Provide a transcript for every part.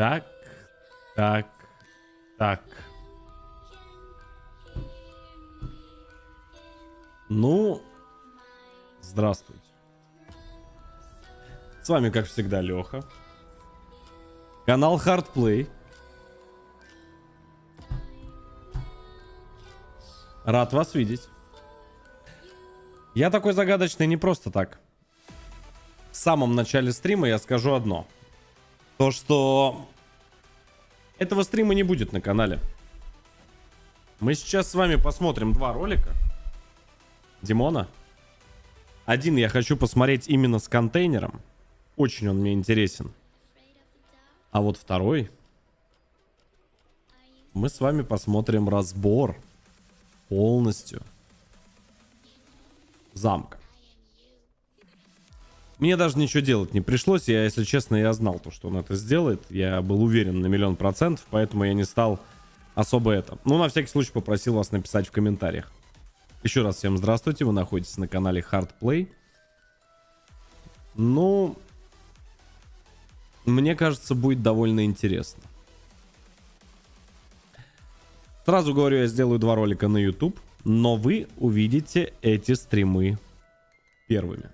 Так, так, так. Ну, здравствуйте. С вами, как всегда, Леха. Канал Hardplay. Рад вас видеть. Я такой загадочный не просто так. В самом начале стрима я скажу одно. То, что этого стрима не будет на канале. Мы сейчас с вами посмотрим два ролика Димона. Один я хочу посмотреть именно с контейнером. Очень он мне интересен. А вот второй мы с вами посмотрим разбор полностью замка. Мне даже ничего делать не пришлось. Я, если честно, я знал то, что он это сделает. Я был уверен на 1000000%, поэтому я не стал особо это. Ну, на всякий случай попросил вас написать в комментариях. Еще раз всем здравствуйте. Вы находитесь на канале Hardplay. Ну, мне кажется, будет довольно интересно. Сразу говорю, я сделаю два ролика на YouTube, но вы увидите эти стримы первыми.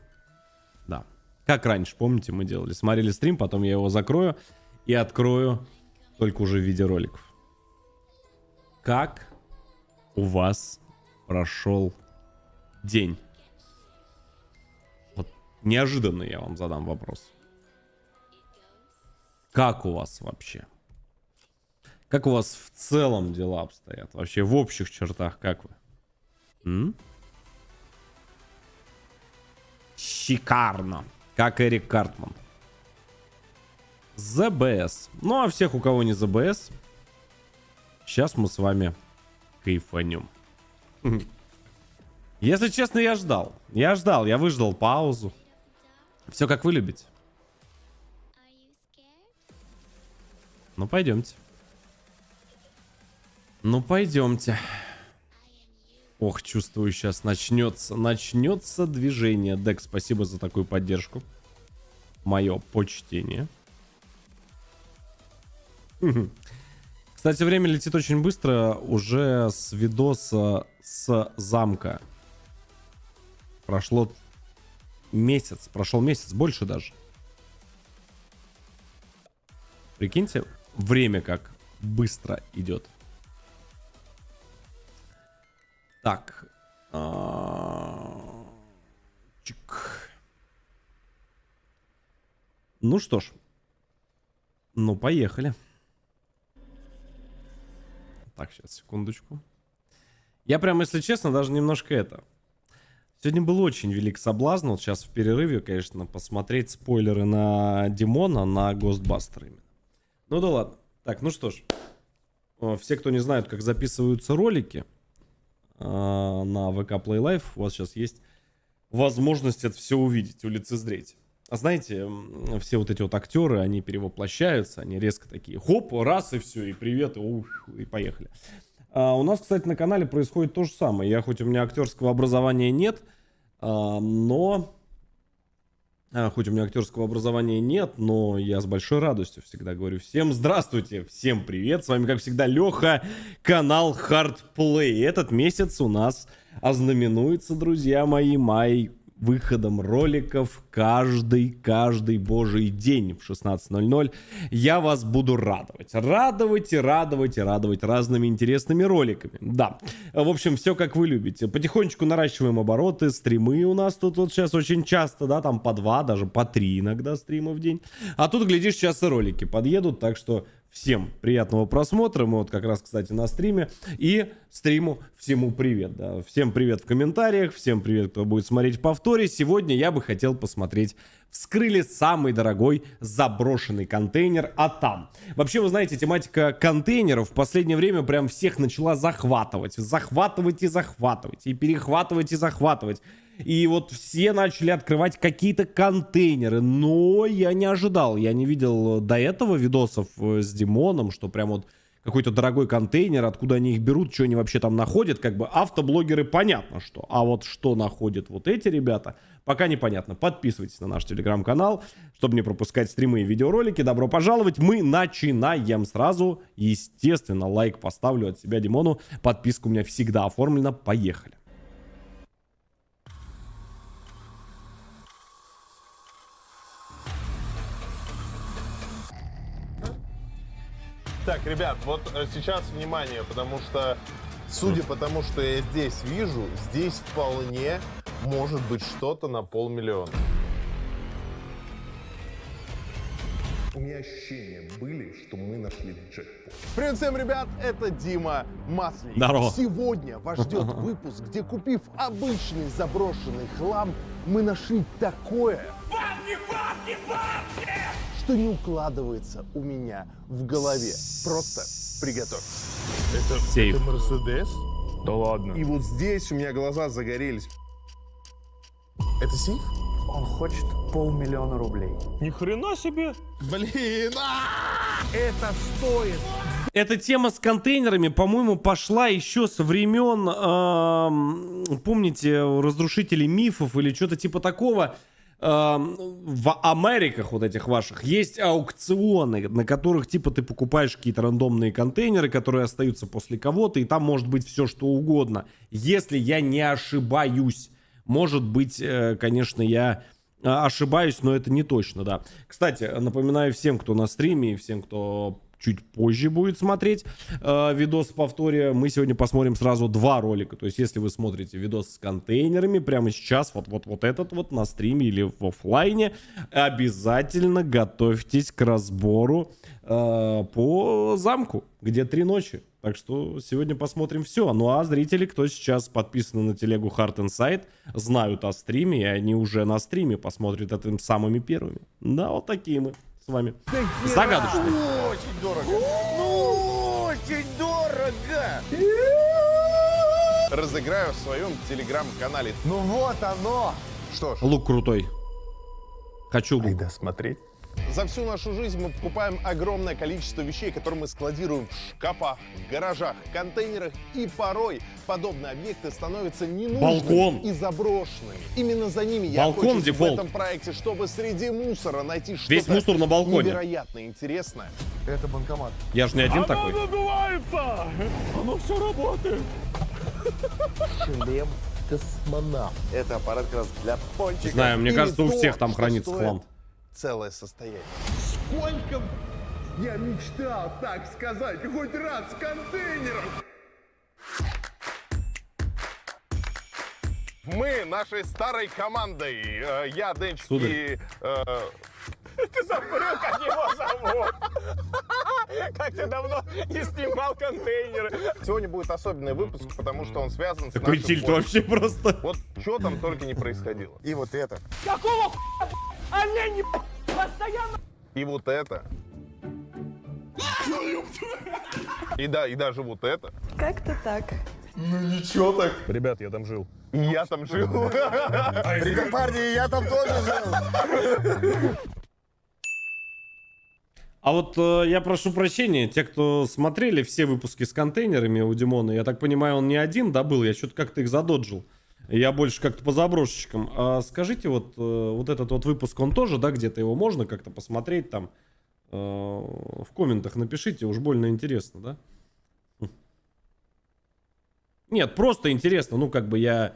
Да. Как раньше, помните, мы делали? Смотрели стрим, потом я его закрою и открою только уже в виде роликов. Как у вас прошел день? Вот неожиданно я вам задам вопрос. Как у вас вообще? Как у вас в целом дела обстоят? Вообще в общих чертах как вы? Шикарно. Как Эрик Картман. ЗБС. Ну а всех, у кого не ЗБС, сейчас мы с вами кайфанем. Если честно, я ждал. Я выждал паузу. Все как вы любите. Ну пойдемте. Ну пойдемте. Ох, чувствую, сейчас начнется движение. Дек, спасибо за такую поддержку. Мое почтение. Кстати, время летит очень быстро. Уже с видоса с замка прошел месяц, больше даже. Прикиньте, время как быстро идет. Так. Чик. Ну что ж. Ну, поехали. Так, сейчас, секундочку. Я прям, если честно, даже немножко это... Сегодня был очень велик соблазн. Вот сейчас в перерыве, конечно, посмотреть спойлеры на Димона, на Ghostbuster именно. Ну да ладно. Так, ну что ж. Все, кто не знают, как записываются ролики на ВК Play Live, у вас сейчас есть возможность это все увидеть, улицезреть. А знаете, все вот эти вот актеры, они перевоплощаются, они резко такие, хоп, раз и все, и привет, и поехали. У нас, кстати, на канале происходит то же самое. Хоть у меня актерского образования нет, но я с большой радостью всегда говорю всем здравствуйте, всем привет. С вами, как всегда, Леха, канал Hardplay. Этот месяц у нас ознаменуется, друзья мои, выходом роликов каждый божий день в 16:00. Я вас буду радовать разными интересными роликами. Да, в общем, все как вы любите. Потихонечку наращиваем обороты, стримы у нас тут вот сейчас очень часто, да, там по 2, даже по 3 иногда стрима в день. А тут, глядишь, сейчас и ролики подъедут, так что всем приятного просмотра. Мы вот как раз, кстати, на стриме. И стриму всему привет. Да. Всем привет в комментариях. Всем привет, кто будет смотреть в повторе. Сегодня я бы хотел посмотреть. Вскрыли самый дорогой заброшенный контейнер Атам. Вообще, вы знаете, тематика контейнеров в последнее время прям всех начала захватывать. Захватывать. И перехватывать, и захватывать. И вот все начали открывать какие-то контейнеры. Но я не ожидал. Я не видел до этого видосов с Димоном, что прям вот какой-то дорогой контейнер, откуда они их берут, что они вообще там находят, как бы автоблогеры понятно что. А вот что находят вот эти ребята, пока непонятно. Подписывайтесь на наш телеграм-канал, чтобы не пропускать стримы и видеоролики. Добро пожаловать, мы начинаем сразу. Естественно, лайк поставлю от себя Димону. Подписка у меня всегда оформлена. Поехали. Так, ребят, вот сейчас внимание, потому что, судя по тому, что я здесь вижу, здесь вполне может быть что-то на 500 000. У меня ощущения были, что мы нашли джекпот. Привет всем, ребят, это Дима Масленников. Здорово. Сегодня вас ждет выпуск, где, купив обычный заброшенный хлам, мы нашли такое, что не укладывается у меня в голове. Просто приготовьтесь. Сейф. Это Мерседес? Да ладно. И вот здесь у меня глаза загорелись. Это сейф? Он хочет 500 000 рублей. Ни хрена себе. Блин! Это стоит. Эта тема с контейнерами, по-моему, пошла еще со времен, помните, разрушителей мифов или что-то типа такого. В Америках вот этих ваших есть аукционы, на которых типа ты покупаешь какие-то рандомные контейнеры, которые остаются после кого-то, и там может быть все что угодно. Если я не ошибаюсь, может быть, конечно, я ошибаюсь, но это не точно, да. Кстати, напоминаю всем, кто на стриме и всем, кто чуть позже будет смотреть видос в повторе, мы сегодня посмотрим сразу 2 ролика. То есть, если вы смотрите видос с контейнерами прямо сейчас, вот этот вот на стриме или в офлайне, обязательно готовьтесь к разбору по замку, где 3 ночи. Так что сегодня посмотрим все. Ну а зрители, кто сейчас подписаны на телегу Hard Inside, знают о стриме, и они уже на стриме посмотрят это самыми первыми. Да, вот такие мы с вами. Загадочные. Очень дорого. Ну, очень дорого. Разыграю в своем телеграм-канале. Ну вот оно. Что ж, Лук крутой. Хочу лук. айда смотреть. За всю нашу жизнь мы покупаем огромное количество вещей, которые мы складируем в шкафах, гаражах, контейнерах, и порой подобные объекты становятся ненужными Балкон. и заброшенными. Именно за ними я Балкон охочусь в дефолт. этом проекте, чтобы среди мусора найти Весь что-то мусор на балконе. невероятно интересное. Это банкомат. Я же не один такой. Оно надувается. Оно все работает. Шлем космонавт. Это аппарат как раз для пончиков. Знаю, мне Или кажется, у то, всех там что хранится стоит хлам. целое состояние. Сколько я мечтал, так сказать, хоть раз с контейнером. Мы нашей старой командой, я, Денчик Сударь. и... Ты забыл, как его зовут. Как ты давно не снимал контейнеры. Сегодня будет особенный выпуск, потому что он связан с Такой нашим тильт боем. вообще просто. Вот что там только не происходило. И вот это. Какого хуя? Олени, постоянно. И вот это. И да, и даже вот это. Как-то так. Ничего так. Ребят, я там жил. И я там жил. Парни, я там тоже жил. А вот я прошу прощения, те, кто смотрели все выпуски с контейнерами у Димона, я так понимаю, он не один, да, был? Я что-то как-то их задоджил. Я больше как-то по заброшечкам. А скажите, вот этот вот выпуск, он тоже, да, где-то его можно как-то посмотреть там? В комментах напишите, уж больно интересно, да? Нет, просто интересно, ну, как бы я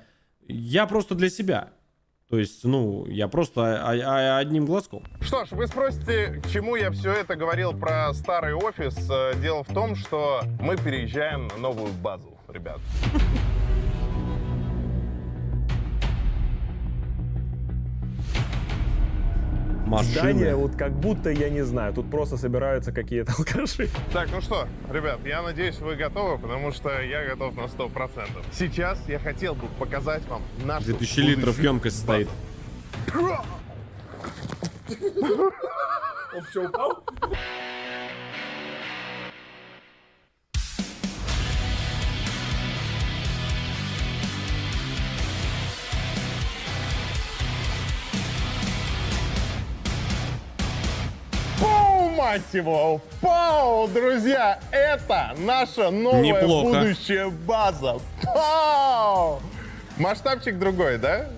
просто для себя. То есть, ну, я просто одним глазком. Что ж, вы спросите, к чему я все это говорил про старый офис. Дело в том, что мы переезжаем на новую базу, ребят. Здание, Машины. вот как будто, я не знаю, тут просто собираются какие-то алкаши. Так, ну что, ребят, я надеюсь, вы готовы, потому что я готов на 100%. Сейчас я хотел бы показать вам нашу 2000 литров будущую емкость стоит. Он все упал? О мать его! Пау, друзья! Это наша новая Неплохо. будущая база! Пау! Масштабчик другой, да?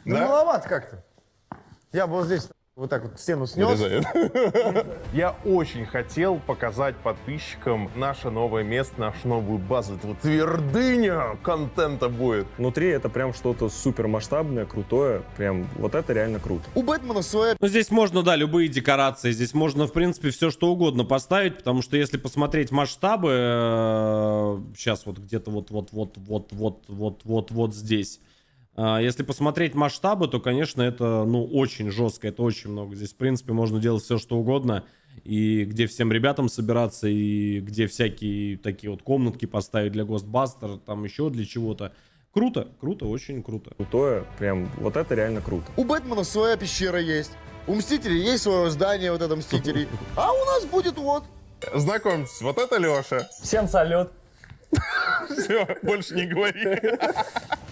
Ну, маловато как-то. Я бы вот здесь вот так вот стену снес. Я очень хотел показать подписчикам наше новое место, нашу новую базу. Это вот твердыня контента будет. Внутри это прям что-то супер масштабное, крутое. Прям вот это реально круто. У Бэтмена своя Ну, здесь можно, да, любые декорации. Здесь можно, в принципе, все что угодно поставить, потому что если посмотреть масштабы, сейчас вот где-то вот здесь. Если посмотреть масштабы, то, конечно, это, ну, очень жестко, это очень много. Здесь, в принципе, можно делать все, что угодно. И где всем ребятам собираться, и где всякие такие вот комнатки поставить для Ghostbusters, там еще для чего-то. Круто, круто, очень круто. Крутое, прям вот это реально круто. У Бэтмена своя пещера есть. У Мстителей есть свое здание, вот это Мстителей. А у нас будет вот. Знакомьтесь, вот это Леша. Всем салют. Все, больше не говори.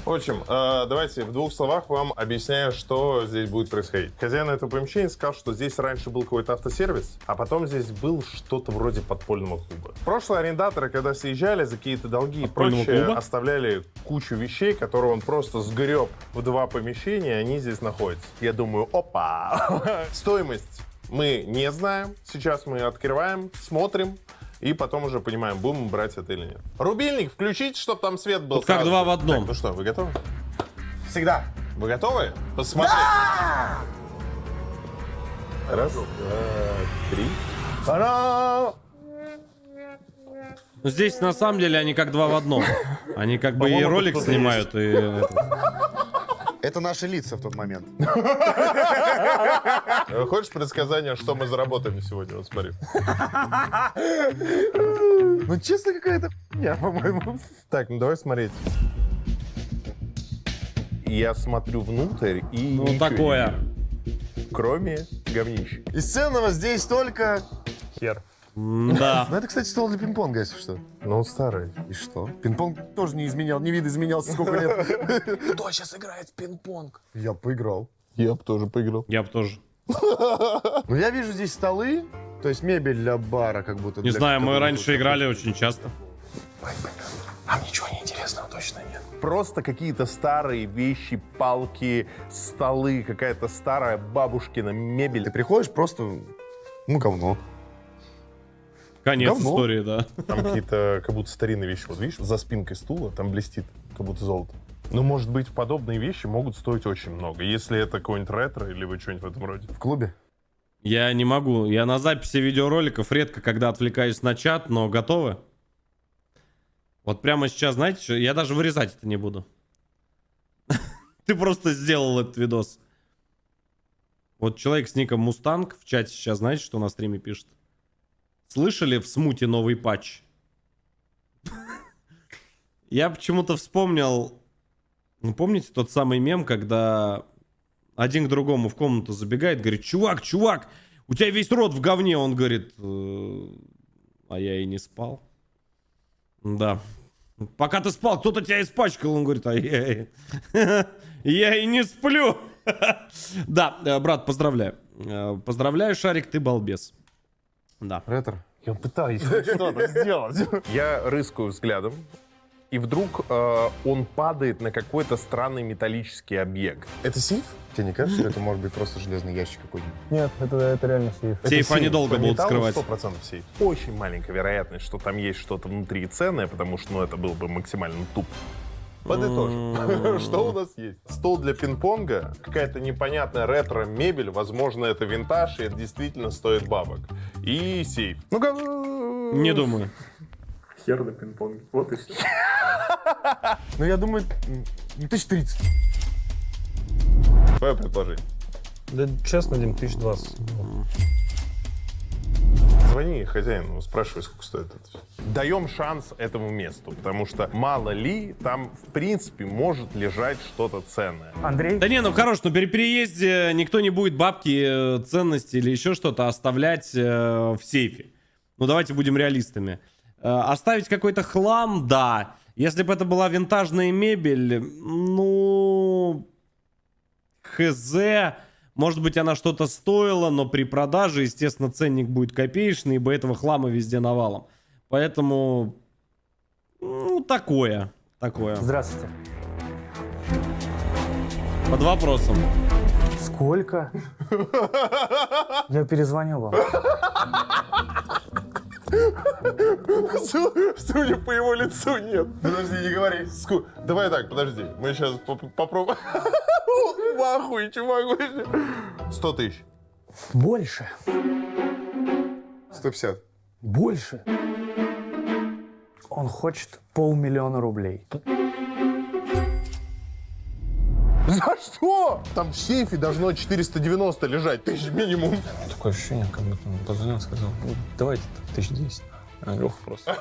В общем, давайте в двух словах вам объясняю, что здесь будет происходить. Хозяин этого помещения сказал, что здесь раньше был какой-то автосервис, а потом здесь был что-то вроде подпольного клуба. Прошлые арендаторы, когда съезжали за какие-то долги и Подпольного прочее, клуба? оставляли кучу вещей, которые он просто сгреб в два помещения, и они здесь находятся. Я думаю, опа! Стоимость мы не знаем. Сейчас мы открываем, смотрим. И потом уже понимаем, будем брать это или нет. Рубильник включить, чтобы там свет был. Вот как сразу. два в одном. Так, ну что, вы готовы? Всегда. Вы готовы? Посмотреть. Раз, два, три. Та-дам! Ну, здесь, на самом деле, они как два в одном. Они как бы и По-моему, ролик тут кто-то снимают, и... Это наши лица в тот момент. Хочешь предсказание, что мы заработаем сегодня? Вот смотри. Ну, честно, какая-то хуйня, по-моему. Так, ну давай смотреть. Я смотрю внутрь и Ну, ничего такое. не вижу, кроме говнища. Из ценного здесь только... Хер. Да. Ну, это, кстати, стол для пинг-понга, если что. Ну, он старый. И что? Пинг-понг тоже не изменял, не видоизменялся сколько лет. Кто сейчас играет в пинг-понг? Я поиграл. Я бы тоже поиграл. Я бы тоже. Ну, я вижу здесь столы, то есть мебель для бара, как будто. Не для знаю, мы какого-то раньше кафе. играли очень часто. Нам ничего не интересного точно нет. Просто какие-то старые вещи, палки, столы, какая-то старая бабушкина мебель. Ты приходишь просто, ну, говно. Конец Говно. истории, да. Там какие-то как будто старинные вещи. Вот видишь, за спинкой стула там блестит, как будто золото. Но, может быть, подобные вещи могут стоить очень много. Если это какой-нибудь ретро или вы что-нибудь в этом роде. В клубе. Я не могу. Я на записи видеороликов редко когда отвлекаюсь на чат, но готовы? Вот прямо сейчас, знаете, что? Я даже вырезать это не буду. Ты просто сделал этот видос. Вот человек с ником Мустанг в чате сейчас, знаете, что на стриме пишет? Слышали в смуте новый патч? Я почему-то вспомнил... Ну, помните тот самый мем, когда один к другому в комнату забегает, говорит: чувак, у тебя весь рот в говне. Он говорит: а я и не спал. Да. Пока ты спал, кто-то тебя испачкал. Он говорит: я и не сплю. Да, брат, поздравляю. Поздравляю, Шарик, ты балбес. Да. Ретро. Я пытаюсь что-то сделать. Я рыскаю взглядом, и вдруг он падает на какой-то странный металлический объект. Это сейф? Тебе не кажется, что это может быть просто железный ящик какой-нибудь? Нет, это реально сейф. Сейф они долго будут скрывать. 100% сейф. Очень маленькая вероятность, что там есть что-то внутри ценное, потому что, ну, это было бы максимально тупо. Подытожим. Что у нас есть? Стол для пинг-понга, какая-то непонятная ретро-мебель, возможно, это винтаж, и это действительно стоит бабок. И сейф. Ну-ка. Не думаю. Хер на пинг-понге. Вот и все. Ну, я думаю, 1030. Твое предположение. Да честно, Дим, 1020. Звони хозяину, спрашивай, сколько стоит это все. Даем шанс этому месту, потому что мало ли там, в принципе, может лежать что-то ценное. Андрей? Да не, ну хорош, но при переезде никто не будет бабки, ценности или еще что-то оставлять в сейфе. Ну давайте будем реалистами. Оставить какой-то хлам, да. Если бы это была винтажная мебель, ну... Хз... Может быть, она что-то стоила, но при продаже, естественно, ценник будет копеечный, ибо этого хлама везде навалом. Поэтому, ну, такое. Здравствуйте. Под вопросом. Сколько? Я перезвоню вам. Судя по его лицу, нет. Подожди, не говори. Давай так, подожди. Мы сейчас попробуем. В ахуе, чувак. 100 тысяч. Больше. 150. Больше. Он хочет 500 000 рублей. За что? Там в сейфе должно 490 лежать, тысяч минимум. Такое ощущение, как будто он позвонил и сказал, ну, давайте 1010. А Леха просто.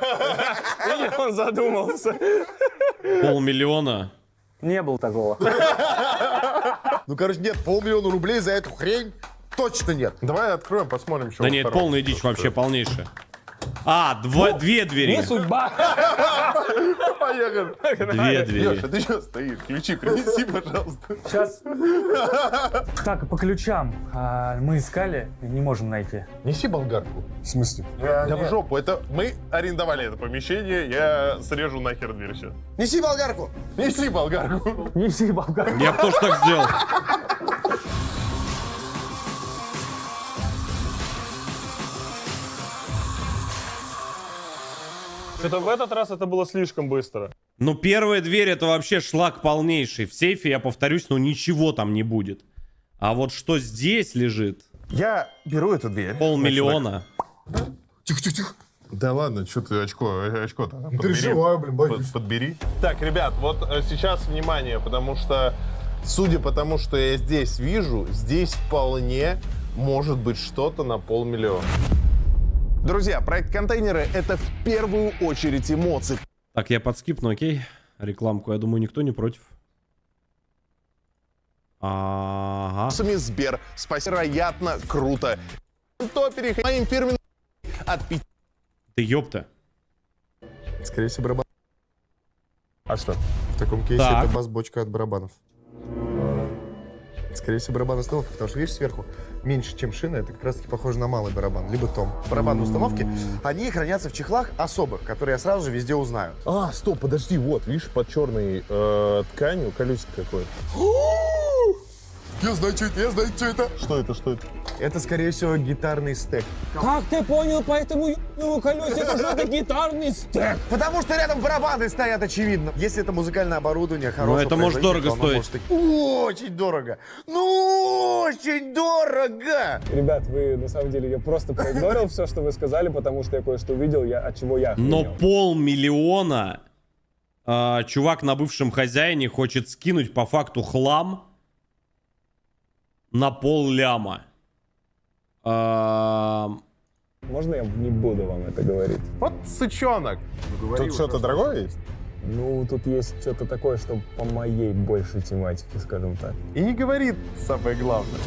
Видишь, он задумался. 500 000. Не было такого. Ну, короче, нет, 500 000 рублей за эту хрень точно нет. Давай откроем, посмотрим, что Да во нет, втором. полная дичь вообще, полнейшая. А, две двери. Не судьба. Поехали. Две двери. Леша, ты что стоишь? Ключи принеси, пожалуйста. Сейчас. Так, по ключам. Мы искали, не можем найти. Неси болгарку. В смысле? Да в жопу. Это мы арендовали это помещение. Я срежу нахер дверь сейчас. Неси болгарку! Неси болгарку. Неси болгарку. Я бы тоже так сделал. Что-то в этот раз это было слишком быстро. Ну, первая дверь это вообще шлак полнейший. В сейфе, я повторюсь, ну ничего там не будет. А вот что здесь лежит? Я беру эту дверь. 500 000. Тихо-тихо-тихо. Да ладно, что ты очко-то там подбери. Переживаю, блин, боюсь. Подбери. Так, ребят, вот сейчас внимание, потому что, судя по тому, что я здесь вижу, здесь вполне может быть что-то на 500 000. Друзья, проект «Контейнеры» — это в первую очередь эмоции. Так, я подскипну, окей. Рекламку, я думаю, никто не против. Ага. Сами Сбер. Спасибо, вероятно, круто. То переходи моим фирменным от 5. Ты ёпта. Скорее всего, барабан. А что? В таком кейсе Так. это бас-бочка от барабанов. Скорее всего, барабан установки, потому что, видишь, сверху меньше, чем шина, это как раз-таки похоже на малый барабан, либо том. Барабанные установки, они хранятся в чехлах особых, которые я сразу же везде узнаю. А, стоп, подожди, вот, видишь, под черной тканью колесико какое-то. Я знаю, что это, Что это, что это? Это, скорее всего, гитарный стек. Как ты понял по этому ебаному колесику, что это гитарный стек? Потому что рядом барабаны стоят, очевидно. Если это музыкальное оборудование хорошего это может производителя, дорого то оно стоить. может Очень дорого. Ну, очень дорого. Ребят, вы, на самом деле, я просто проигнорил все, что вы сказали, потому что я кое-что увидел, от чего я Но охренел. 500 000 чувак на бывшем хозяине хочет скинуть по факту хлам на 500 000. Можно я не буду вам это говорить? Вот сучонок. Тут что-то дорогое есть? Ну, тут есть что-то такое, что по моей большей тематике, скажем так. И не говорит самое главное.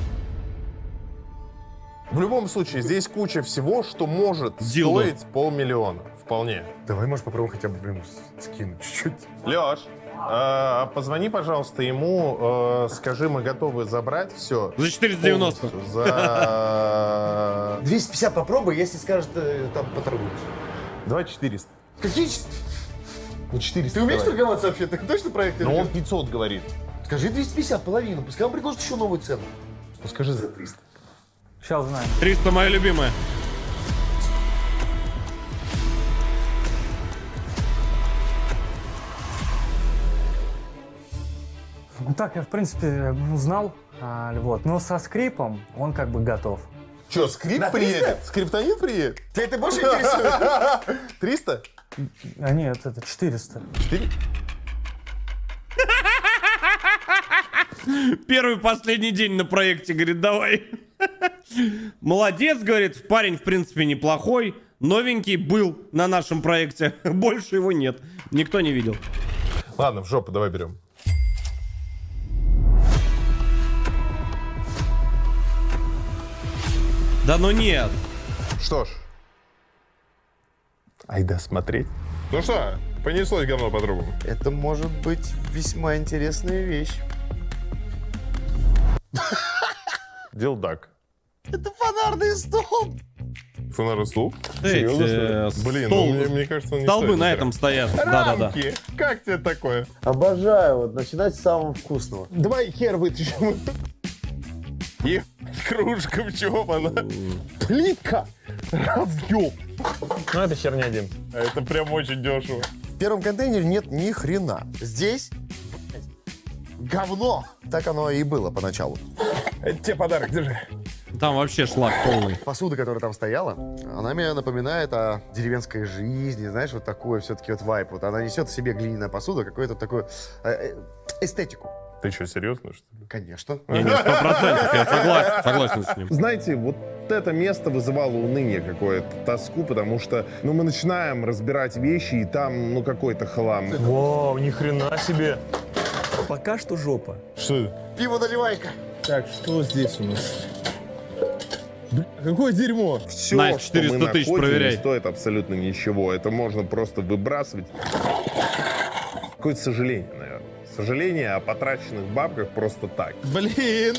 В любом случае, здесь куча всего, что может Дилдо. стоить 500 000. Вполне. Давай, может, попробуем хотя бы, блин, скинуть чуть-чуть. Леш, позвони, пожалуйста, ему, скажи, мы готовы забрать все. За 490. За... 250 попробуй, если скажет, там поторгуешь. Давай 400. Какие? Ну, 400 Ты умеешь давай. торговаться вообще? Ты точно проект? Ну, он 500 говорит. Скажи 250, половину. Пускай он предложит еще новую цену. Ну, скажи за 300. Сейчас узнаем. 300 моя любимая. Ну так, я, в принципе, узнал. Вот. Но со скрипом он как бы готов. Че, скрип На 300? приедет? Скриптонит приедет? Тебя это больше интересует? 300? А нет, это 400. 4? Первый последний день на проекте, говорит, давай. Молодец, говорит, парень, в принципе, неплохой. Новенький был на нашем проекте. Больше его нет. Никто не видел. Ладно, в жопу, давай берем. Да ну нет. Что ж. Айда смотреть. Ну что, понеслось говно по трубам. Это может быть весьма интересная вещь. Дилдак. Это фонарный столб. Фонарный стул? Эти, Блин, стол- ну, мне кажется, он не Столбы стоит на зря. этом стоят. Да-да-да. Рамки. Как тебе такое? Обожаю. Вот начинать с самого вкусного. Давай хер вытащим. Кружка, в чем она? Плитка! Разъем! Ну это херня, Дим. Это прям очень дешево. В первом контейнере нет ни хрена. Здесь говно. Так оно и было поначалу. Это тебе подарок, держи. Там вообще шлак полный. Посуда, которая там стояла, она мне напоминает о деревенской жизни, знаешь, вот такой все-таки вот вайп. Вот она несет в себе глиняная посуда, какую-то такую эстетику. Ты что, серьезно, что ли? Конечно. Не-не, 100%, я согласен с ним. Знаете, вот это место вызывало уныние какое-то, тоску, потому что, ну, мы начинаем разбирать вещи, и там, ну, какой-то хлам. Вау, ни хрена себе. Пока что жопа. Что это? Пиво наливайка. Так, что здесь у нас? Какое дерьмо! Все, Настя, что мы 400 тысяч находим, проверяй. не стоит абсолютно ничего. Это можно просто выбрасывать. Какое-то сожаление, наверное. Сожаление о потраченных бабках просто так. Блин!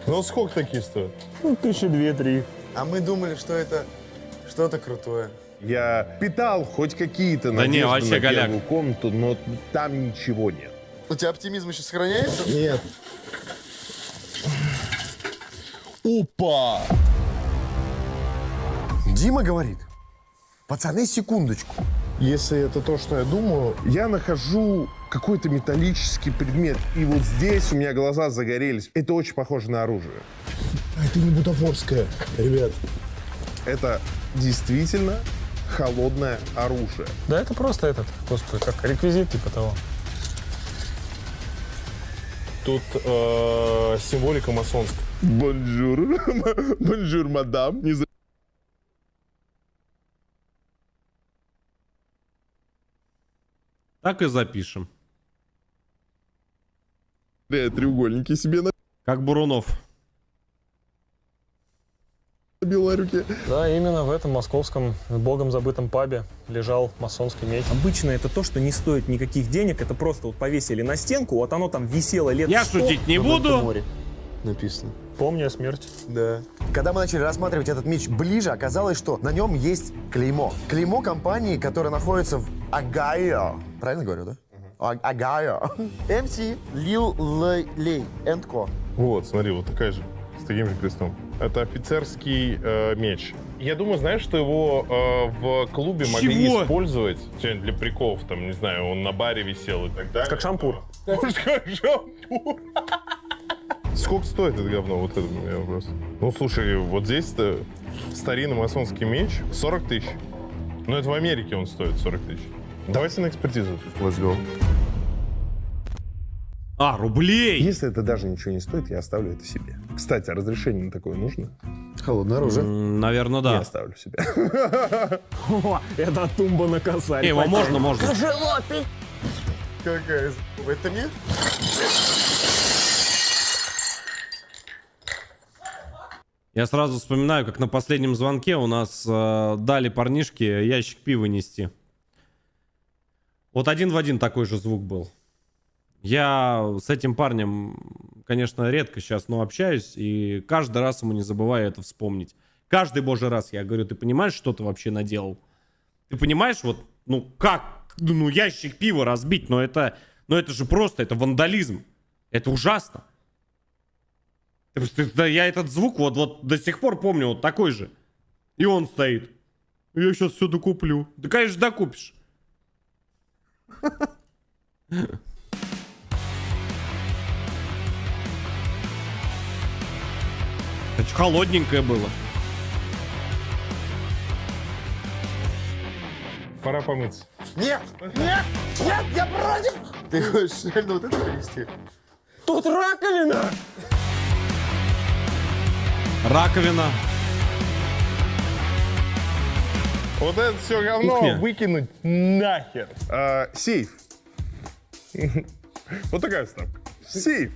Ну сколько такие стоят? Ну, 1002-3. А мы думали, что это что-то крутое. Я питал хоть какие-то Да не, надежды вообще на голяк. первую комнату, но там ничего нет. У тебя оптимизм еще сохраняется? Нет. Опа! Дима говорит, пацаны, секундочку. Если это то, что я думаю, я нахожу какой-то металлический предмет, и вот здесь у меня глаза загорелись. Это очень похоже на оружие. Это не бутафорское, ребят. Это действительно холодное оружие. Да это просто этот, господи, как реквизит типа того. Тут символика масонская. Бонжур. Бонжур, мадам. Не зря Так и запишем. я треугольники себе Как Бурунов. набил на руке. Да, именно в этом московском богом забытом пабе лежал масонский меч. Обычно это то, что не стоит никаких денег, это просто вот повесили на стенку, вот оно там висело лет Я 100. шутить не буду. Море написано. Помни о смерти. Да. Когда мы начали рассматривать этот меч ближе, оказалось, что на нем есть клеймо. Клеймо компании, которая находится в Огайо. Правильно говорю, да? Огайо. МС Лил Лей энд Ко. Вот, смотри, вот такая же, с таким же крестом. Это офицерский меч. Я думаю, знаешь, что его в клубе могли Чего? использовать что-нибудь для приколов, там, не знаю, он на баре висел и так далее. Как шампур. Может, как шампур. Сколько стоит это говно? Вот это у меня вопрос. Ну, слушай, вот здесь-то старинный масонский меч 40 тысяч. Ну, это в Америке он стоит 40 тысяч. Давайте на экспертизу. Let's go. А, рублей! Если это даже ничего не стоит, я оставлю это себе. Кстати, а разрешение на такое нужно? Холодное оружие. Наверное, Я да. оставлю себе. О, это тумба на косарь. Его можно. Какая? Это мне? Я сразу вспоминаю, как на последнем звонке у нас дали парнишке ящик пива нести. Вот один в один такой же звук был. Я с этим парнем, конечно, редко сейчас, но общаюсь, и каждый раз ему не забываю это вспомнить. Каждый божий раз я говорю, ты понимаешь, что ты вообще наделал? Ты понимаешь, вот, ну как, ну ящик пива разбить, но это же просто, это вандализм. Это ужасно. Я этот звук вот до сих пор помню, вот такой же. И он стоит. Я сейчас все докуплю. Да, конечно, докупишь. Это ж холодненькое было. Пора помыться. Нет! Нет! Нет! Я против! Ты хочешь реально вот это принести? Тут раковина! Раковина. Вот это все говно Кухня. выкинуть нахер. Сейф. Вот такая вставка. Сейф.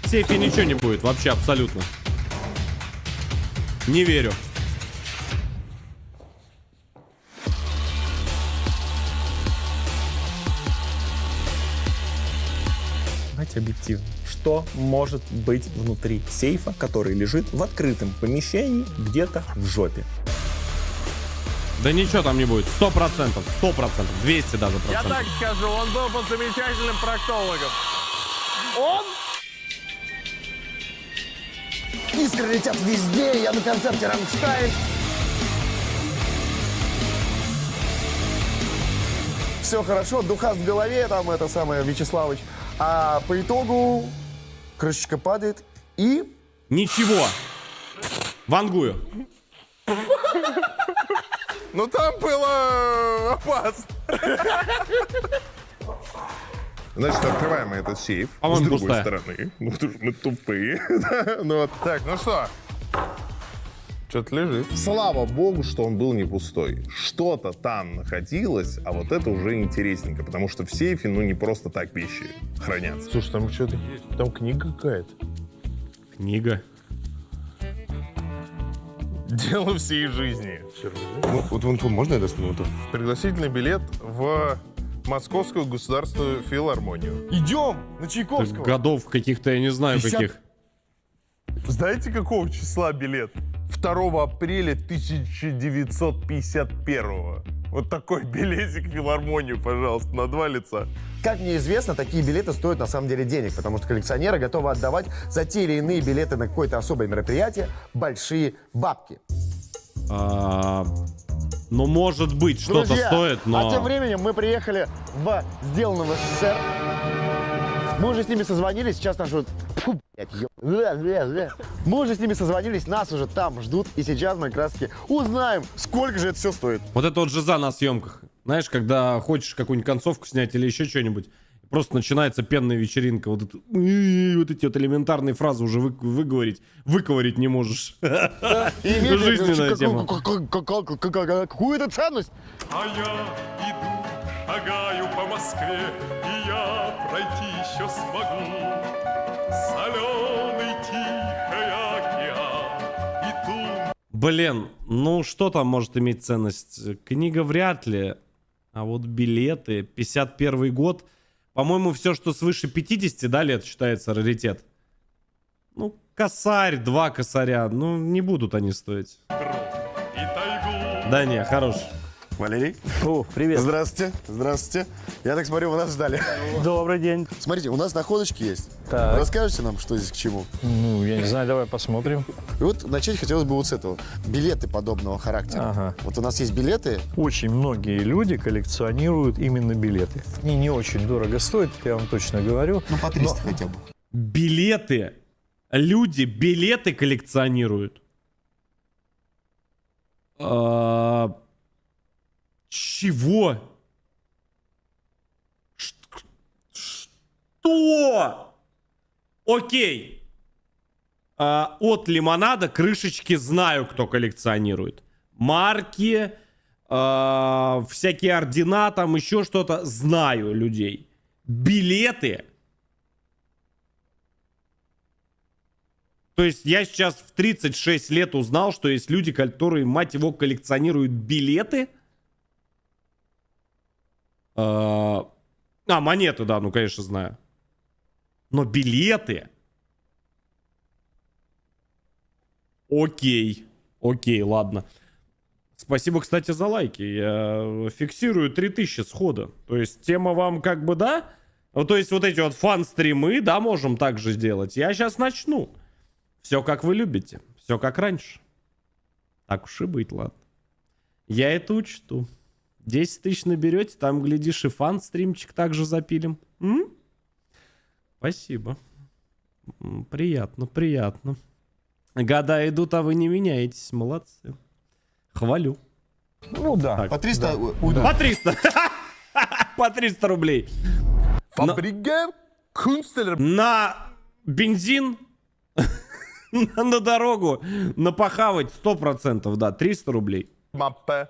В сейфе ничего не будет, вообще абсолютно. Не верю. Давайте объективно. что может быть внутри сейфа, который лежит в открытом помещении где-то в жопе. Да ничего там не будет. 100%, 100%, 200 даже Я процентов. так скажу, он был под замечательным проктологом. Он? Искры летят везде, я на концерте «Рамштайн». Все хорошо, духа в голове, там это самое, Вячеславыч. А по итогу крышечка падает и... Ничего. Вангую. Ну там было опасно. Значит, открываем мы этот сейф. По-моему, с другой пустая. стороны. Ну, потому что мы тупые. Ну вот. Так, ну что? Что-то лежит. Слава богу, что он был не пустой. Что-то там находилось, а вот это уже интересненько, потому что в сейфе, ну, не просто так вещи хранятся. Слушай, там что-то есть. Там книга какая-то. Книга. Дело всей жизни. Вот можно я достану? Пригласительный билет в Московскую государственную филармонию. Идем на Так, Чайковского. годов каких-то, я не знаю 50. каких. Знаете, какого числа билет? 2 апреля 1951. Вот такой билетик в филармонию, пожалуйста, на 2 лица. Как мне известно, такие билеты стоят на самом деле денег, потому что коллекционеры готовы отдавать за те или иные билеты на какое-то особое мероприятие большие бабки. Ну, может быть, что-то Друзья, стоит, но... А тем временем мы приехали в сделано в СССР. Мы уже с ними созвонились, сейчас нас ждут. Фу, блядь, мы уже с ними созвонились, нас уже там ждут, и сейчас мы как раз таки узнаем, сколько же это все стоит. Вот это вот жиза на съемках. Знаешь, когда хочешь какую-нибудь концовку снять или еще что-нибудь, просто начинается пенная вечеринка. Вот, вот эти вот элементарные фразы уже выговорить не можешь. Жизненная тема. Какую-то ценность. А я иду, шагаю по Москве, и я пройти еще смогу. Соленый тихий океан, и тут... Блин, ну что там может иметь ценность? Книга вряд ли. А вот билеты, 51 год. По-моему, все, что свыше 50, да, лет считается раритет. Ну, косарь, 2 косаря. Ну, не будут они стоить. Да не, хорош. Валерий. О, привет. Здравствуйте. Здравствуйте. Я так смотрю, вы нас ждали. Добрый день. Смотрите, у нас находочки есть. Так. Расскажете нам, что здесь к чему? Ну, я не знаю, давай посмотрим. И вот начать хотелось бы вот с этого. Билеты подобного характера. Ага. Вот у нас есть билеты. Очень многие люди коллекционируют именно билеты. Они не очень дорого стоят, я вам точно говорю. Ну, по 300 хотя бы. Билеты. Люди билеты коллекционируют. Чего? Что? Окей. От лимонада крышечки знаю, кто коллекционирует. Марки, всякие ордена, там еще что-то. Знаю людей. Билеты. То есть я сейчас в 36 лет узнал, что есть люди, которые, мать его, коллекционируют билеты. Монеты, да, ну, конечно, знаю. Но билеты... Окей, ладно. Спасибо, кстати, за лайки. Я фиксирую 3000 схода. То есть тема вам как бы, да? Ну, то есть вот эти вот фан-стримы, да, можем так же сделать. Я сейчас начну. Все как вы любите. Все как раньше. Так уж и быть, ладно. Я это учту. 10 тысяч наберете, там, глядишь, и фан-стримчик также запилим. Спасибо. Приятно, приятно. Года идут, а вы не меняетесь. Молодцы. Хвалю. Ну да. Так, По 300 да. уйду. По 300. По 300 рублей. Фабрике Кунстлер. На бензин, на дорогу, на похавать 100%, да, 300 рублей. Маппе.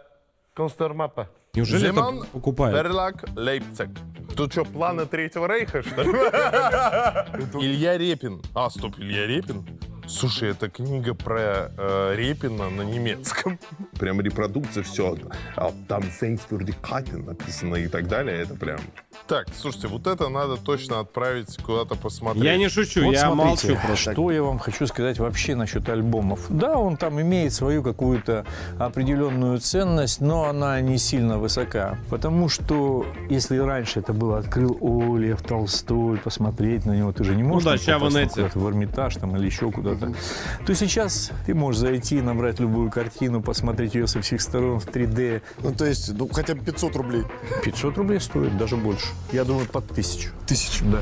Констермаппе. Неужели Земан, это покупают? Берлак, Лейпциг. Тут что, планы Третьего Рейха, что ли? Илья Репин. Стоп, Илья Репин? Слушай, это книга про Репина на немецком. Прям репродукция, все. Там Сейнсфюрдикатен написано и так далее. Это прям Так, слушайте, вот это надо точно отправить куда-то посмотреть. Я не шучу, Вот я смотрите, молчу просто. что я вам хочу сказать вообще насчет альбомов. Да, он там имеет свою какую-то определенную ценность, но она не сильно высока. Потому что если раньше это было «Открыл Лев Толстой», посмотреть на него, ты же не можешь да, там ща в попасть инете. куда-то в Эрмитаж там, или еще куда-то, то сейчас ты можешь зайти, набрать любую картину, посмотреть ее со всех сторон в 3D. Ну, то есть, ну, хотя бы 500 рублей. 500 рублей стоит, даже больше. Я думаю, под 1000. 1000. Да.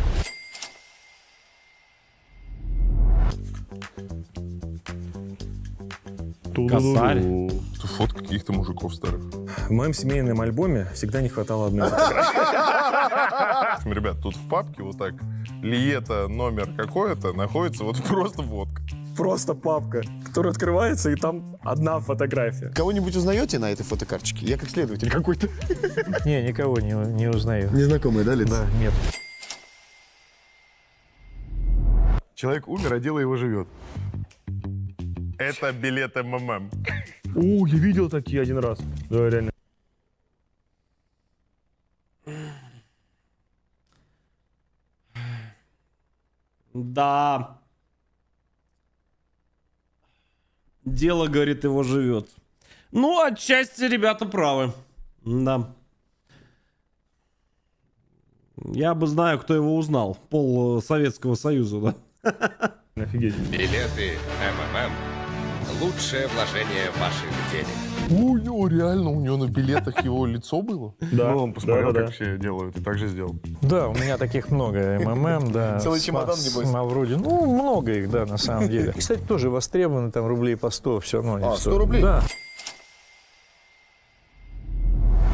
Косарь. Тут фотки каких-то мужиков старых. В моем семейном альбоме всегда не хватало одной фотографии. Ребят, тут в папке вот так Лиета номер какой-то находится вот просто водка. Просто папка, которая открывается, и там одна фотография. Кого-нибудь узнаете на этой фотокарточке? Я как следователь какой-то. Не, никого не узнаю. Незнакомый, да, лицо? Да, нет. Человек умер, а дело его живет. Это билет МММ. О, я видел такие один раз. Да, реально. Да. Дело, говорит, его живет. Ну, отчасти ребята правы. Да. Я бы знаю, кто его узнал. Пол Советского Союза, да? Офигеть. Билеты МММ. Лучшее вложение ваших денег. Ой, ну реально, у него на билетах его лицо было? Да. Ну, он посмотрел, да. как все делают, и так же сделал. Да, у меня таких много. МММ, да. Целый с- чемодан, с небось. Мавроди. Ну, много их, да, на самом деле. Кстати, тоже востребованы, там рублей по 100, все равно. А, 100 рублей? Да.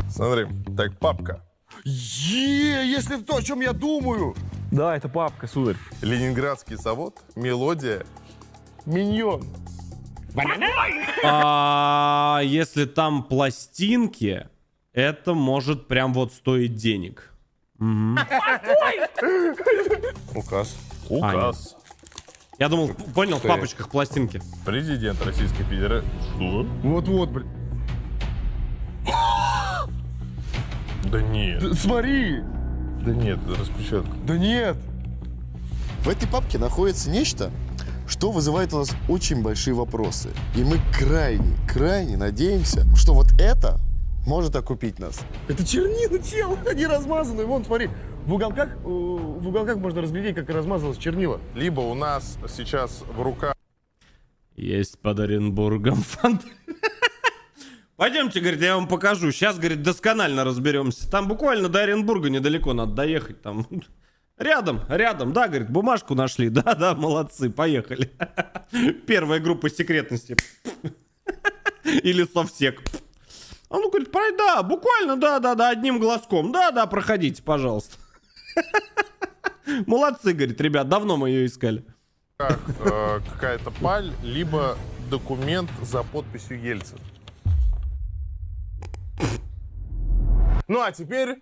Смотри, так, папка. Если то, о чем я думаю. Да, это папка, сударь. Ленинградский завод, мелодия, миньон. А если там пластинки, это может прям вот стоить денег. Мгм. Указ. Указ. Я думал, понял, в Что папочках пластинки. Президент Российской Федерации. Что? Вот-вот, блин. Да нет. Смотри. Да нет, это распечатка. Да нет. В этой папке находится нечто, что вызывает у нас очень большие вопросы. И мы крайне надеемся, что вот это может окупить нас. Это чернила, чел, они размазаны. Вон, смотри, в уголках можно разглядеть, как размазалось чернила. Либо у нас сейчас в руках Есть под Оренбургом фант. Пойдемте, говорит, я вам покажу. Сейчас, говорит, досконально разберемся. Там буквально до Оренбурга недалеко надо доехать. Там рядом. Да, говорит, бумажку нашли. Да, молодцы, поехали. Первая группа секретности. Или совсек. А ну, говорит, да, буквально, да, одним глазком. Да, проходите, пожалуйста. Молодцы, говорит, ребят, давно мы ее искали. какая-то паль, либо документ за подписью Ельцина. Ну а теперь...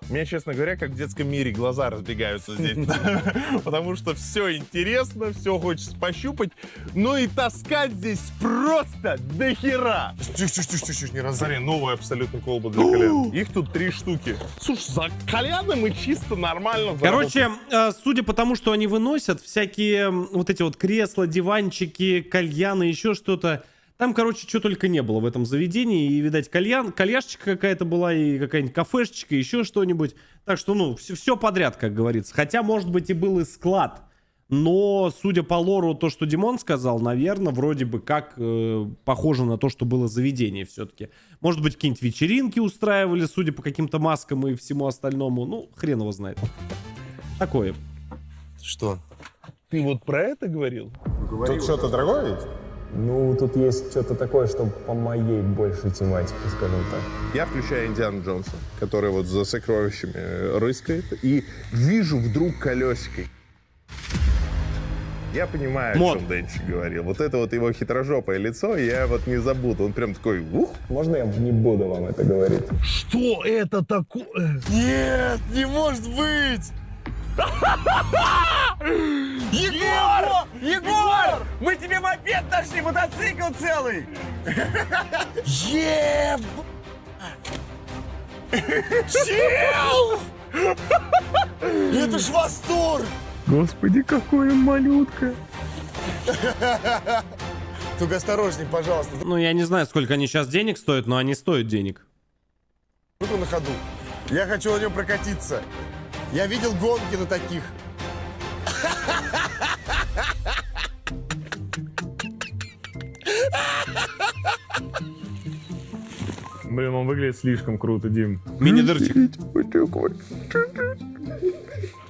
У меня, честно говоря, как в детском мире глаза разбегаются здесь. Потому что все интересно, все хочется пощупать, но и таскать здесь просто до хера. Тише, не раз. Смотри, новая абсолютно колба для кальяна. Их тут 3 штуки. Слушай, за кальяны мы чисто нормально заработали. Короче, судя по тому, что они выносят, всякие вот эти вот кресла, диванчики, кальяны, еще что-то. Там, короче, что только не было в этом заведении. И, видать, кальяшечка какая-то была, и какая-нибудь кафешечка, еще что-нибудь. Так что, ну, все подряд, как говорится. Хотя, может быть, и был и склад. Но, судя по лору, то, что Димон сказал, наверное, вроде бы как похоже на то, что было заведение все-таки. Может быть, какие-нибудь вечеринки устраивали, судя по каким-то маскам и всему остальному. Ну, хрен его знает. Такое. Что? Ты вот про это говорил? Тут что-то дорогое есть? Ну, тут есть что-то такое, что по моей большей тематике, скажем так. Я включаю Индиану Джонса, который вот за сокровищами рыскает, и вижу вдруг колесико. Я понимаю, Мод. о чем Денчик говорил. Вот это вот его хитрожопое лицо, я вот не забуду. Он прям такой, ух. Можно я не буду вам это говорить? Что это такое? Нет, не может быть! Егор! Мы тебе мопед нашли, мотоцикл целый! Чел! Это ж восторг! Господи, какой малютка. Только осторожней, пожалуйста. Ну, я не знаю, сколько они сейчас денег стоят, но они стоят денег. Ну-ка на ходу. Я хочу на нем прокатиться. Я видел гонки на таких. Блин, он выглядит слишком круто, Дим. Мини-дырчик.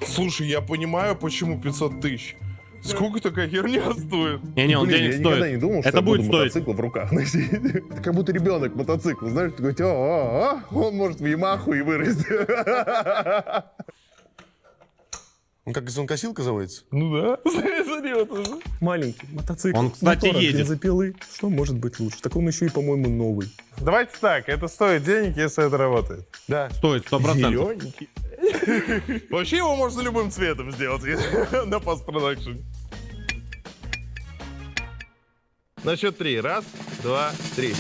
Слушай, я понимаю, почему 500 тысяч. Сколько такая херня стоит? Не-не, он Блин, денег я никогда стоит. не думал, что Это я буду будет стоить. мотоцикл в руках носить. Это как будто ребенок мотоцикл, знаешь, такой, он может в Ямаху и вырасти. Он как газонкосилка заводится? Ну да. Серьезно. Маленький мотоцикл. Он, кстати, мотор от едет. бензопилы. Что может быть лучше? Так он еще и, по-моему, новый. Давайте так, это стоит денег, если это работает. Да. Стоит 100%. Зелененький. Вообще его можно любым цветом сделать на постпродакшн. На счет 3. 1, 2, 3.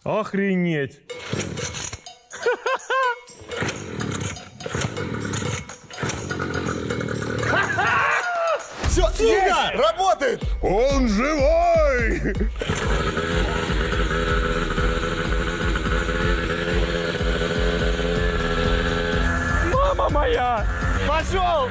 Охренеть. Все, есть! Работает! Он живой! Мама моя! Пошел!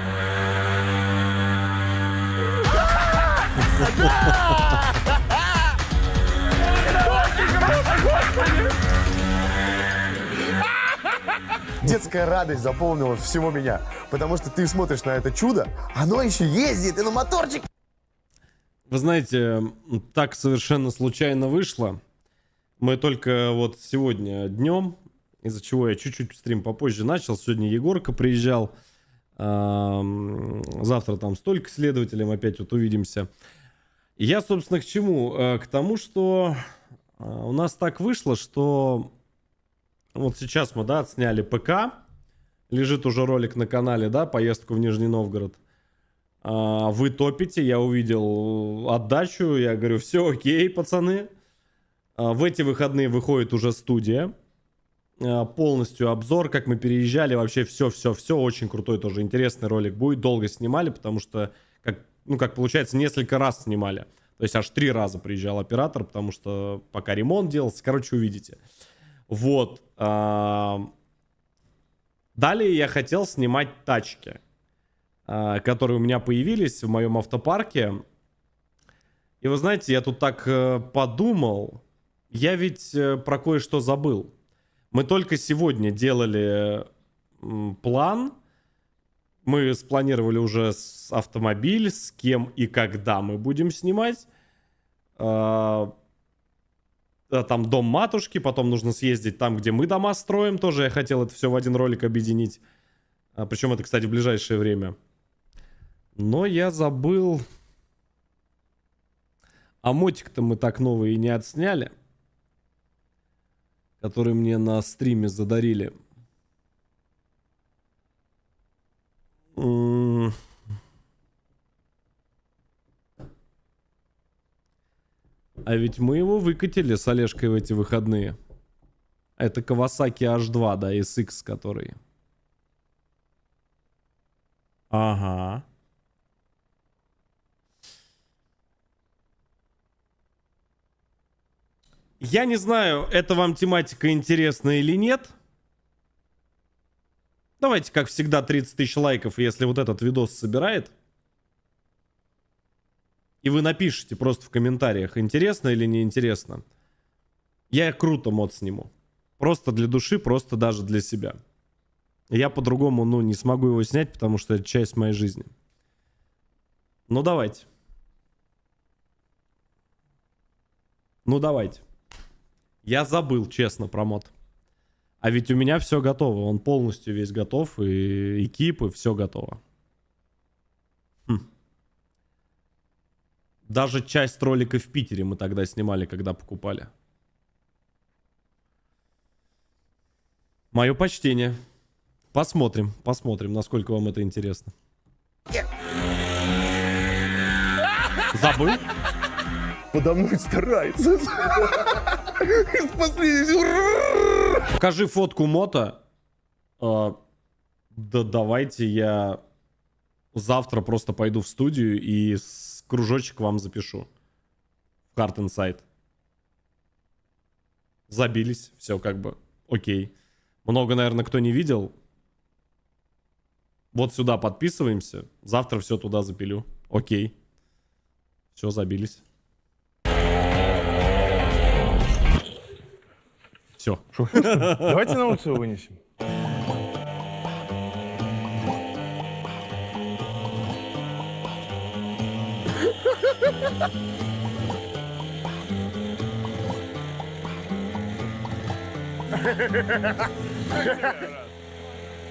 Детская радость заполнила всего меня. Потому что ты смотришь на это чудо, оно еще ездит и на моторчик. Вы знаете, так совершенно случайно вышло. Мы только вот сегодня днем, из-за чего я чуть-чуть стрим попозже начал. Сегодня Егорка приезжал. Завтра там столько следователям опять вот увидимся. И я, собственно, к чему? К тому, что у нас так вышло, что вот сейчас мы, да, отсняли ПК. Лежит уже ролик на канале, да, поездку в Нижний Новгород. Вы топите, я увидел отдачу, я говорю, все окей, пацаны. В эти выходные выходит уже студия. Полностью обзор, как мы переезжали, вообще все, очень крутой тоже, интересный ролик будет. Долго снимали, потому что, как получается, несколько раз снимали. То есть аж 3 раза приезжал оператор, потому что пока ремонт делался, короче, увидите. Вот. Далее я хотел снимать тачки, которые у меня появились в моем автопарке. И вы знаете, я тут так подумал, я ведь про кое-что забыл. Мы только сегодня делали план. Мы спланировали уже автомобиль, с кем и когда мы будем снимать. Там дом матушки, потом нужно съездить там, где мы дома строим. Тоже я хотел это все в один ролик объединить. Причем это, кстати, в ближайшее время. Но я забыл. А мотик-то мы так новый и не отсняли. Который мне на стриме задарили. А ведь мы его выкатили с Олежкой в эти выходные. Это Kawasaki H2, да, SX, который. Ага. Я не знаю, это вам тематика интересна или нет. Давайте, как всегда, 30 тысяч лайков, если вот этот видос собирает. И вы напишите просто в комментариях, интересно или не интересно. Я круто мод сниму. Просто для души, просто даже для себя. Я по-другому, не смогу его снять, потому что это часть моей жизни. Ну, давайте. Я забыл, честно, про мод. А ведь у меня все готово. Он полностью весь готов. И экип, и все готово. Даже часть ролика в Питере мы тогда снимали, когда покупали. Мое почтение. Посмотрим, насколько вам это интересно. Забыл? Подо мной старается. Из последних сил. Покажи фотку мото. Да давайте я завтра просто пойду в студию и кружочек вам запишу. В Hard Insight. Забились. Все как бы окей. Много, наверное, кто не видел. Вот сюда подписываемся. Завтра все туда запилю. Окей. Все, забились. Все. Давайте на улицу его вынесем.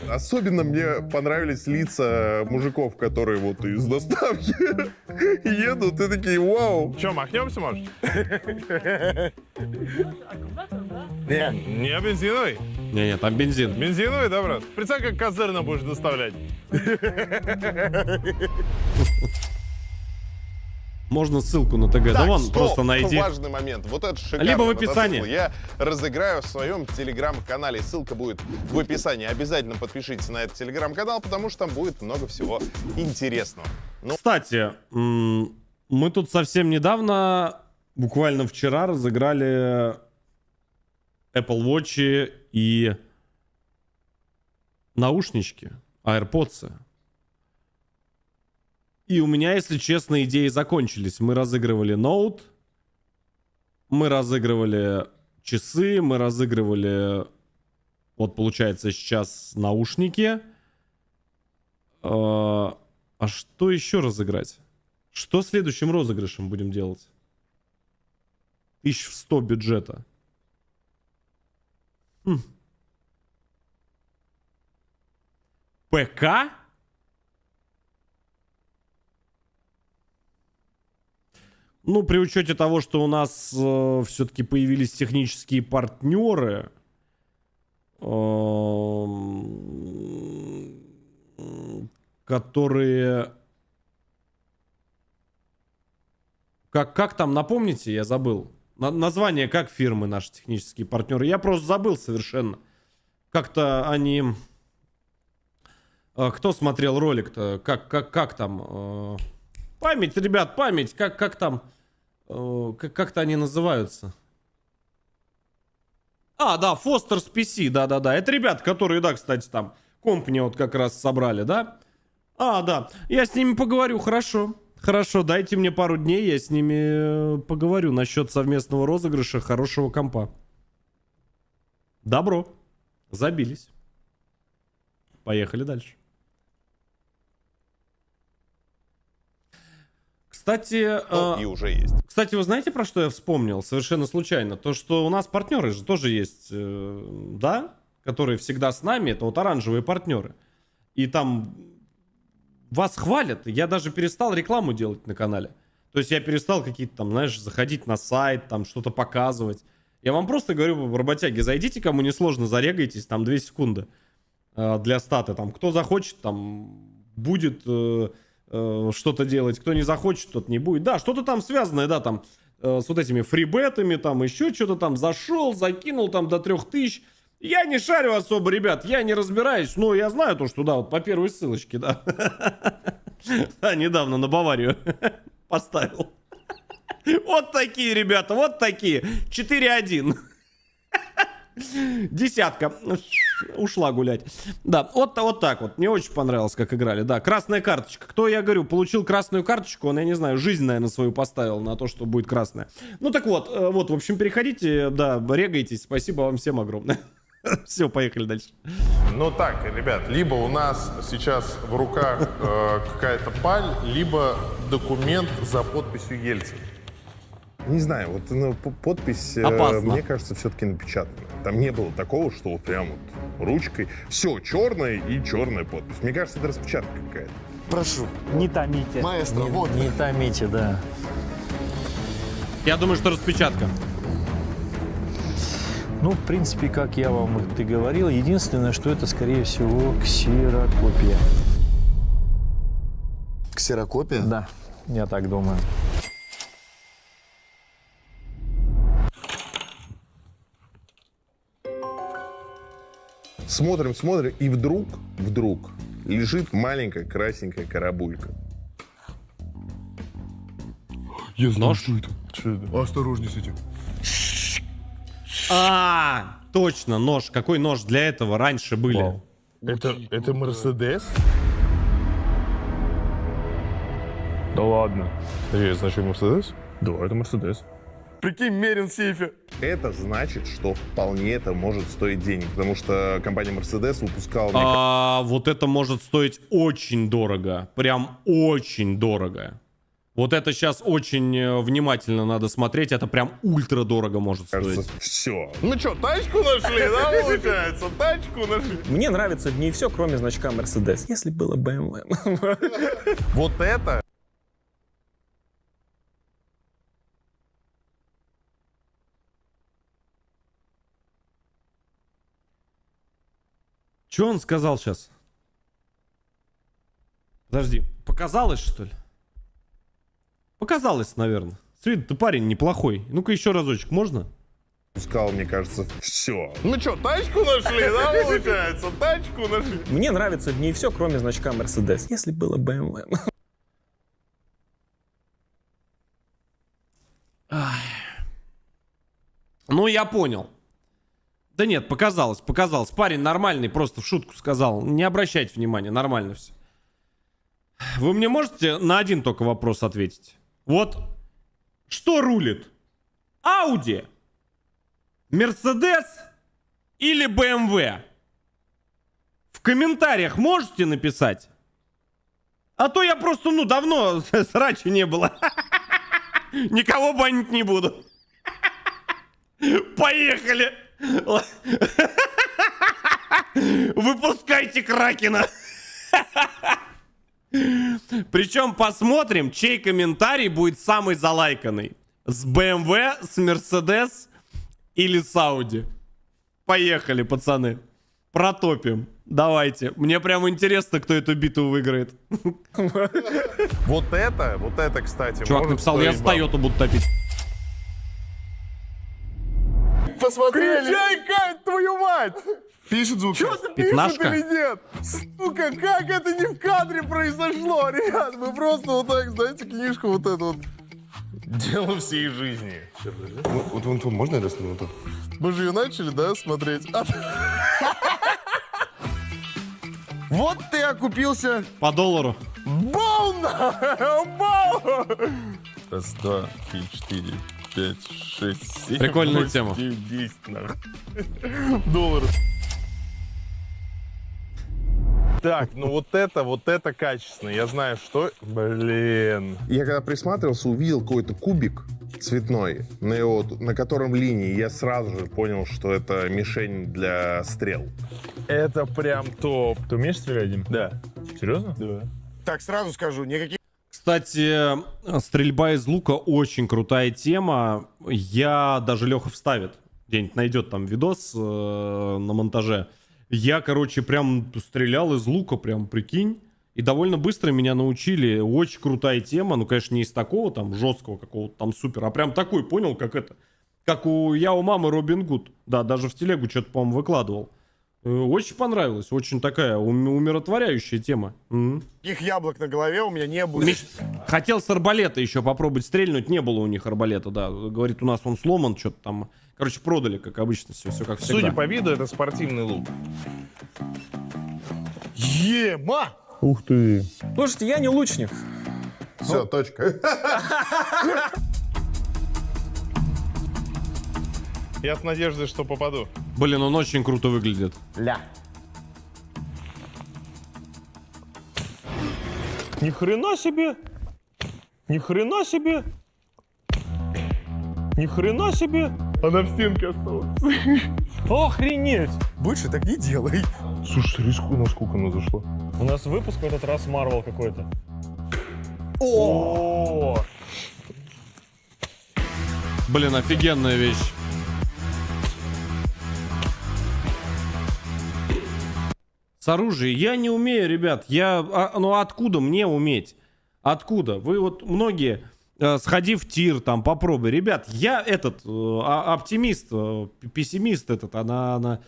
Особенно мне понравились лица мужиков, которые вот из доставки едут и такие, вау. Че, махнемся, может? Не бензиновый? Не-не, там бензин. Бензиновый, да, брат? Представь, как козырно будешь доставлять. Можно ссылку на ТГ. Да Так, вон, стоп, просто найди. важный момент. Вот это шикарный Либо в мотоцикл описании. я разыграю в своем телеграм-канале. Ссылка будет в описании. Обязательно подпишитесь на этот телеграм-канал, потому что там будет много всего интересного. Ну, Кстати, мы тут совсем недавно, буквально вчера, разыграли Apple Watch и наушнички, AirPods. И у меня, если честно, идеи закончились. Мы разыгрывали ноут, мы разыгрывали часы, мы разыгрывали, вот получается сейчас наушники. А что еще разыграть? Что следующим розыгрышем будем делать? 1100 бюджета. ПК? Ну, при учете того, что у нас все-таки появились технические партнеры, которые... Как там, напомните, я забыл. Название как фирмы наши технические партнеры? Я просто забыл совершенно. Как-то они... Кто смотрел ролик-то? Как там? Память, ребят, память. Как там? Как-то они называются. А, да, Foster's PC, да-да-да. Это ребята, которые, да, кстати, там компани вот как раз собрали, да? А, да. Я с ними поговорю, хорошо. Хорошо, дайте мне пару дней, я с ними поговорю насчет совместного розыгрыша хорошего компа. Добро. Забились. Поехали дальше. Кстати, и уже есть. Кстати, вы знаете, про что я вспомнил? Совершенно случайно. То, что у нас партнеры же тоже есть, да? Которые всегда с нами. Это вот оранжевые партнеры. И там вас хвалят. Я даже перестал рекламу делать на канале. То есть я перестал какие-то там, знаешь, заходить на сайт, там что-то показывать. Я вам просто говорю, работяги, зайдите, кому не сложно, зарегайтесь, там 2 секунды для стата. Там кто захочет, там будет... что-то делать, кто не захочет, тот не будет. Да, что-то там связанное, да, там с вот этими фрибетами, там еще что-то там зашел, закинул там до 3000. Я не шарю особо, ребят, я не разбираюсь, но я знаю то, что, да, вот по первой ссылочке, да. Да, недавно на Баварию поставил. Вот такие, ребята, вот такие. 4-1. Десятка. Ушла гулять. Да, вот так вот. Мне очень понравилось, как играли. Да, красная карточка. Кто, я говорю, получил красную карточку, он, я не знаю, жизнь, наверное, свою поставил на то, что будет красная. Ну так вот, в общем, переходите, да, регайтесь. Спасибо вам всем огромное. Все, поехали дальше. Ну так, ребят, либо у нас сейчас в руках какая-то паль, либо документ за подписью Ельцина. Не знаю, вот подпись, Опасно. мне кажется, все-таки напечатана. Там не было такого, что вот прям вот ручкой. Все, черная и черная подпись. Мне кажется, это распечатка какая-то. Прошу. Не томите. Маэстро, вот. Не томите, да. Я думаю, что распечатка. Ну, в принципе, как я вам и говорил, единственное, что это, скорее всего, ксерокопия. Ксерокопия? Да, я так думаю. Смотрим, и вдруг лежит маленькая красненькая карабулька. Я знаю, Нож? что это. Осторожней с этим. А, точно, нож. Какой нож для этого раньше были? Это Мерседес? Да ладно. Значит, Мерседес? Да, это Мерседес. Прикинь, Мерин в сейфе. Это значит, что вполне это может стоить денег, потому что компания Mercedes выпускала... Вот это может стоить очень дорого. Прям очень дорого. Вот это сейчас очень внимательно надо смотреть. Это прям ультра дорого может стоить. Кажется, все. Ну что, тачку нашли, да, получается? Тачку нашли. Мне нравится в ней все, кроме значка Mercedes. Если было BMW. Вот это... Что он сказал сейчас? Подожди, показалось, что ли? Показалось, наверное. С виду ты парень неплохой. Ну-ка еще разочек, можно? Выпускала, мне кажется, все. Ну что, тачку нашли, да, получается? Тачку нашли. Мне нравится в ней все, кроме значка Mercedes. Если было BMW. Ну, я понял. Да нет, показалось. Парень нормальный, просто в шутку сказал. Не обращайте внимания, нормально все. Вы мне можете на один только вопрос ответить? Вот, что рулит? Audi, Mercedes или BMW? В комментариях можете написать? А то я просто, давно срача не было. Никого банить не буду. Поехали! Выпускайте Кракена! Причем посмотрим, чей комментарий будет самый залайканный. С BMW, с Mercedes или с Audi. Поехали, пацаны. Протопим. Давайте. Мне прям интересно, кто эту битву выиграет. Вот это, кстати, Чувак может написал, я с стоить Тойоту буду топить. Посмотрели. Включай, Кать, твою мать! Пишет звук. Что ты Пятнашка? пишет или нет? Сука, как это не в кадре произошло, ребят? Мы просто вот так, знаете, книжку вот эту вот. Дело всей жизни. Вот можно я достану? Вот. Мы же ее начали, да, смотреть? Вот ты окупился. По доллару. Бауна! Бау! Раз, два, три, четыре, 5, 6, 7, Прикольная 8, тема. 9, 10, нахуй. Долларов. Так, ну вот это качественно. Я знаю, что... Блин. Я когда присматривался, увидел какой-то кубик цветной, на котором линии. Я сразу же понял, что это мишень для стрел. Это прям топ. Ты умеешь стрелять, Дим? Да. Серьезно? Да. Так, сразу скажу, никаких... Кстати, стрельба из лука очень крутая тема. Я даже Леха вставит. Где-нибудь найдет там видос на монтаже. Я, короче, прям стрелял из лука, прям прикинь. И довольно быстро меня научили. Очень крутая тема. Ну, конечно, не из такого там жесткого какого-то там супер, а прям такой, понял, как это. Как я у мамы Робин Гуд. Да, даже в телегу что-то, по-моему, выкладывал. Очень понравилось. Очень такая умиротворяющая тема. Таких яблок на голове у меня не было. Хотел с арбалета еще попробовать стрельнуть. Не было у них арбалета, да. Говорит, у нас он сломан, что-то там. Короче, продали, как обычно, все как всегда. Судя по виду, это спортивный лук. Ема! Ух ты. Слушайте, я не лучник. Все, точка. Я с надеждой, что попаду. Блин, он очень круто выглядит. Ля. Ни хрена себе. Ни хрена себе. Ни хрена себе. Она в стенке осталась. Охренеть. Больше так не делай. Слушай, насколько она зашла? У нас выпуск в этот раз Марвел какой-то. О! Блин, офигенная вещь. С оружием. Я не умею, ребят. Ну откуда мне уметь? Откуда? Вы вот многие, сходи в тир, там, попробуй. Ребят, я оптимист, пессимист она...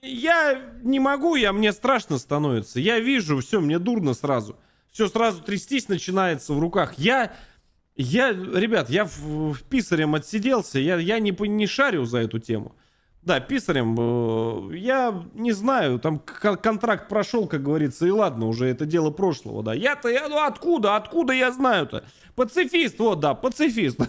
Я не могу, мне страшно становится. Я вижу, все, мне дурно сразу. Все сразу трястись начинается в руках. Ребят, я в писарем отсиделся, я не шарю за эту тему. Да, писарем, я не знаю, там контракт прошел, как говорится, и ладно, уже это дело прошлого, да. Ну откуда я знаю-то? Пацифист, вот, да, пацифист.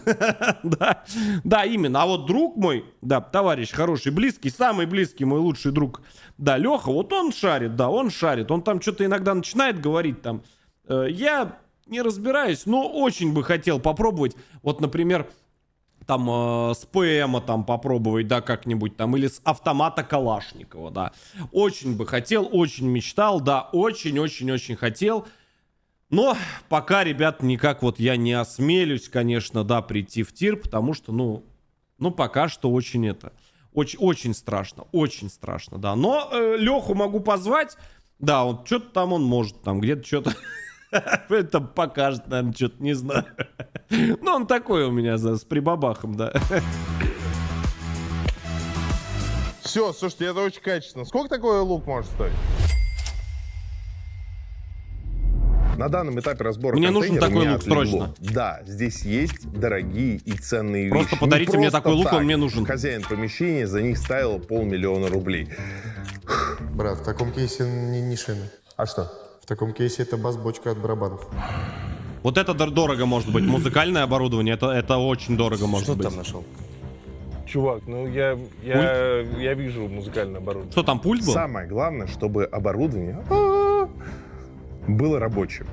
Да, именно. А вот друг мой, да, товарищ хороший, близкий, самый близкий мой лучший друг, да, Леха, вот он шарит, да, он шарит. Он там что-то иногда начинает говорить там. Я не разбираюсь, но очень бы хотел попробовать, вот, например, там с ПМа там попробовать, да, как-нибудь там, или с автомата Калашникова, да. Очень бы хотел, очень мечтал, да, очень-очень-очень хотел. Но пока, ребят, никак вот я не осмелюсь, конечно, да, прийти в тир, потому что, ну пока что очень очень страшно, да. Но Леху могу позвать, да, он что-то там он может, там где-то что-то... Это покажет, наверное, что-то, не знаю. Ну, он такой у меня с прибабахом, да. Все, слушайте, это очень качественно. Сколько такой лук может стоить? На данном этапе разбора Мне нужен контейнера такой меня лук отвлекло. срочно. Да, здесь есть дорогие и ценные Просто вещи. подарите Не мне просто такой лук, он так. мне нужен. Хозяин помещения за них ставил 500 000 рублей. Брат, в таком кейсе не шины. А что? В таком кейсе это бас-бочка от барабанов. Вот это дорого может быть. Музыкальное оборудование, это очень дорого может Что ты быть. там нашел? Чувак, ну я вижу музыкальное оборудование. Что там, пульт был? Самое главное, чтобы оборудование было рабочим.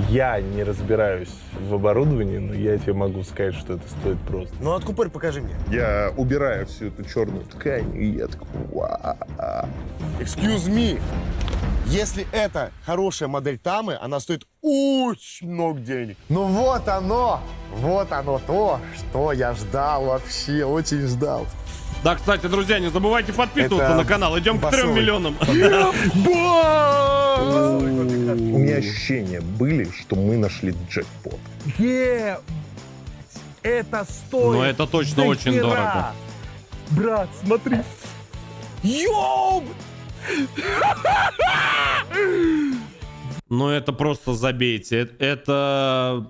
Я не разбираюсь в оборудовании, но я тебе могу сказать, что это стоит просто. Ну, откупорь, покажи мне. Я убираю всю эту черную ткань, и я такой, Excuse me. Если это хорошая модель Тамы, она стоит очень много денег. Ну вот оно то, что я ждал вообще, очень ждал. Да, кстати, друзья, не забывайте подписываться Это на канал. Идем к 3 басовый. миллионам. У меня ощущения были, что мы нашли джекпот. Это стоит. Но это точно до очень хера. дорого. Брат, смотри. Ёб! Ну это просто забейте. Это...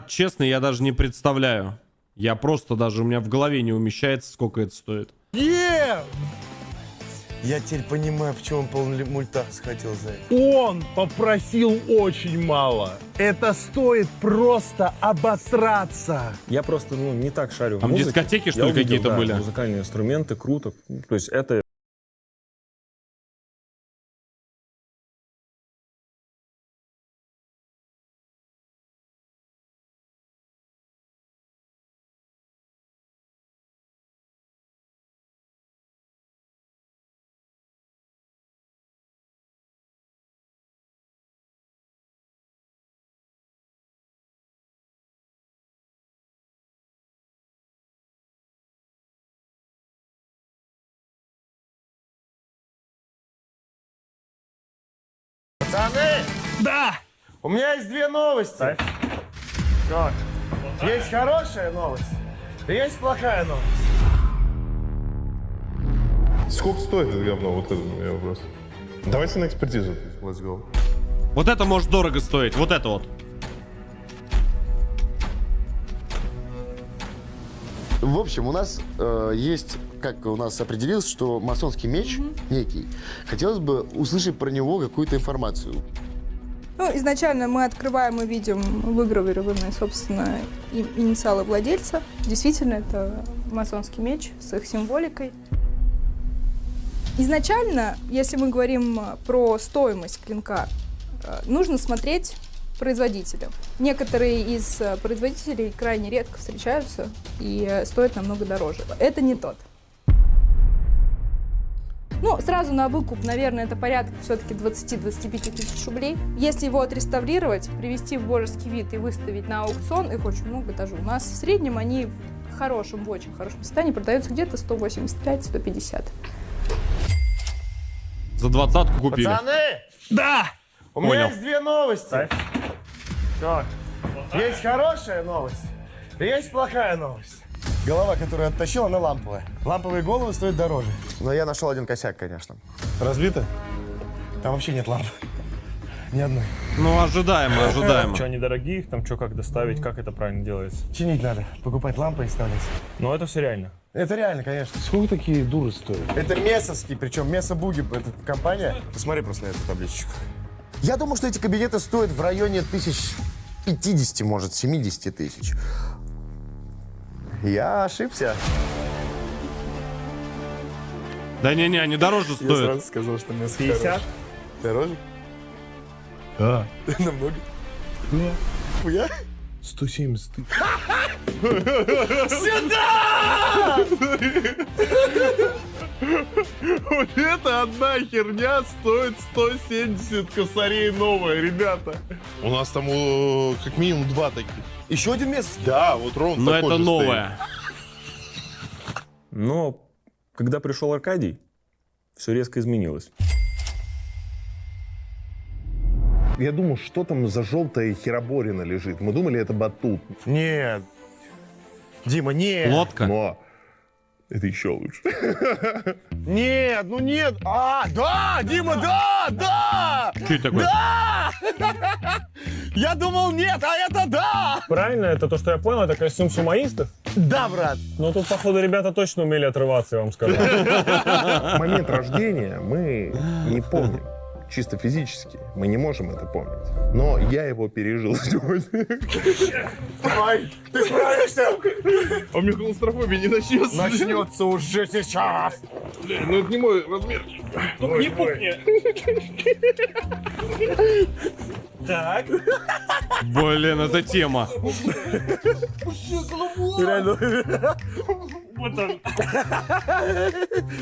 Честно, я даже не представляю. Я просто даже, у меня в голове не умещается, сколько это стоит. Я теперь понимаю, почему он полмульта схватил за это. Он попросил очень мало. Это стоит просто обосраться. Я просто не так шарю в Там музыке. дискотеки, что Я ли, увидел, какие-то да, были? Музыкальные инструменты, круто. То есть это... Пацаны! Да! У меня есть две новости. Так. Есть хорошая новость, и есть плохая новость. Сколько стоит это говно? Вот это у меня вопрос. Давайте на экспертизу. Let's go. Вот это может дорого стоить. Вот это вот. В общем, у нас есть, как у нас определилось, что масонский меч некий. Хотелось бы услышать про него какую-то информацию. Ну, изначально мы открываем и видим выгравированные, собственно, инициалы владельца. Действительно, это масонский меч с их символикой. Изначально, если мы говорим про стоимость клинка, нужно смотреть производителя. Некоторые из производителей крайне редко встречаются и стоят намного дороже. Это не тот. Ну, сразу на выкуп, наверное, это порядка все-таки 20-25 тысяч рублей. Если его отреставрировать, привести в божеский вид и выставить на аукцион, их очень много даже у нас. В среднем они в очень хорошем состоянии продаются где-то 185-150. За 20-ку купили. Пацаны! Да! У меня Понял. есть две новости. Так. Есть хорошая новость, и есть плохая новость. Голова, которую оттащил, она ламповая. Ламповые головы стоят дороже. Но я нашел один косяк, конечно. Разбито? Там вообще нет ламп. Ни одной. Ну, ожидаемо, ожидаемо. Что, они дорогие, их там что, как доставить, как это правильно делается? Чинить надо. Покупать лампы и ставить. Но это все реально. Это реально, конечно. Сколько такие дуры стоят? Это месовский, причем Месо Буги, это компания. Посмотри просто на эту табличку. Я думаю, что эти кабинеты стоят в районе 1050, может, 70 тысяч. Я ошибся. Да не-не, они дороже стоят. сказал, что Месо 50? Дороже? Да. Намного. Хуя? 170 тысяч. Вот это одна херня стоит 170 косарей новая, ребята. У нас там как минимум 2 таких. Еще один Месо? Да, вот ровно Но такой это же новое. Но когда пришел Аркадий, все резко изменилось. Я думал, что там за желтая хероборина лежит. Мы думали, это батут. Нет. Дима, нет. Лодка. Но это еще лучше. Нет, ну нет. А, да, Дима, да. Что это такое? Я думал, нет, а это да. Правильно, это то, что я понял, это костюм сумоистов. Да, брат. Но тут, походу, ребята точно умели отрываться, я вам скажу. Момент рождения мы не помним. Чисто физически. Мы не можем это помнить. Но я его пережил сегодня. Давай, ты справишься. А у меня клаустрофобия не начнется. Начнется уже сейчас. Ну это не мой размер. Не пукни. Так. Блин, это тема. Реально. Вот он.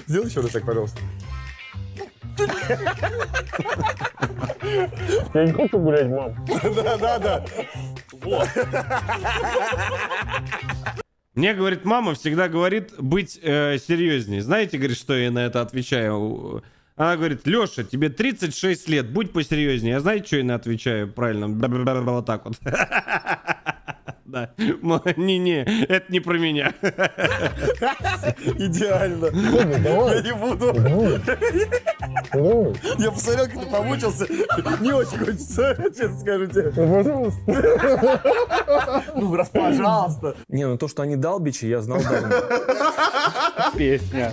Сделай еще раз так, пожалуйста. Я не хочу гулять, мам. Да. Мне, говорит, мама всегда говорит быть серьезнее. Знаете, говорит, что я на это отвечаю? Она говорит: Леша, тебе 36 лет, будь посерьезнее. Я знаете, что я на отвечаю правильно? Вот так вот. Да. Не, это не про меня. Идеально. Я не буду. Я посмотрел, как ты помучился. Не очень хочется, честно скажу тебе. Ну, раз, пожалуйста. Не, ну то, что они долбичи, я знал давно. Песня.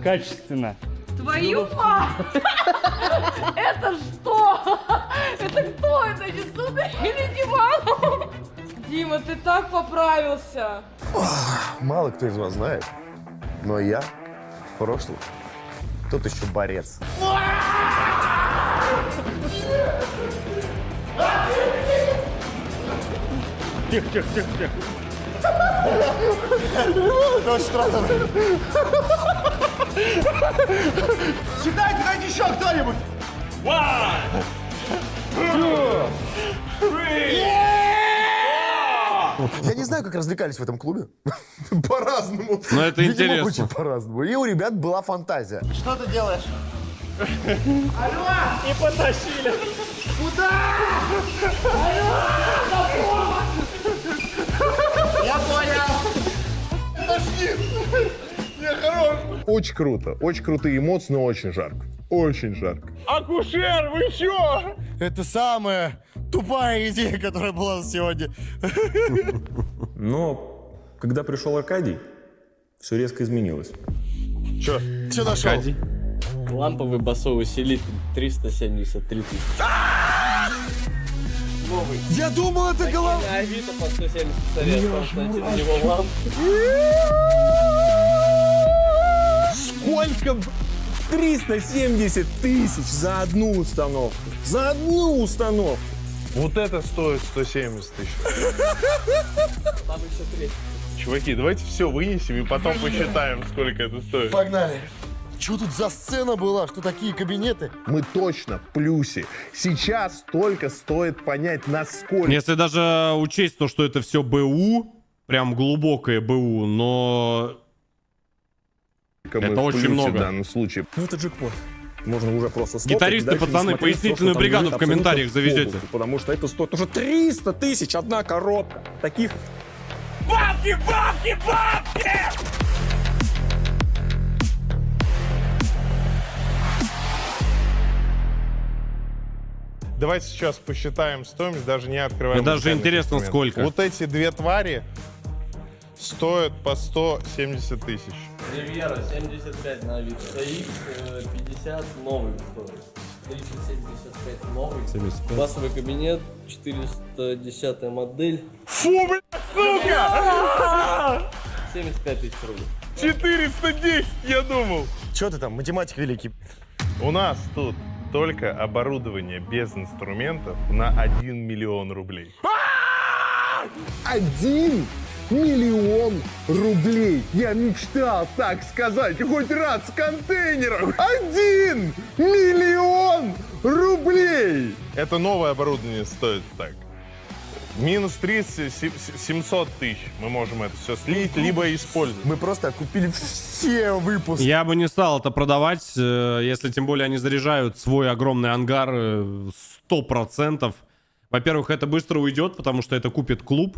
Качественно. Твою мать! Это что? Это кто? Это не Сударь или Диман? Дима, ты так поправился. Мало кто из вас знает, но я в прошлом тот еще борец. Тихо. Это очень странно. Считайте, дайте еще кто-нибудь. Я не знаю, как развлекались в этом клубе. По-разному. Но это Видимо, интересно. очень по-разному. И у ребят была фантазия. Что ты делаешь? И потащили. Я понял. Очень круто. Очень крутые эмоции, но очень жарко. Очень жарко. Акушер, вы чё? Это самая тупая идея, которая была сегодня. Но когда пришел Аркадий, все резко изменилось. Че нашел? Аркадий. Ламповый басовый усилитель 373 тысячи. Я думал, это голова. На Авито по 170 царей осталось найти на него лампу. Сколько? 370 тысяч за одну установку. За одну установку. Вот это стоит 170 тысяч. Там еще 3. Чуваки, давайте все вынесем и потом посчитаем, сколько это стоит. Погнали. Что тут за сцена была? Что такие кабинеты? Мы точно в плюсе. Сейчас только стоит понять, насколько... Если даже учесть то, что это все БУ, прям глубокое БУ, но мы это в очень плюсе много. в данном случае. Ну это джекпот. Можно уже просто стопать. Гитаристы, и дальше не пацаны, смотреть пояснительную то, что там бригаду лежит в комментариях абсолютно завезете. полностью, потому что это стоит уже 300 тысяч одна коробка. Таких Бабки, бабки, бабки! Давайте сейчас посчитаем стоимость, даже не открываем. Мне даже музыкальный интересно, инструмент. сколько. Вот эти две твари стоят по 170 тысяч. Ривьера 75 на Авито. CX 50 новый стоит. 375 новый. 75. Басовый кабинет 410 модель. Фу, блядь, сука! 75 тысяч рублей. 410, я думал. Че ты там, математик великий? У нас тут только оборудование без инструментов на 1 миллион рублей. 1 миллион рублей. Я мечтал так сказать хоть раз в контейнерах. 1 миллион рублей. Это новое оборудование стоит так. Минус 30, 700 тысяч. Мы можем это все слить, либо использовать. Мы просто купили все выпуски. Я бы не стал это продавать, если тем более они заряжают свой огромный ангар 100%. Во-первых, это быстро уйдет, потому что это купит клуб.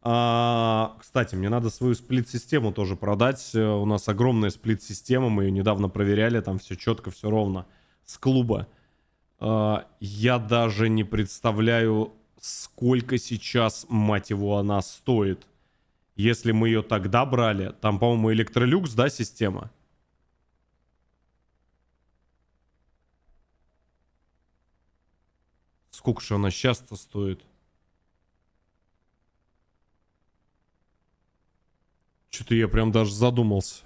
Кстати, мне надо свою сплит-систему тоже продать. У нас огромная сплит-система, мы ее недавно проверяли, там все четко, все ровно с клуба. Я даже не представляю, сколько сейчас, мать его, она стоит. Если мы ее тогда брали, там, по-моему, Электролюкс, да, система? Сколько же она сейчас-то стоит? Что-то я прям даже задумался.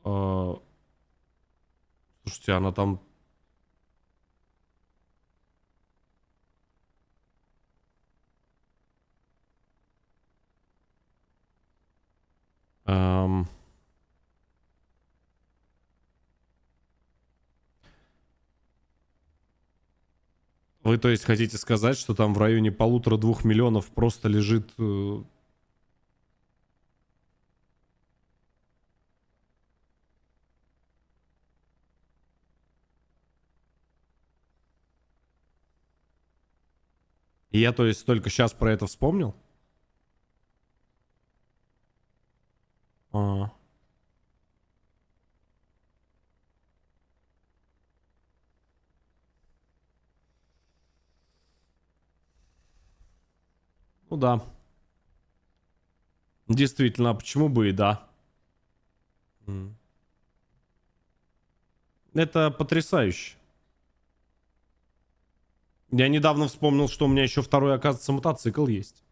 Слушайте, она там... Вы, то есть, хотите сказать, что там в районе 1,5-2 миллионов просто лежит... И я, то есть, только сейчас про это вспомнил? Ну да. Действительно, а почему бы и да? Это потрясающе. Я недавно вспомнил, что у меня еще второй, оказывается, мотоцикл есть.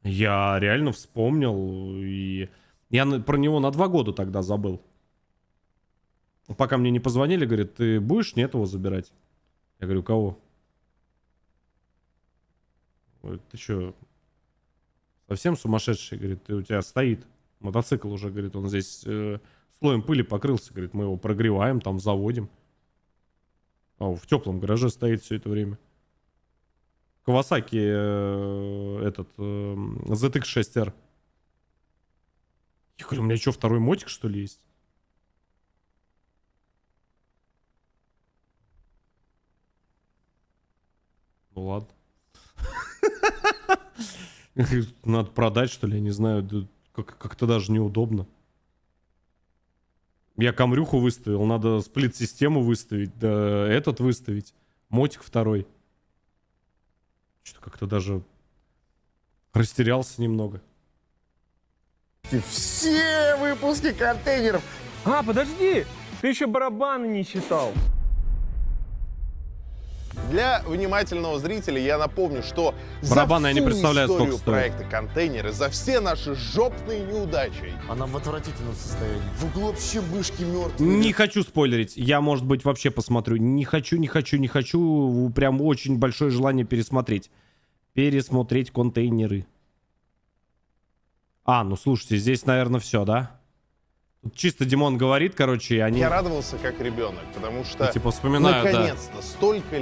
Я реально вспомнил, и я про него на 2 года тогда забыл. Пока мне не позвонили, говорит, ты будешь нет его забирать? Я говорю, кого? Говорит, ты что, совсем сумасшедший? Говорит, у тебя стоит мотоцикл уже, говорит, он здесь слоем пыли покрылся, говорит, мы его прогреваем, там заводим. А в теплом гараже стоит все это время. Кавасаки ZX-6R. Я говорю, у меня что, второй мотик, что ли, есть? Ну ладно. Надо продать, что ли, я не знаю. Как-то даже неудобно. Я камрюху выставил, надо сплит-систему выставить, да этот выставить. Мотик второй. Что-то как-то даже растерялся немного. Все выпуски контейнеров. А, подожди! Ты еще барабаны не считал. Для внимательного зрителя я напомню, что Барабаны, за я не всю представляю, историю сколько стоит. проекта «Контейнеры», за все наши жопные неудачи, Она в отвратительном состоянии. В углу вообще мышки мертвые. Не хочу спойлерить. Я, может быть, вообще посмотрю. Не хочу. Прям очень большое желание пересмотреть. Пересмотреть контейнеры. Ну слушайте, здесь, наверное, все, да? Тут чисто Димон говорит, короче, они... я радовался как ребенок, потому что Типа вспоминаю, да. наконец-то столько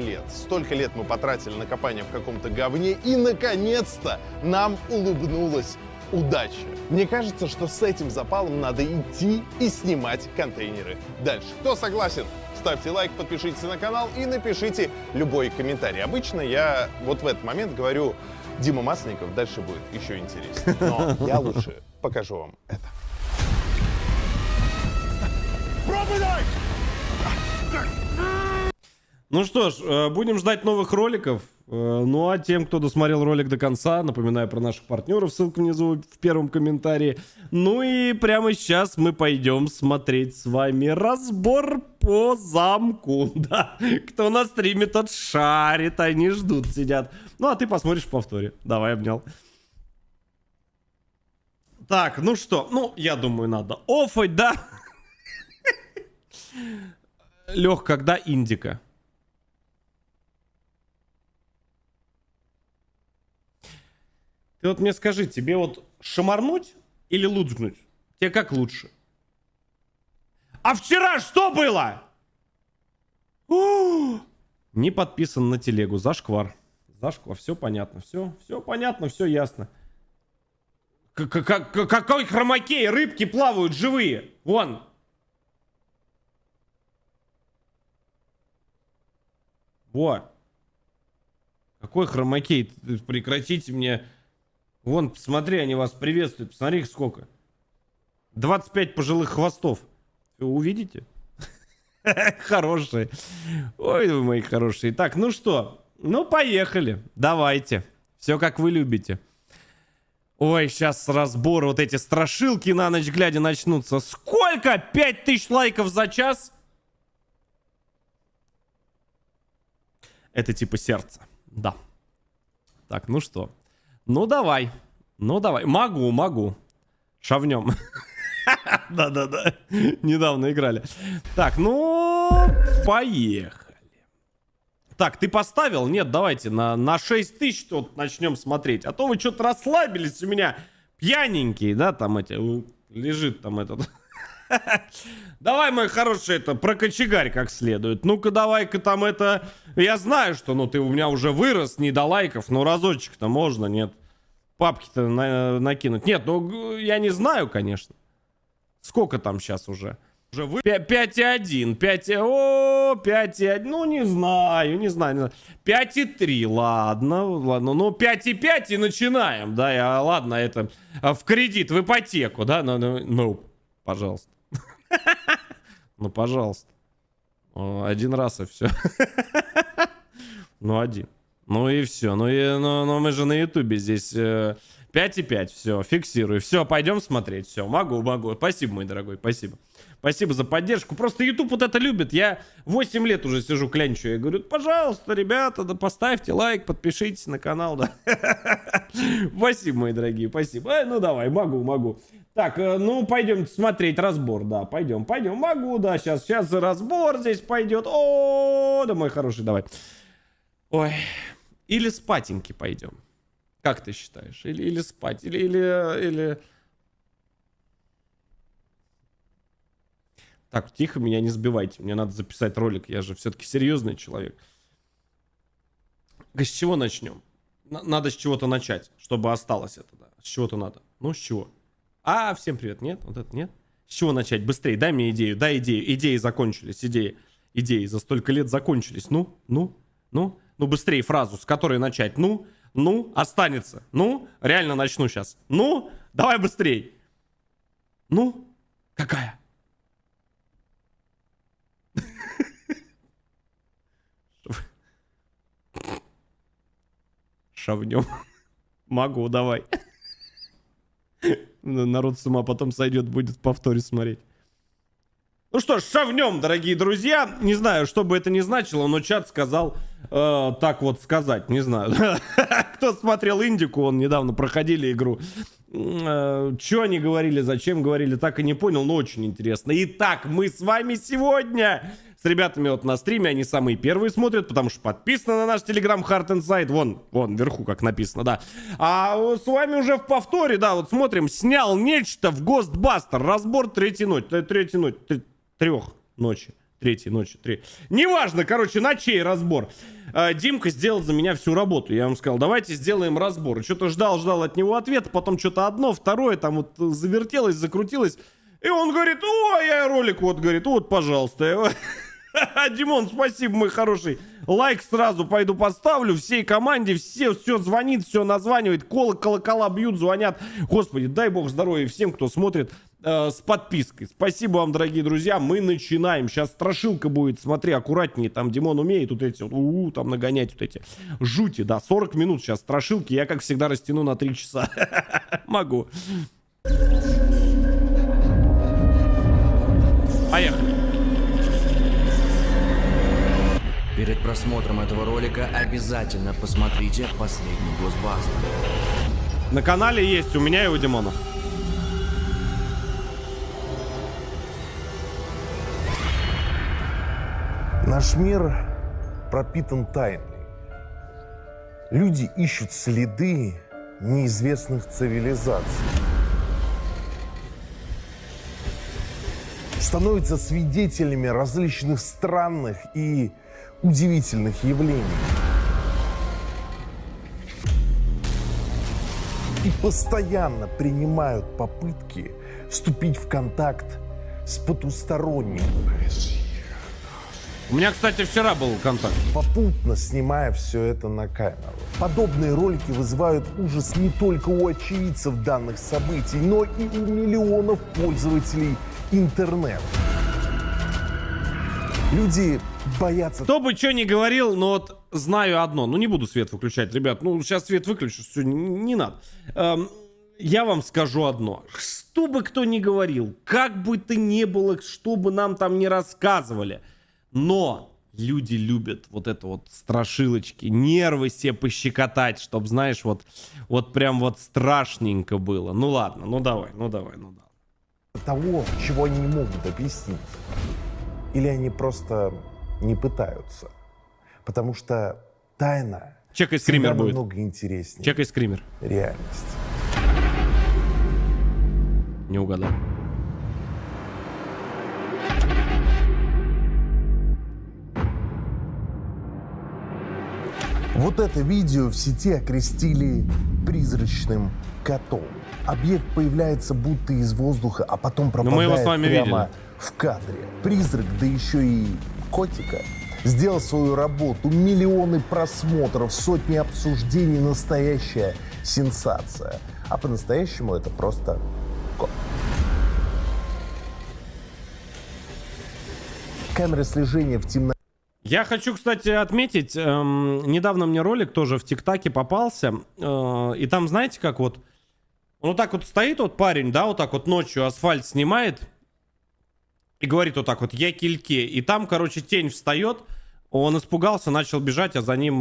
лет мы потратили на копание в каком-то говне, и наконец-то нам улыбнулась удача. Мне кажется, что с этим запалом надо идти и снимать контейнеры дальше. Кто согласен? ставьте лайк, подпишитесь на канал и напишите любой комментарий. Обычно я вот в этот момент говорю: Дима Масленников, дальше будет еще интереснее. Но я лучше покажу вам это. Пробуй давай! Ну что ж, будем ждать новых роликов. Ну а тем, кто досмотрел ролик до конца, напоминаю про наших партнеров, ссылка внизу в первом комментарии. Ну и прямо сейчас мы пойдем смотреть с вами разбор по замку. Да, кто на стриме, тот шарит, они ждут, сидят. Ну а ты посмотришь в повторе. Давай, обнял. Так, ну что, ну я думаю, надо оффать, да? Лех, когда индика? Ты вот мне скажи, тебе вот шамарнуть или луцнуть? Тебе как лучше? А вчера что было? Не подписан на телегу. Зашквар. Зашквар. Все понятно. Все понятно, все ясно. Какой хромакей? Рыбки плавают живые. Вон. Вот. Какой хромакей? Прекратите мне... Вон, посмотри, они вас приветствуют. Посмотри, их сколько. 25 пожилых хвостов. Вы увидите? Хорошие. Ой, вы мои хорошие. Так, ну что? Ну, поехали. Давайте. Все, как вы любите. Ой, сейчас разбор. Вот эти страшилки на ночь глядя начнутся. Сколько? 5000 лайков за час? Это типа сердце. Да. Так, ну что? Ну давай. Ну давай. Могу. Шавнем. Да-да-да. Недавно играли. Так, ну... Поехали. Так, ты поставил? Нет, давайте на 6000 тут начнем смотреть. А то вы что-то расслабились у меня. Пьяненькие, да, там эти... Лежит там этот... Давай, мой хороший, это, прокочегарь как следует. Ну-ка, давай-ка там это... Я знаю, что, ну, ты у меня уже вырос, не до лайков, но разочек-то можно, нет? Папки-то накинуть. Нет, ну, я не знаю, конечно. Сколько там сейчас уже? Уже 5,1. 5,1. Ну, не знаю. 5,3, ладно. Ну, 5,5 и начинаем, да, ладно, это в кредит, в ипотеку, да? Ну, пожалуйста. Ну, пожалуйста. Один раз и все. Ну, один. Ну и все. Ну мы же на ютубе здесь 5,5. Все, фиксирую. Все, пойдем смотреть. Все, могу. Спасибо, мой дорогой, спасибо. Спасибо за поддержку. Просто YouTube вот это любит. Я 8 лет уже сижу, клянчу. Я говорю, пожалуйста, ребята, да поставьте лайк, подпишитесь на канал, да. Спасибо, мои дорогие, спасибо. Ну давай, могу. Так, ну пойдем смотреть разбор, да, пойдем. Могу, да, сейчас разбор здесь пойдет. О, да, мой хороший, давай. Ой, или спатеньки пойдем. Как ты считаешь? Или спать, или... Так, тихо, меня не сбивайте. Мне надо записать ролик. Я же все-таки серьезный человек. С чего начнем? Надо с чего-то начать, чтобы осталось это, да. С чего-то надо. Ну, с чего? Всем привет. Нет? Вот это нет? С чего начать? Быстрее, дай мне идею. Дай идею. Идеи закончились. Идеи за столько лет закончились. Ну, быстрее фразу, с которой начать. Ну, останется. Ну, реально начну сейчас. Ну, давай быстрее. Ну, какая? Шавнем. Могу, давай. Народ с ума потом сойдет, будет в повторе смотреть. Ну что ж, шавнем, дорогие друзья. Не знаю, что бы это ни значило, но чат сказал так вот сказать. Не знаю. Кто смотрел Индику, он недавно проходили игру. Что они говорили, зачем говорили, так и не понял, но очень интересно. Итак, мы с вами сегодня с ребятами вот на стриме, они самые первые смотрят, потому что подписаны на наш телеграм Heart Inside. Вон, вверху как написано, да. А с вами уже в повторе, да, вот смотрим, снял нечто в Ghostbuster. Разбор третьей ночи. Неважно, короче, ночей разбор. Димка сделал за меня всю работу. Я вам сказал, давайте сделаем разбор. Что-то ждал от него ответа, потом что-то одно, второе, там вот завертелось, закрутилось. И он говорит, я ролик, вот, говорит, вот, пожалуйста. Димон, спасибо, мой хороший. Лайк сразу пойду поставлю. Всей команде все звонит, все названивает. Колокола бьют, звонят. Господи, дай бог здоровья всем, кто смотрит с подпиской. Спасибо вам, дорогие друзья. Мы начинаем. Сейчас страшилка будет. Смотри, аккуратнее. Там Димон умеет вот эти вот, там нагонять вот эти жути. Да, 40 минут сейчас страшилки. Я, как всегда, растяну на 3 часа. Могу. Поехали. Перед просмотром этого ролика обязательно посмотрите последний Госбастер. На канале есть у меня и у Димона. Наш мир пропитан тайной. Люди ищут следы неизвестных цивилизаций. Становятся свидетелями различных странных и удивительных явлений. И постоянно принимают попытки вступить в контакт с потусторонним. У меня, кстати, вчера был контакт. Попутно снимая все это на камеру. Подобные ролики вызывают ужас не только у очевидцев данных событий, но и у миллионов пользователей интернета. Люди боятся... Кто бы что ни говорил, но вот знаю одно. Ну, не буду свет выключать, ребят. Ну, сейчас свет выключу, все, не надо. Я вам скажу одно. Что бы кто ни говорил, как бы то ни было, что бы нам там ни рассказывали, но люди любят вот это вот страшилочки, нервы себе пощекотать, чтобы, знаешь, вот прям вот страшненько было. Ну ладно, ну давай. Того, чего они не могут объяснить. Или они просто не пытаются. Потому что тайна Чекай скример будет. намного интереснее. Чекай скример. Реальность. Не угадал. Вот это видео в сети окрестили призрачным котом. Объект появляется будто из воздуха, а потом пропадает мы его с вами прямо видели. в кадре. Призрак, да еще и котика, сделал свою работу. Миллионы просмотров, сотни обсуждений, настоящая сенсация. А по-настоящему это просто кот. Камеры слежения в темноте. Я хочу, кстати, отметить, недавно мне ролик тоже в ТикТаке попался, и там, знаете, как вот, он вот так вот стоит, вот парень, да, вот так вот ночью асфальт снимает, и говорит вот так вот, я кильке, и там, короче, тень встает, он испугался, начал бежать, а за ним...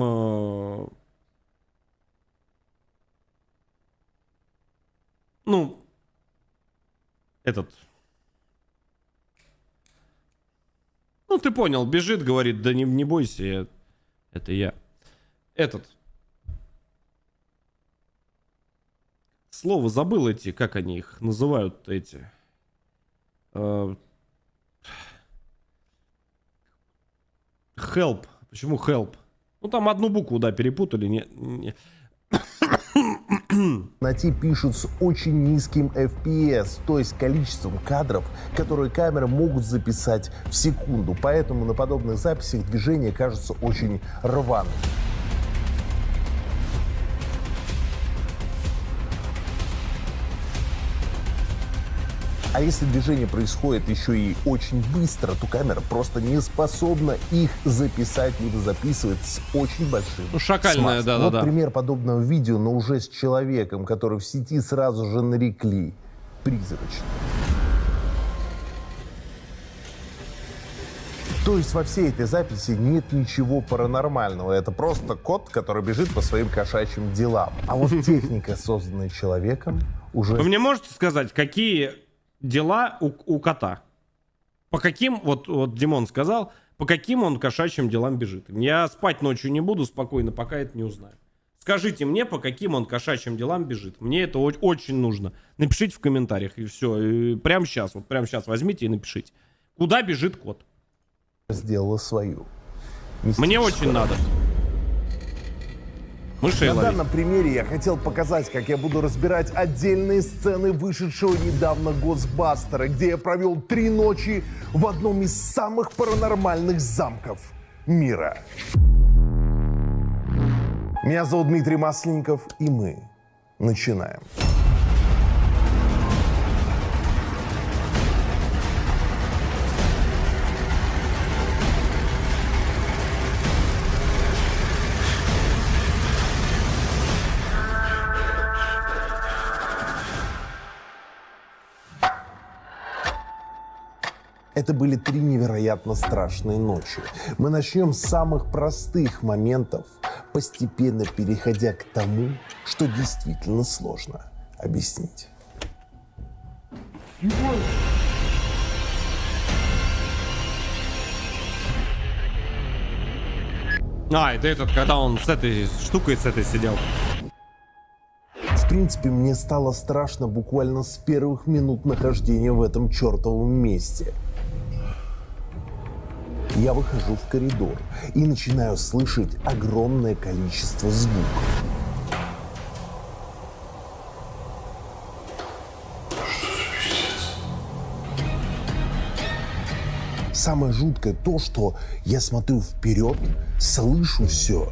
ну, этот... Ну, ты понял, бежит, говорит, да не бойся, это я. Этот. Слово забыл эти, как они их называют, эти. Help. Почему help? Ну, там одну букву, да, перепутали. На Ти пишут с очень низким FPS, то есть количеством кадров, которые камеры могут записать в секунду. Поэтому на подобных записях движения кажутся очень рваными. А если движение происходит еще и очень быстро, то камера просто не способна их записать, либо записывать с очень большим шакальная, смазкой. да-да-да. Вот пример подобного видео, но уже с человеком, который в сети сразу же нарекли призрачным. То есть во всей этой записи нет ничего паранормального. Это просто кот, который бежит по своим кошачьим делам. А вот техника, созданная человеком, уже... Вы мне можете сказать, какие дела у кота? По каким, вот Димон сказал, по каким он кошачьим делам бежит? Я спать ночью не буду спокойно, пока это не узнаю. Скажите мне, по каким он кошачьим делам бежит. Мне это очень нужно. Напишите в комментариях, и все. И прямо сейчас возьмите и напишите. Куда бежит кот? Сделала свою. Мне очень надо. Мышей На ловить. данном примере я хотел показать, как я буду разбирать отдельные сцены вышедшего недавно Госбастера, где я провел 3 ночи в одном из самых паранормальных замков мира. Меня зовут Дмитрий Масленников, и мы начинаем. Это были 3 невероятно страшные ночи. Мы начнем с самых простых моментов, постепенно переходя к тому, что действительно сложно объяснить. А, это этот, когда он с этой штукой с этой сидел. В принципе, мне стало страшно буквально с первых минут нахождения в этом чертовом месте. Я выхожу в коридор и начинаю слышать огромное количество звуков. Самое жуткое то, что я смотрю вперед, слышу все,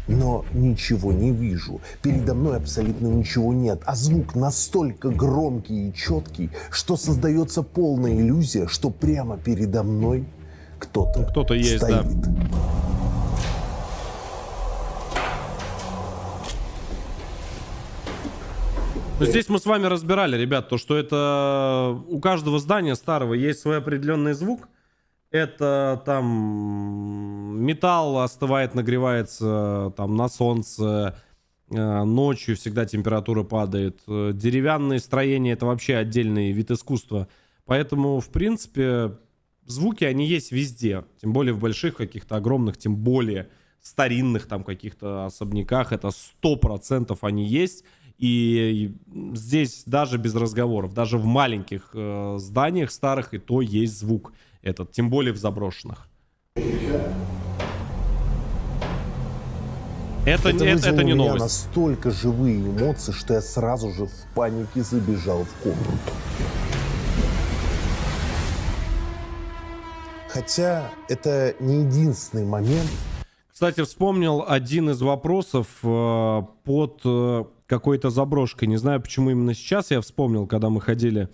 но ничего не вижу. Передо мной абсолютно ничего нет, а звук настолько громкий и четкий, что создается полная иллюзия, что прямо передо мной кто-то есть, стоит. да. Но здесь мы с вами разбирали, ребят, то, что это у каждого здания старого есть свой определенный звук. Это там металл остывает, нагревается там на солнце, ночью всегда температура падает. Деревянные строения — это вообще отдельный вид искусства. Поэтому, в принципе, звуки, они есть везде. Тем более в больших каких-то огромных, тем более старинных там каких-то особняках. Это 100% они есть. И здесь даже без разговоров, даже в маленьких зданиях старых и то есть звук этот, тем более в заброшенных. Это вызвало не у меня новость. настолько живые эмоции, что я сразу же в панике забежал в комнату. Хотя это не единственный момент. Кстати, вспомнил один из вопросов под какой-то заброшкой. Не знаю, почему именно сейчас я вспомнил, когда мы ходили.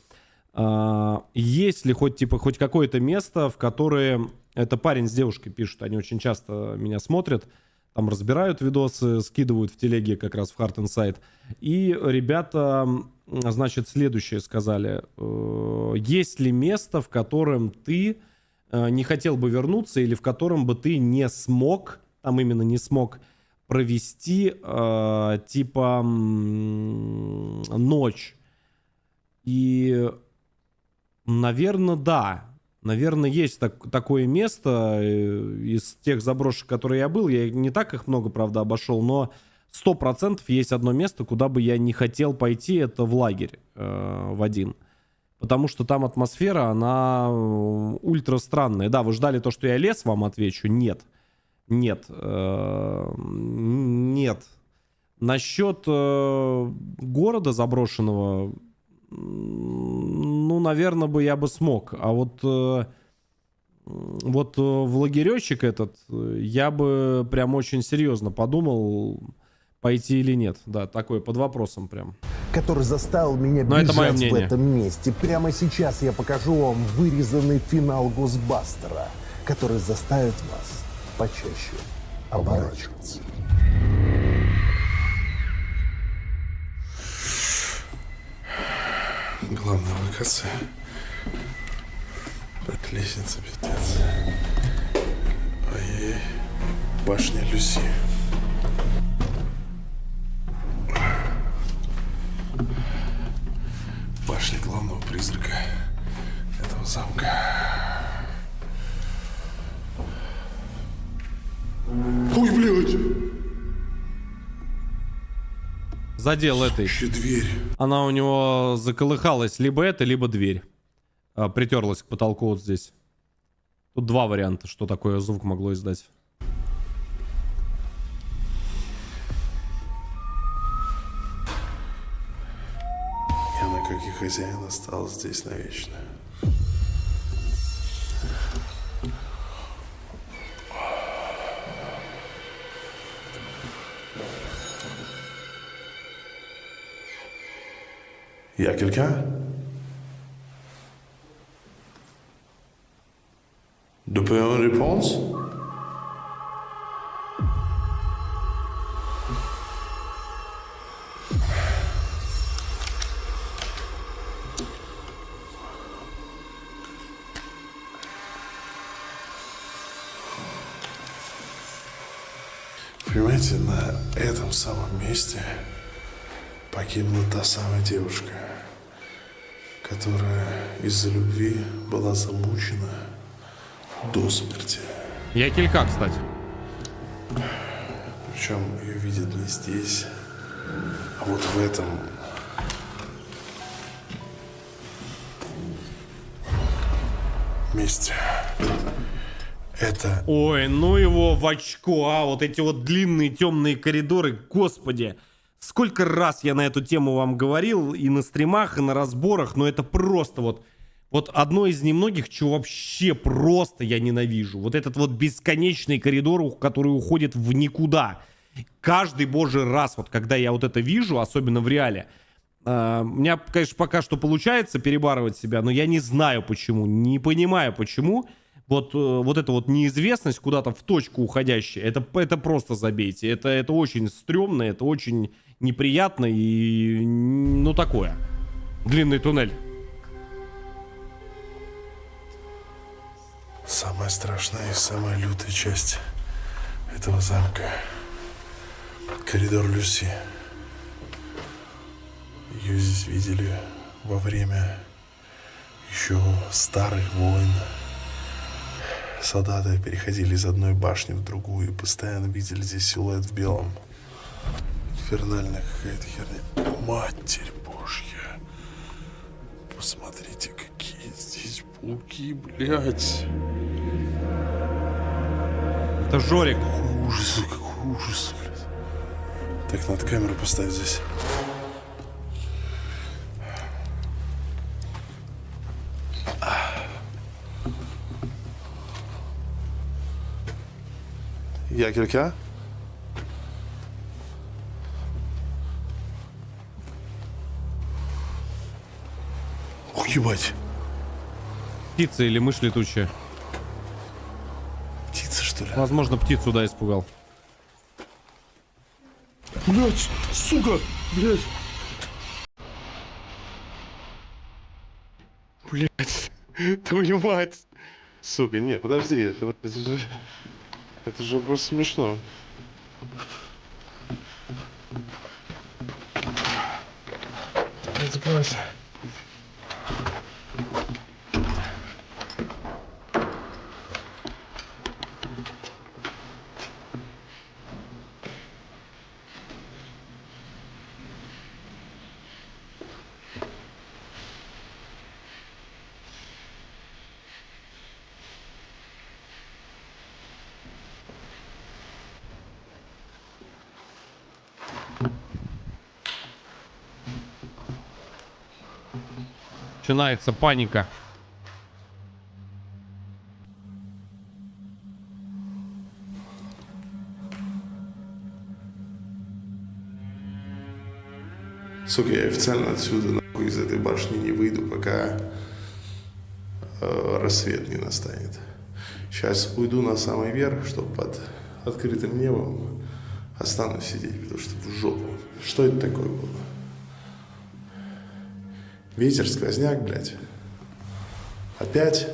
Есть ли хоть какое-то место, в которое... Это парень с девушкой пишут, они очень часто меня смотрят, там разбирают видосы, скидывают в телеге как раз в Hard Inside. И ребята, значит, следующее сказали. Есть ли место, в котором ты не хотел бы вернуться или в котором бы ты не смог, там именно не смог провести типа ночь? И, наверное, да. Наверное, есть такое место из тех заброшек, которые я был. Я не так их много, правда, обошел, но 100% есть одно место, куда бы я не хотел пойти. Это в лагерь в один. Потому что там атмосфера, она ультра странная. Да, вы ждали то, что я лес, вам отвечу. Нет. Нет. Нет. Насчет города заброшенного... Ну, наверное, я бы смог. А вот в лагеречек этот я бы прям очень серьезно подумал, пойти или нет. Да, такой под вопросом прям. Который заставил меня Но это мое бежать в мнение. этом месте. Прямо сейчас я покажу вам вырезанный финал Госбастера, который заставит вас почаще оборачиваться. Главная локация. Так, лестница, пятец. Ай-яй-яй. Башня Люси. Башня главного призрака этого замка. Ой, блядь! Задел этой. Дверь. Она у него заколыхалась. Либо это, либо дверь. Притерлась к потолку вот здесь. Тут два варианта, что такое звук могло издать. как и хозяин, осталась здесь навечно. Il y a quelqu'un? Depuis une réponse? Понимаете, на этом самом месте погибла та самая девушка, которая из-за любви была замучена до смерти. Я килька, кстати. Причем ее видят не здесь, а вот в этом месте. Это... Ой, ну его в очко, а вот эти вот длинные темные коридоры, господи. Сколько раз я на эту тему вам говорил и на стримах, и на разборах, но это просто вот одно из немногих, чего вообще просто я ненавижу. Вот этот вот бесконечный коридор, который уходит в никуда. Каждый божий раз, вот когда я вот это вижу, особенно в реале, у меня, конечно, пока что получается перебарывать себя, но я не знаю почему, не понимаю почему. Вот эта вот неизвестность куда-то в точку уходящая, это просто забейте. Это очень стрёмно, это очень неприятно и ну такое. Длинный туннель. Самая страшная и самая лютая часть этого замка. Коридор Люси. Ее здесь видели во время еще старых войн. Солдаты переходили из одной башни в другую и постоянно видели здесь силуэт в белом. Инфернальная какая-то херня. Матерь Божья. Посмотрите, какие здесь пауки, блядь. Это Жорик. Какой ужас, какой ужас, блядь. Так, надо камеру поставить здесь. Il y a quelqu'un? Ох, ебать. Птица или мышь летучая? Птица, что ли? Возможно, птицу, да, испугал. Блядь, сука, блядь. Блядь, твою мать. Сука, нет, подожди, это же просто смешно. Закройся. Начинается паника. Сука, я официально отсюда, нахуй, из этой башни не выйду, пока рассвет не настанет. Сейчас уйду на самый верх, чтобы под открытым небом останусь сидеть, потому что в жопу. Что это такое было? Ветер, сквозняк, блядь. Опять?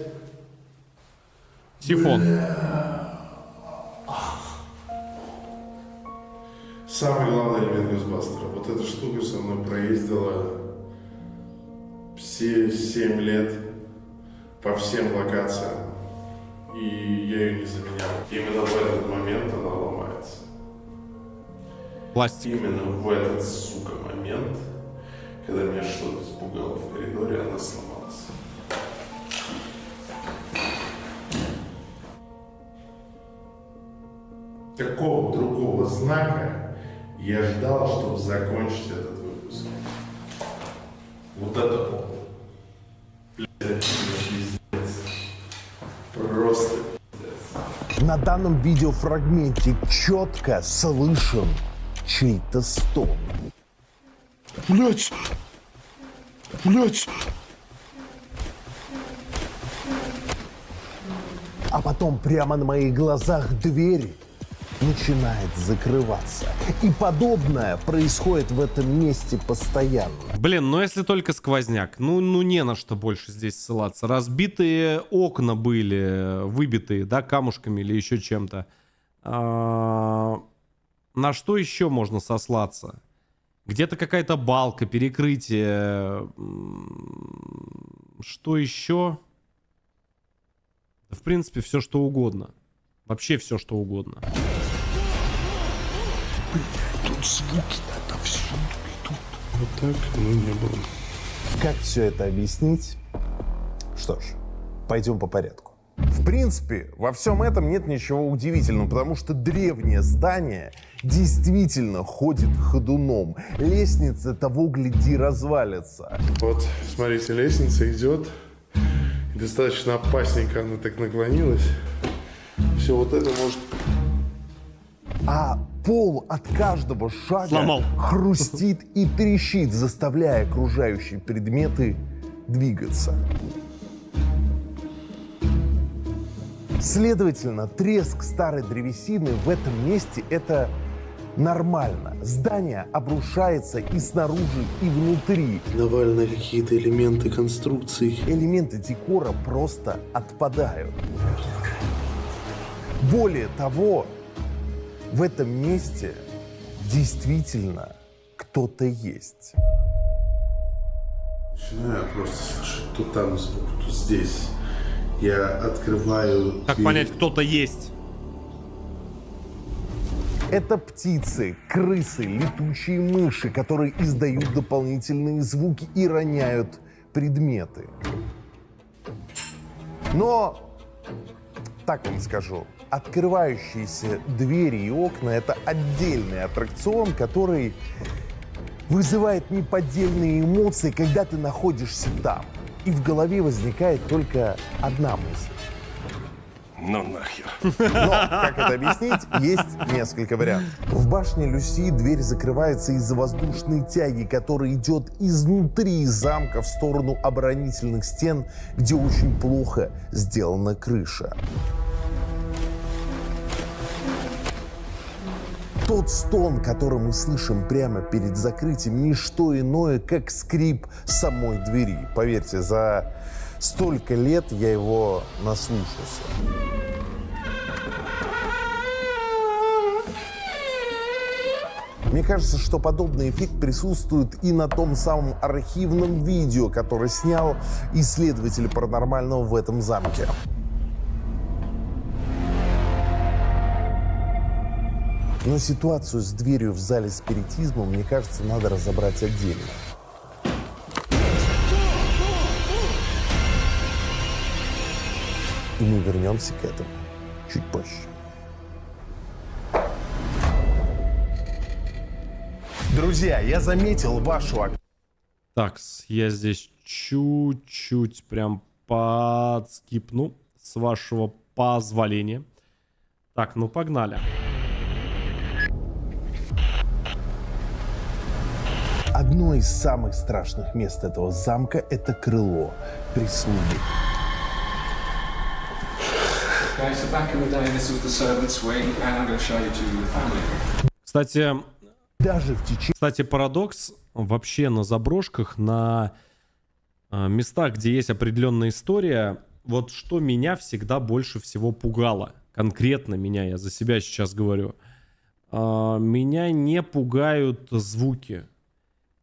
Сифон. Самый главный элемент Госбастера. Вот эта штука со мной проездила все 7 лет по всем локациям. И я ее не заменял. Именно в этот момент она ломается. Пластик. Именно в этот, сука, момент, когда меня что-то испугало в коридоре, она сломалась. Какого другого знака я ждал, чтобы закончить этот выпуск? Вот это блядь, пиздец. Просто На данном видеофрагменте четко слышен чей-то стон. Блять! Блять! А потом прямо на моих глазах дверь начинает закрываться. И подобное происходит в этом месте постоянно. Блин, ну если только сквозняк. Ну не на что больше здесь ссылаться. Разбитые окна были, выбитые, да, камушками или еще чем-то. На что еще можно сослаться? Где-то какая-то балка, перекрытие. Что еще? Да, в принципе, все что угодно. Вообще все что угодно. Тут звуки отовсюду идут. Вот так оно не было. Как все это объяснить? Что ж, пойдем по порядку. В принципе, во всем этом нет ничего удивительного, потому что древнее здание действительно ходит ходуном. Лестница того гляди развалится. Вот, смотрите, лестница идет. И достаточно опасненько она так наклонилась. Все вот это может... А пол от каждого шага Сломал. хрустит и трещит, заставляя окружающие предметы двигаться. Следовательно, треск старой древесины в этом месте — это нормально. Здание обрушается и снаружи, и внутри. Навальные какие-то элементы конструкции. Элементы декора просто отпадают. Более того, в этом месте действительно кто-то есть. Начинаю просто слышать то там звук, то здесь. Я открываю... Как дверь. понять, кто-то есть? Это птицы, крысы, летучие мыши, которые издают дополнительные звуки и роняют предметы. Но, так вам скажу, открывающиеся двери и окна — это отдельный аттракцион, который вызывает неподдельные эмоции, когда ты находишься там. И в голове возникает только одна мысль. Ну нахер. Но, как это объяснить, есть несколько вариантов. В башне Люси дверь закрывается из-за воздушной тяги, которая идет изнутри замка в сторону оборонительных стен, где очень плохо сделана крыша. Тот стон, который мы слышим прямо перед закрытием, не что иное, как скрип самой двери. Поверьте, за столько лет я его наслушался. Мне кажется, что подобный эффект присутствует и на том самом архивном видео, которое снял исследователь паранормального в этом замке. Но ситуацию с дверью в зале спиритизма, мне кажется, надо разобрать отдельно. И мы вернемся к этому чуть позже. Друзья, я заметил вашу... Так, я здесь чуть-чуть прям подскипну, с вашего позволения. Так, ну погнали. Одно из самых страшных мест этого замка — это крыло прислуги. Кстати, даже в течение... Кстати, парадокс вообще на заброшках, на местах, где есть определенная история, вот что меня всегда больше всего пугало. Конкретно меня, я за себя сейчас говорю. Меня не пугают звуки.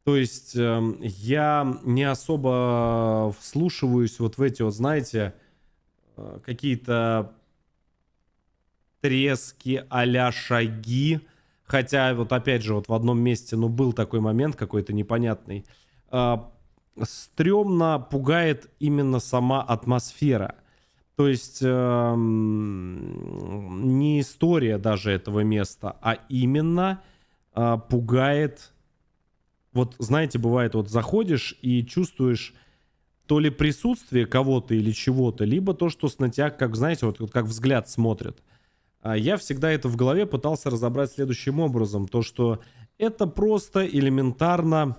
То есть я не особо вслушиваюсь вот в эти вот, знаете, какие-то трески а-ля шаги. Хотя вот опять же вот в одном месте, ну, был такой момент какой-то непонятный. Стрёмно пугает именно сама атмосфера. То есть не история даже этого места, а именно пугает вот знаете, бывает, вот заходишь и чувствуешь то ли присутствие кого-то или чего-то, либо то, что на тебя, как, знаете, вот как взгляд смотрит. А я всегда это в голове пытался разобрать следующим образом. То, что это просто элементарно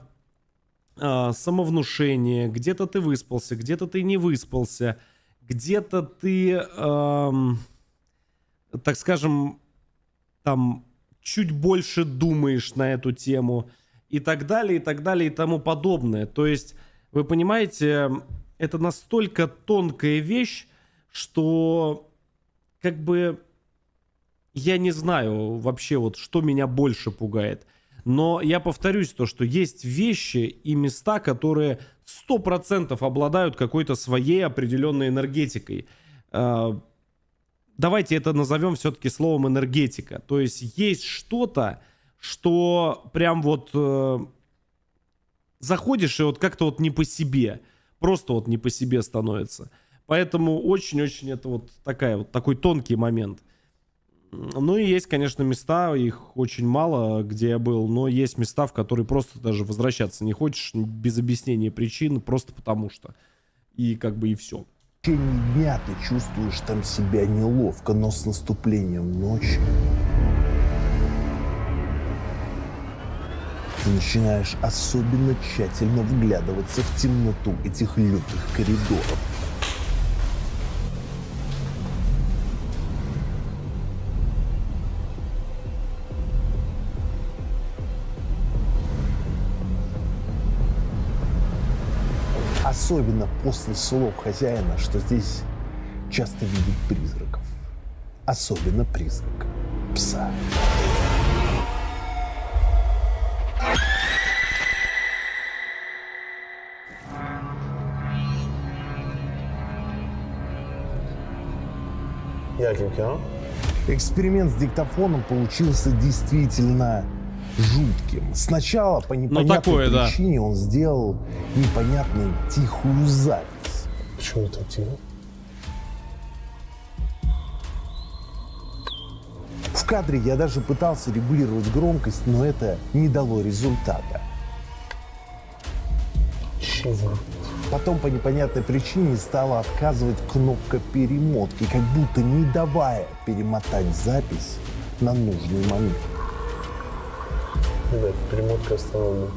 самовнушение. Где-то ты выспался, где-то ты не выспался, где-то ты, так скажем, там чуть больше думаешь на эту тему и так далее, и так далее, и тому подобное. То есть, вы понимаете, это настолько тонкая вещь, что как бы я не знаю вообще вот, что меня больше пугает. Но я повторюсь, то, что есть вещи и места, которые 100% обладают какой-то своей определенной энергетикой. Давайте это назовем все-таки словом энергетика. То есть есть что-то, что прям вот заходишь и вот как-то вот не по себе. Просто вот не по себе становится. Поэтому очень-очень это вот такой тонкий момент. Ну и есть, конечно, места, их очень мало, где я был, но есть места, в которые просто даже возвращаться не хочешь без объяснения причин, просто потому что. И как бы и все. В течение дня ты чувствуешь там себя неловко, но с наступлением ночи ты начинаешь особенно тщательно вглядываться в темноту этих лютых коридоров. Особенно после слов хозяина, что здесь часто видят призраков. Особенно призрак пса. Эксперимент с диктофоном получился действительно жутким. Сначала по непонятной причине он сделал непонятную тихую запись. Почему так тихо? В кадре я даже пытался регулировать громкость, но это не дало результата. Чего? Потом по непонятной причине стала отказывать кнопка перемотки, как будто не давая перемотать запись на нужный момент. Ребят, перемотка остановлена.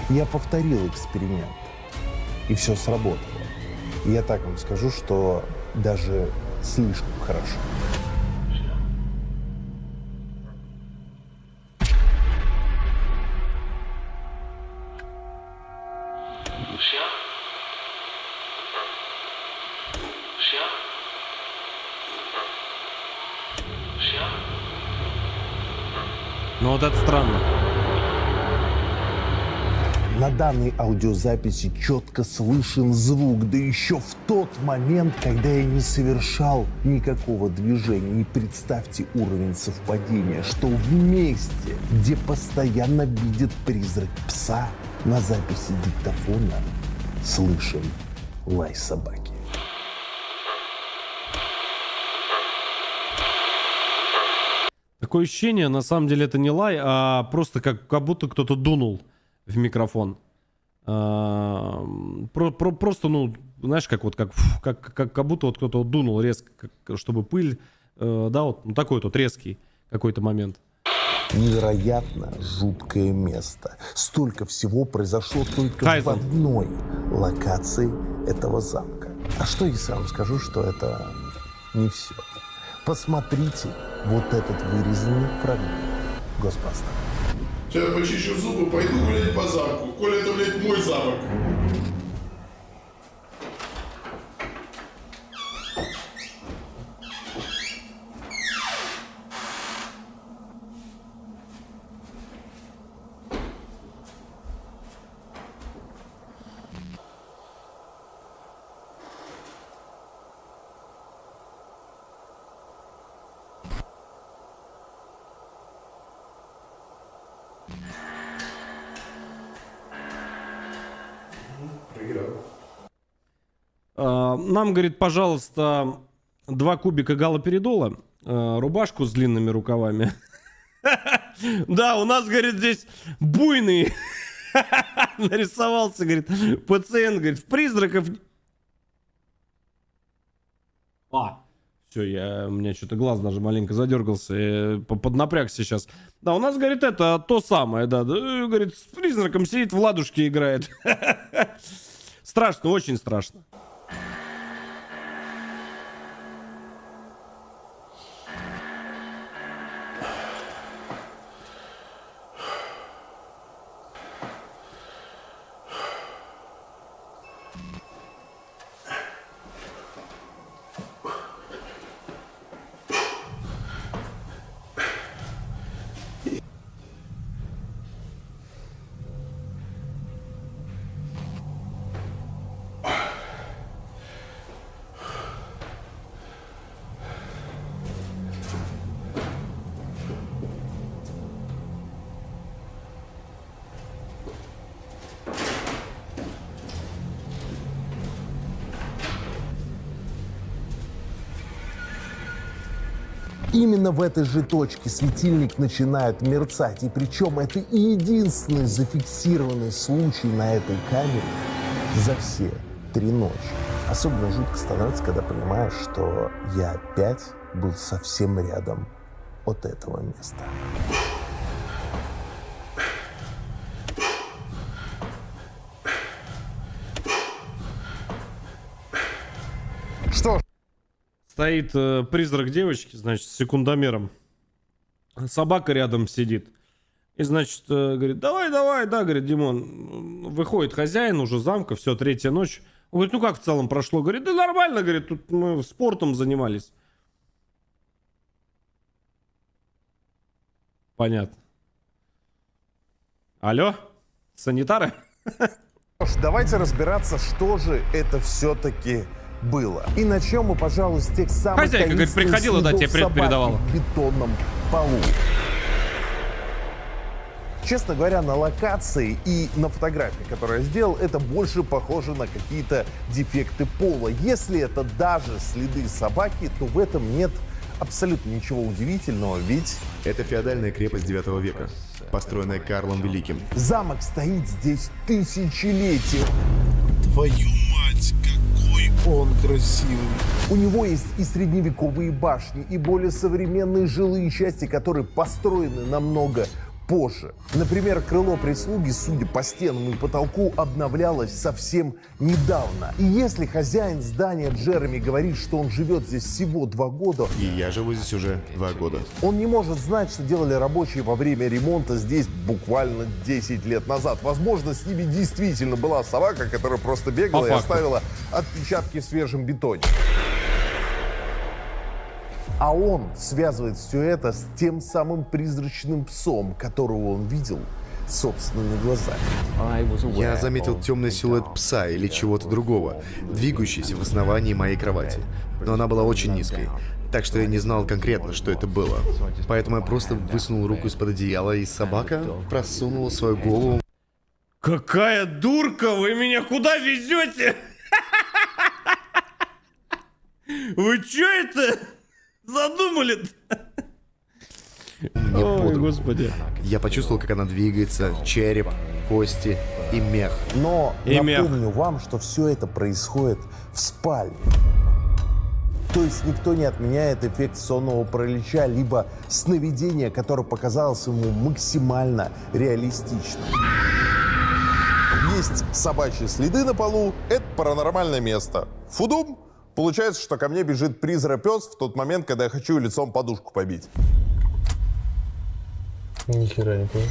Я повторил эксперимент, и все сработало. И я так вам скажу, что даже слишком хорошо. Ну вот это странно. На данной аудиозаписи четко слышен звук, да еще в тот момент, когда я не совершал никакого движения. И представьте уровень совпадения, что в месте, где постоянно видит призрак пса, на записи диктофона слышен лай собаки. Такое ощущение, на самом деле это не лай, а просто как будто кто-то дунул в микрофон. Просто, ну, знаешь, как будто вот кто-то вот дунул резко, чтобы пыль, да, вот ну, такой вот резкий какой-то момент. Невероятно жуткое место. Столько всего произошло только в одной локации этого замка. А что, если я вам скажу, что это не все? Посмотрите вот этот вырезанный фрагмент Госбастера. Сейчас почищу зубы, пойду гулять по замку. Коля, это, блядь, мой замок. Нам, говорит, пожалуйста, 2 кубика галоперидола, рубашку с длинными рукавами. Да, у нас, говорит, здесь буйный Нарисовался, говорит, пациент, говорит, в призраков... Все, у меня что-то глаз даже маленько задергался, я поднапрягся сейчас. Да, у нас, говорит, это то самое, да, говорит, с призраком сидит, в ладушки играет. Страшно, очень страшно. Именно в этой же точке светильник начинает мерцать. И причем это единственный зафиксированный случай на этой камере за все 3 ночи. Особенно жутко становится, когда понимаешь, что я опять был совсем рядом от этого места. Что ж. Стоит призрак девочки, значит, с секундомером. Собака рядом сидит. И, значит, говорит, давай, да, говорит, Димон. Выходит хозяин уже замка, все, 3-я ночь. Он говорит, ну как в целом прошло? Говорит, да нормально, говорит, тут мы спортом занимались. Понятно. Алло? Санитары? Давайте разбираться, что же это все-таки было. И начнем мы, пожалуй, с тех самых Хозяйка, говорит, приходила, да, тебе привет передавала. В бетонном полу. Честно говоря, на локации и на фотографии, которую я сделал, это больше похоже на какие-то дефекты пола. Если это даже следы собаки, то в этом нет абсолютно ничего удивительного, ведь... Это феодальная крепость 9 века, построенная Карлом Великим. Замок стоит здесь тысячелетия. Твою мать, какой он красивый. У него есть и средневековые башни, и более современные жилые части, которые построены намного позже. Например, крыло прислуги, судя по стенам и потолку, обновлялось совсем недавно. И если хозяин здания Джереми говорит, что он живет здесь всего 2 года... И я живу здесь уже 2 года. Он не может знать, что делали рабочие во время ремонта здесь буквально 10 лет назад. Возможно, с ними действительно была собака, которая просто бегала и оставила отпечатки в свежем бетоне. А он связывает все это с тем самым призрачным псом, которого он видел собственными глазами. Я заметил темный силуэт пса или чего-то другого, двигающийся в основании моей кровати. Но она была очень низкой, так что я не знал конкретно, что это было. Поэтому я просто высунул руку из-под одеяла, и собака просунула свою голову. Какая дурка! Вы меня куда везете? Вы чё это задумали-то? Ой, господи. Я почувствовал, как она двигается, череп, кости и мех. Но напомню вам, что все это происходит в спальне. То есть никто не отменяет эффект сонного паралича, либо сновидения, которое показалось ему максимально реалистичным. Есть собачьи следы на полу, это паранормальное место. Фудум! Получается, что ко мне бежит призрак-пес в тот момент, когда я хочу лицом подушку побить. Ни хера не понял.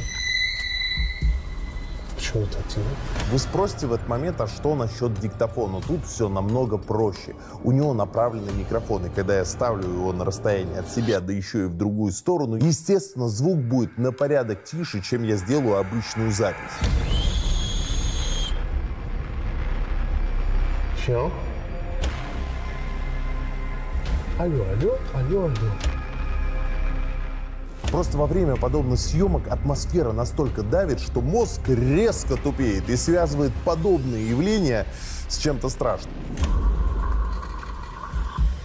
Почему это активно? Вы спросите в этот момент, а что насчет диктофона? Тут все намного проще. У него направленный микрофон, и когда я ставлю его на расстояние от себя, да еще и в другую сторону, естественно, звук будет на порядок тише, чем я сделаю обычную запись. Че? Алло. Просто во время подобных съемок атмосфера настолько давит, что мозг резко тупеет и связывает подобные явления с чем-то страшным.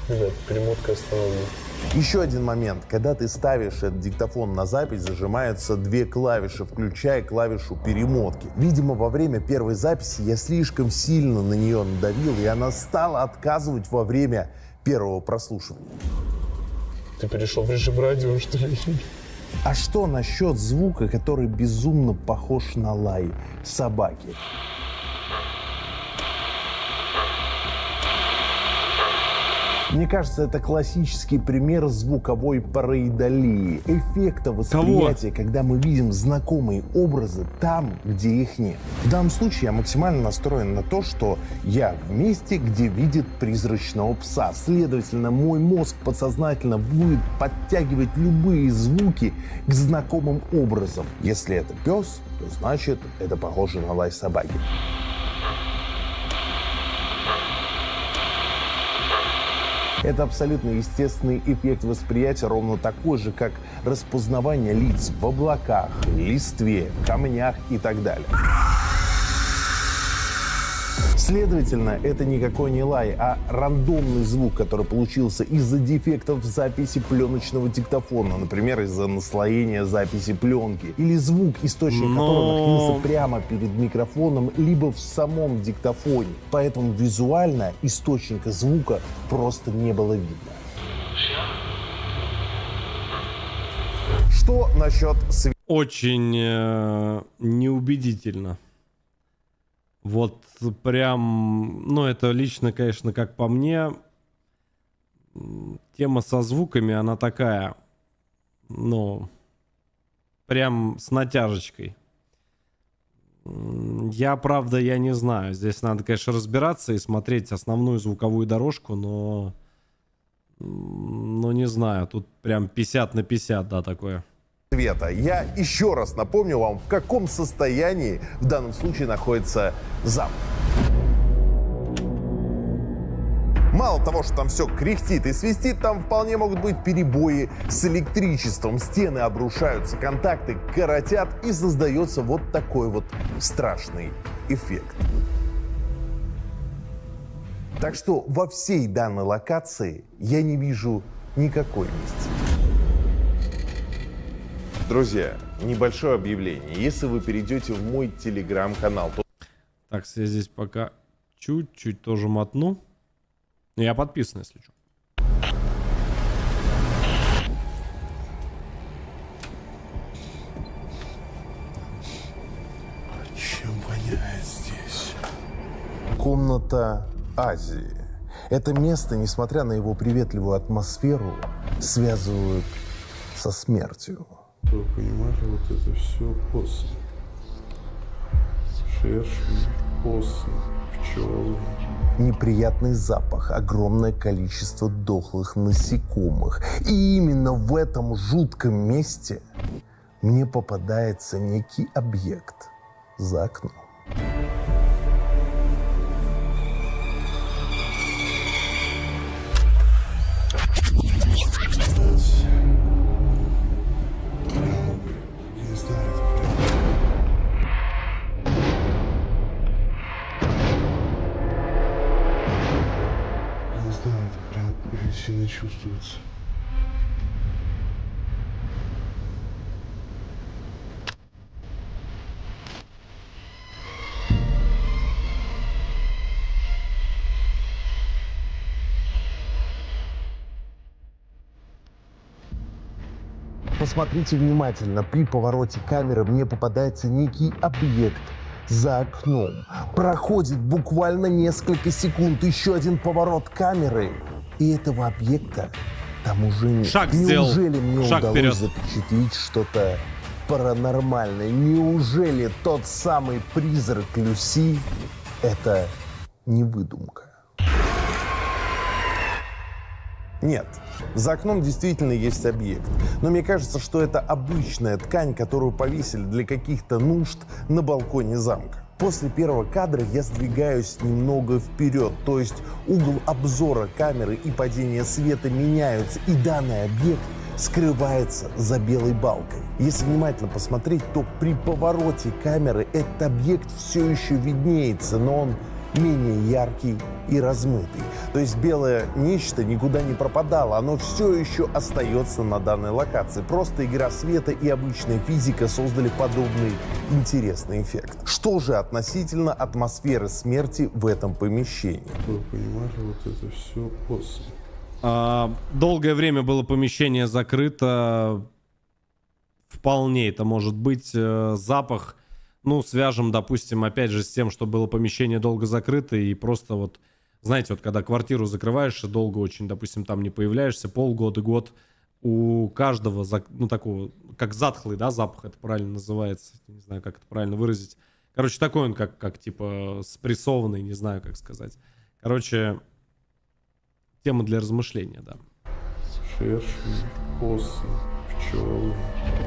Ребят, перемотка остановлена. Еще один момент. Когда ты ставишь этот диктофон на запись, зажимаются две клавиши, включая клавишу перемотки. Видимо, во время первой записи я слишком сильно на нее надавил, и она стала отказывать во время первого прослушивания. Ты перешел в режим радио, что ли? А что насчет звука, который безумно похож на лай собаки? Мне кажется, это классический пример звуковой параидолии, эффекта восприятия, когда мы видим знакомые образы там, где их нет. В данном случае я максимально настроен на то, что я в месте, где видит призрачного пса. Следовательно, мой мозг подсознательно будет подтягивать любые звуки к знакомым образам. Если это пес, то значит это похоже на лай собаки. Это абсолютно естественный эффект восприятия, ровно такой же, как распознавание лиц в облаках, листве, камнях и так далее. Следовательно, это никакой не лай, а рандомный звук, который получился из-за дефектов в записи пленочного диктофона, например, из-за наслоения записи пленки, или звук, источник которого находился прямо перед микрофоном, либо в самом диктофоне. Поэтому визуально источника звука просто не было видно. Что насчет света? Очень неубедительно. Вот прям, ну это лично, конечно, как по мне, тема со звуками, она такая, ну, прям с натяжечкой. Я, правда, я не знаю. Здесь надо, конечно, разбираться и смотреть основную звуковую дорожку, но не знаю, тут прям 50 на 50, да, такое. Света. Я еще раз напомню вам, в каком состоянии в данном случае находится замок. Мало того, что там все кряхтит и свистит, там вполне могут быть перебои с электричеством. Стены обрушаются, контакты коротят, и создается вот такой вот страшный эффект. Так что во всей данной локации я не вижу никакой мистики. Друзья, небольшое объявление. Если вы перейдете в мой телеграм-канал, то... Так, я здесь пока чуть-чуть тоже мотну. Я подписан, если что. Чем воняет здесь? Комната Азии. Это место, несмотря на его приветливую атмосферу, связывают со смертью. Вы понимали, вот это все после. Шершни, осы, пчелы. Неприятный запах, огромное количество дохлых насекомых. И именно в этом жутком месте мне попадается некий объект за окном. Сильно чувствуется. Посмотрите внимательно. При повороте камеры мне попадается некий объект за окном. Проходит буквально несколько секунд. Еще один поворот камеры. И этого объекта там уже нет. Шаг сделал. Неужели мне Шаг удалось вперед. запечатлеть что-то паранормальное? Неужели тот самый призрак Люси — это не выдумка? Нет, за окном действительно есть объект. Но мне кажется, что это обычная ткань, которую повесили для каких-то нужд на балконе замка. После первого кадра я сдвигаюсь немного вперед, то есть угол обзора камеры и падение света меняются, и данный объект скрывается за белой балкой. Если внимательно посмотреть, то при повороте камеры этот объект все еще виднеется, но он менее яркий и размытый. То есть белое нечто никуда не пропадало, оно все еще остается на данной локации. Просто игра света и обычная физика создали подобный интересный эффект. Что же относительно атмосферы смерти в этом помещении? Вы понимали, вот это все после. Долгое время было помещение закрыто. Вполне это может быть запах. Ну, свяжем, допустим, опять же с тем, что было помещение долго закрыто и просто вот, знаете, вот когда квартиру закрываешь и долго очень, допустим, там не появляешься, полгода, год, у каждого, ну, такого, как затхлый, да, запах, это правильно называется, не знаю, как это правильно выразить. Короче, такой он, как типа спрессованный, не знаю, как сказать. Короче, тема для размышления, да. Шершни, осы, пчелы.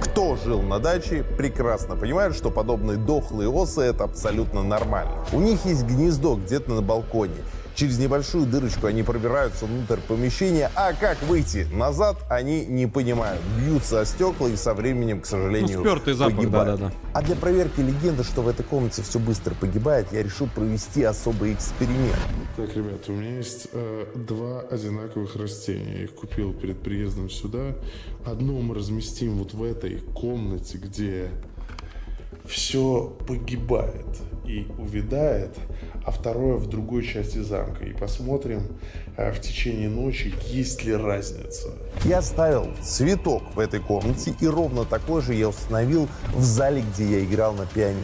Кто жил на даче, прекрасно понимает, что подобные дохлые осы — это абсолютно нормально. У них есть гнездо где-то на балконе. Через небольшую дырочку они пробираются внутрь помещения, а как выйти назад, они не понимают. Бьются о стекла и со временем, к сожалению, спёртый запах, погибают. да-да-да. А для проверки легенды, что в этой комнате все быстро погибает, я решил провести особый эксперимент. Так, ребята, у меня есть два одинаковых растения. Я их купил перед приездом сюда. Одно мы разместим вот в этой комнате, где все погибает и увядает, а второе в другой части замка. И посмотрим в течение ночи, есть ли разница. Я оставил цветок в этой комнате, и ровно такой же я установил в зале, где я играл на пианино.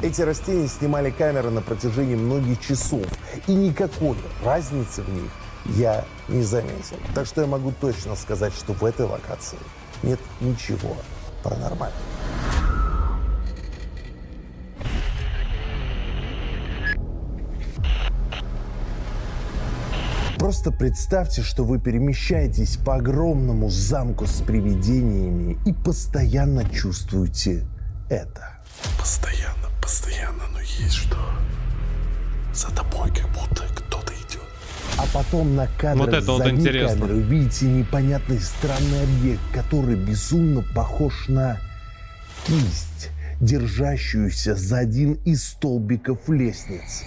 Эти растения снимали камеры на протяжении многих часов, и никакой разницы в них я не заметил. Так что я могу точно сказать, что в этой локации нет ничего паранормального. Просто представьте, что вы перемещаетесь по огромному замку с привидениями и постоянно чувствуете это. Постоянно, но есть что. За тобой как будто кто-то идет. А потом на кадрах Вот это вот задней интересно. камеры видите непонятный странный объект, который безумно похож на кисть, держащуюся за один из столбиков лестниц.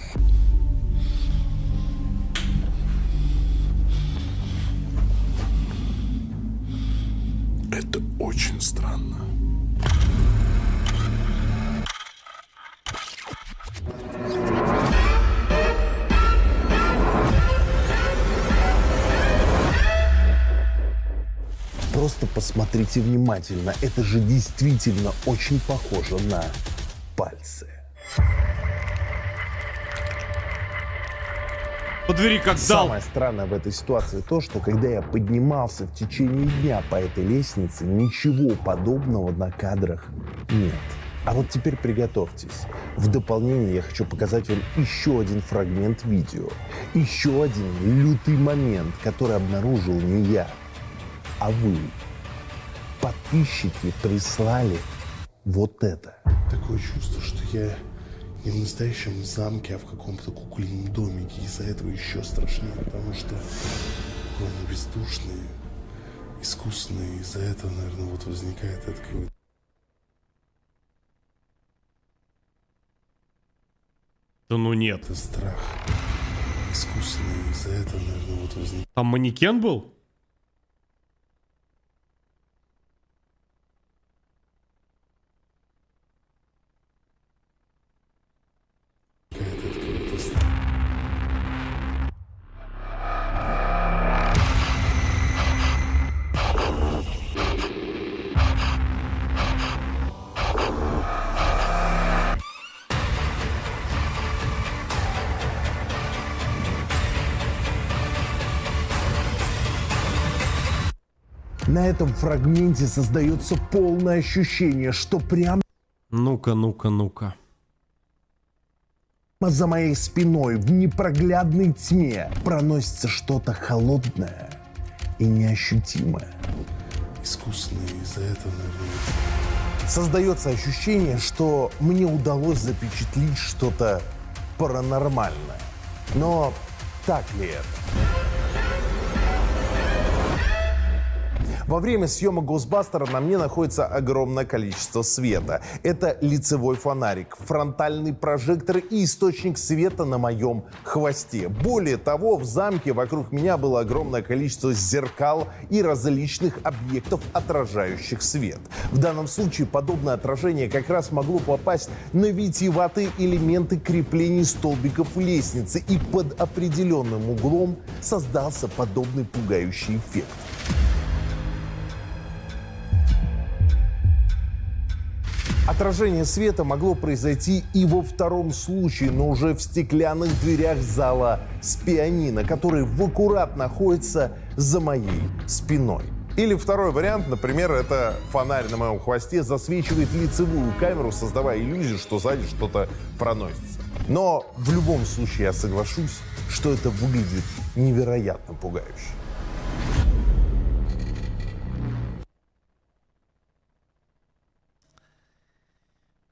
Это очень странно. Просто посмотрите внимательно, это же действительно очень похоже на пальцы. По двери как дал. Самое странное в этой ситуации то, что когда я поднимался в течение дня по этой лестнице, ничего подобного на кадрах нет. А вот теперь приготовьтесь. В дополнение я хочу показать вам еще один фрагмент видео. Еще один лютый момент, который обнаружил не я, а вы. Подписчики прислали вот это. Такое чувство, что я не в настоящем замке, а в каком-то кукольном домике. Из-за этого еще страшнее, потому что они бездушные, искусственные. Из-за этого, наверное, вот возникает это какое-то... Да ну нет. Это страх. Искусственный. Из-за этого, наверное, вот возникает... Там манекен был? На этом фрагменте создается полное ощущение, что прямо Ну-ка. за моей спиной в непроглядной тьме проносится что-то холодное и неощутимое. Искусственные. Из-за этого, наверное... Создается ощущение, что мне удалось запечатлеть что-то паранормальное. Но так ли это? Во время съемок Госбастера на мне находится огромное количество света. Это лицевой фонарик, фронтальный прожектор и источник света на моем хвосте. Более того, в замке вокруг меня было огромное количество зеркал и различных объектов, отражающих свет. В данном случае подобное отражение как раз могло попасть на витиеватые элементы креплений столбиков лестницы, и под определенным углом создался подобный пугающий эффект. Отражение света могло произойти и во втором случае, но уже в стеклянных дверях зала с пианино, который в аккурат находится за моей спиной. Или второй вариант, например, это фонарь на моем хвосте засвечивает лицевую камеру, создавая иллюзию, что сзади что-то проносится. Но в любом случае я соглашусь, что это выглядит невероятно пугающе.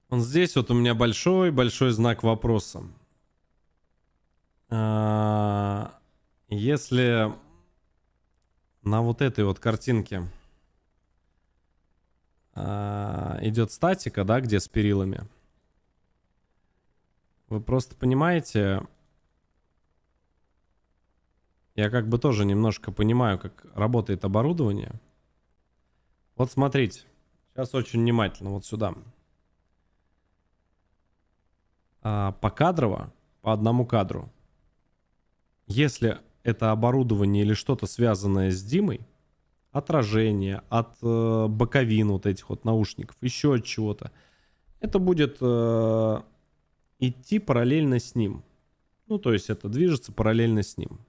Вот здесь вот у меня большой знак вопроса. Если на вот этой вот картинке идет статика, да, где с перилами, вы просто понимаете, я как бы тоже немножко понимаю, как работает оборудование. Вот смотрите, сейчас очень внимательно, вот сюда. Покадрово, по одному кадру. Если это оборудование или что-то связанное с Димой, отражение от боковин вот этих вот наушников, еще от чего-то, это будет идти параллельно с ним. Ну, то есть это движется параллельно с ним.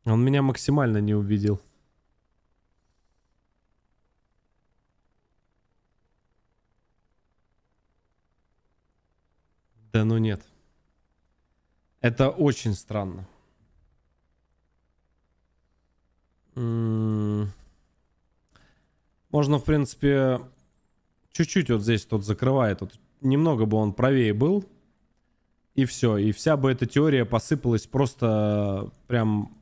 Он меня максимально не убедил. Да ну нет. Это очень странно. Можно, в принципе, чуть-чуть вот здесь тут закрывает. Вот немного бы он правее был. И все. И вся бы эта теория посыпалась просто прям...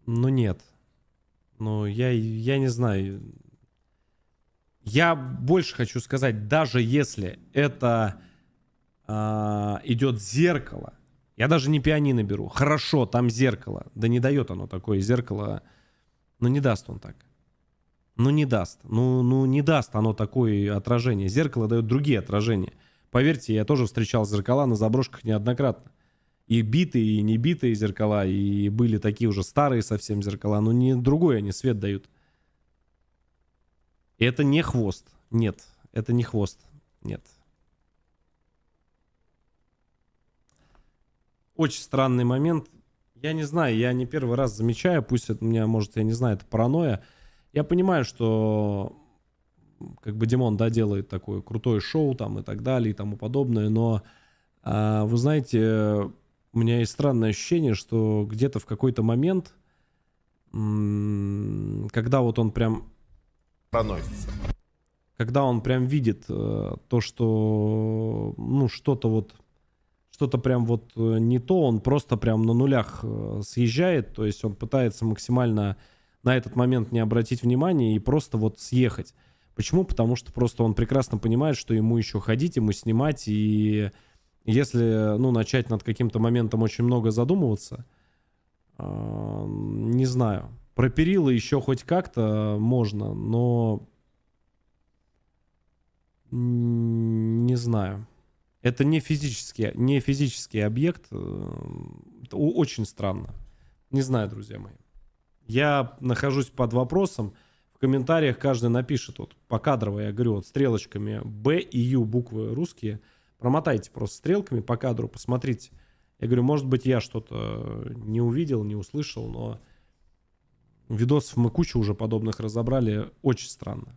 Ну нет. Ну я не знаю. Я больше хочу сказать, даже если это идет зеркало, я даже не пианино беру. Хорошо, там зеркало. Да не дает оно такое зеркало. Ну не даст он так. Ну не даст. Ну не даст оно такое отражение. Зеркало дает другие отражения. Поверьте, я тоже встречал зеркала на заброшках неоднократно. И битые, и не битые зеркала, и были такие уже старые совсем зеркала, но не другой они свет дают. И это не хвост. Нет, это не хвост. Нет. Очень странный момент. Я не знаю, я не первый раз замечаю, пусть это у меня, может, я не знаю, это паранойя. Я понимаю, что как бы Димон, да, делает такое крутое шоу там и так далее и тому подобное, но вы знаете... У меня есть странное ощущение, что где-то в какой-то момент, когда вот он прям проносится, когда он прям видит то, что, ну, что-то прям вот не то, он просто прям на нулях съезжает, то есть он пытается максимально на этот момент не обратить внимания и просто вот съехать. Почему? Потому что просто он прекрасно понимает, что ему еще ходить, ему снимать, и... Если, ну, начать над каким-то моментом очень много задумываться, не знаю. Про перила еще хоть как-то можно, но не знаю. Это не физический объект. Это очень странно. Не знаю, друзья мои. Я нахожусь под вопросом. В комментариях каждый напишет вот покадрово, я говорю, вот стрелочками Б и Ю буквы русские. Промотайте просто стрелками по кадру, посмотрите. Я говорю, может быть, я что-то не увидел, не услышал, но видосов мы кучу уже подобных разобрали. Очень странно.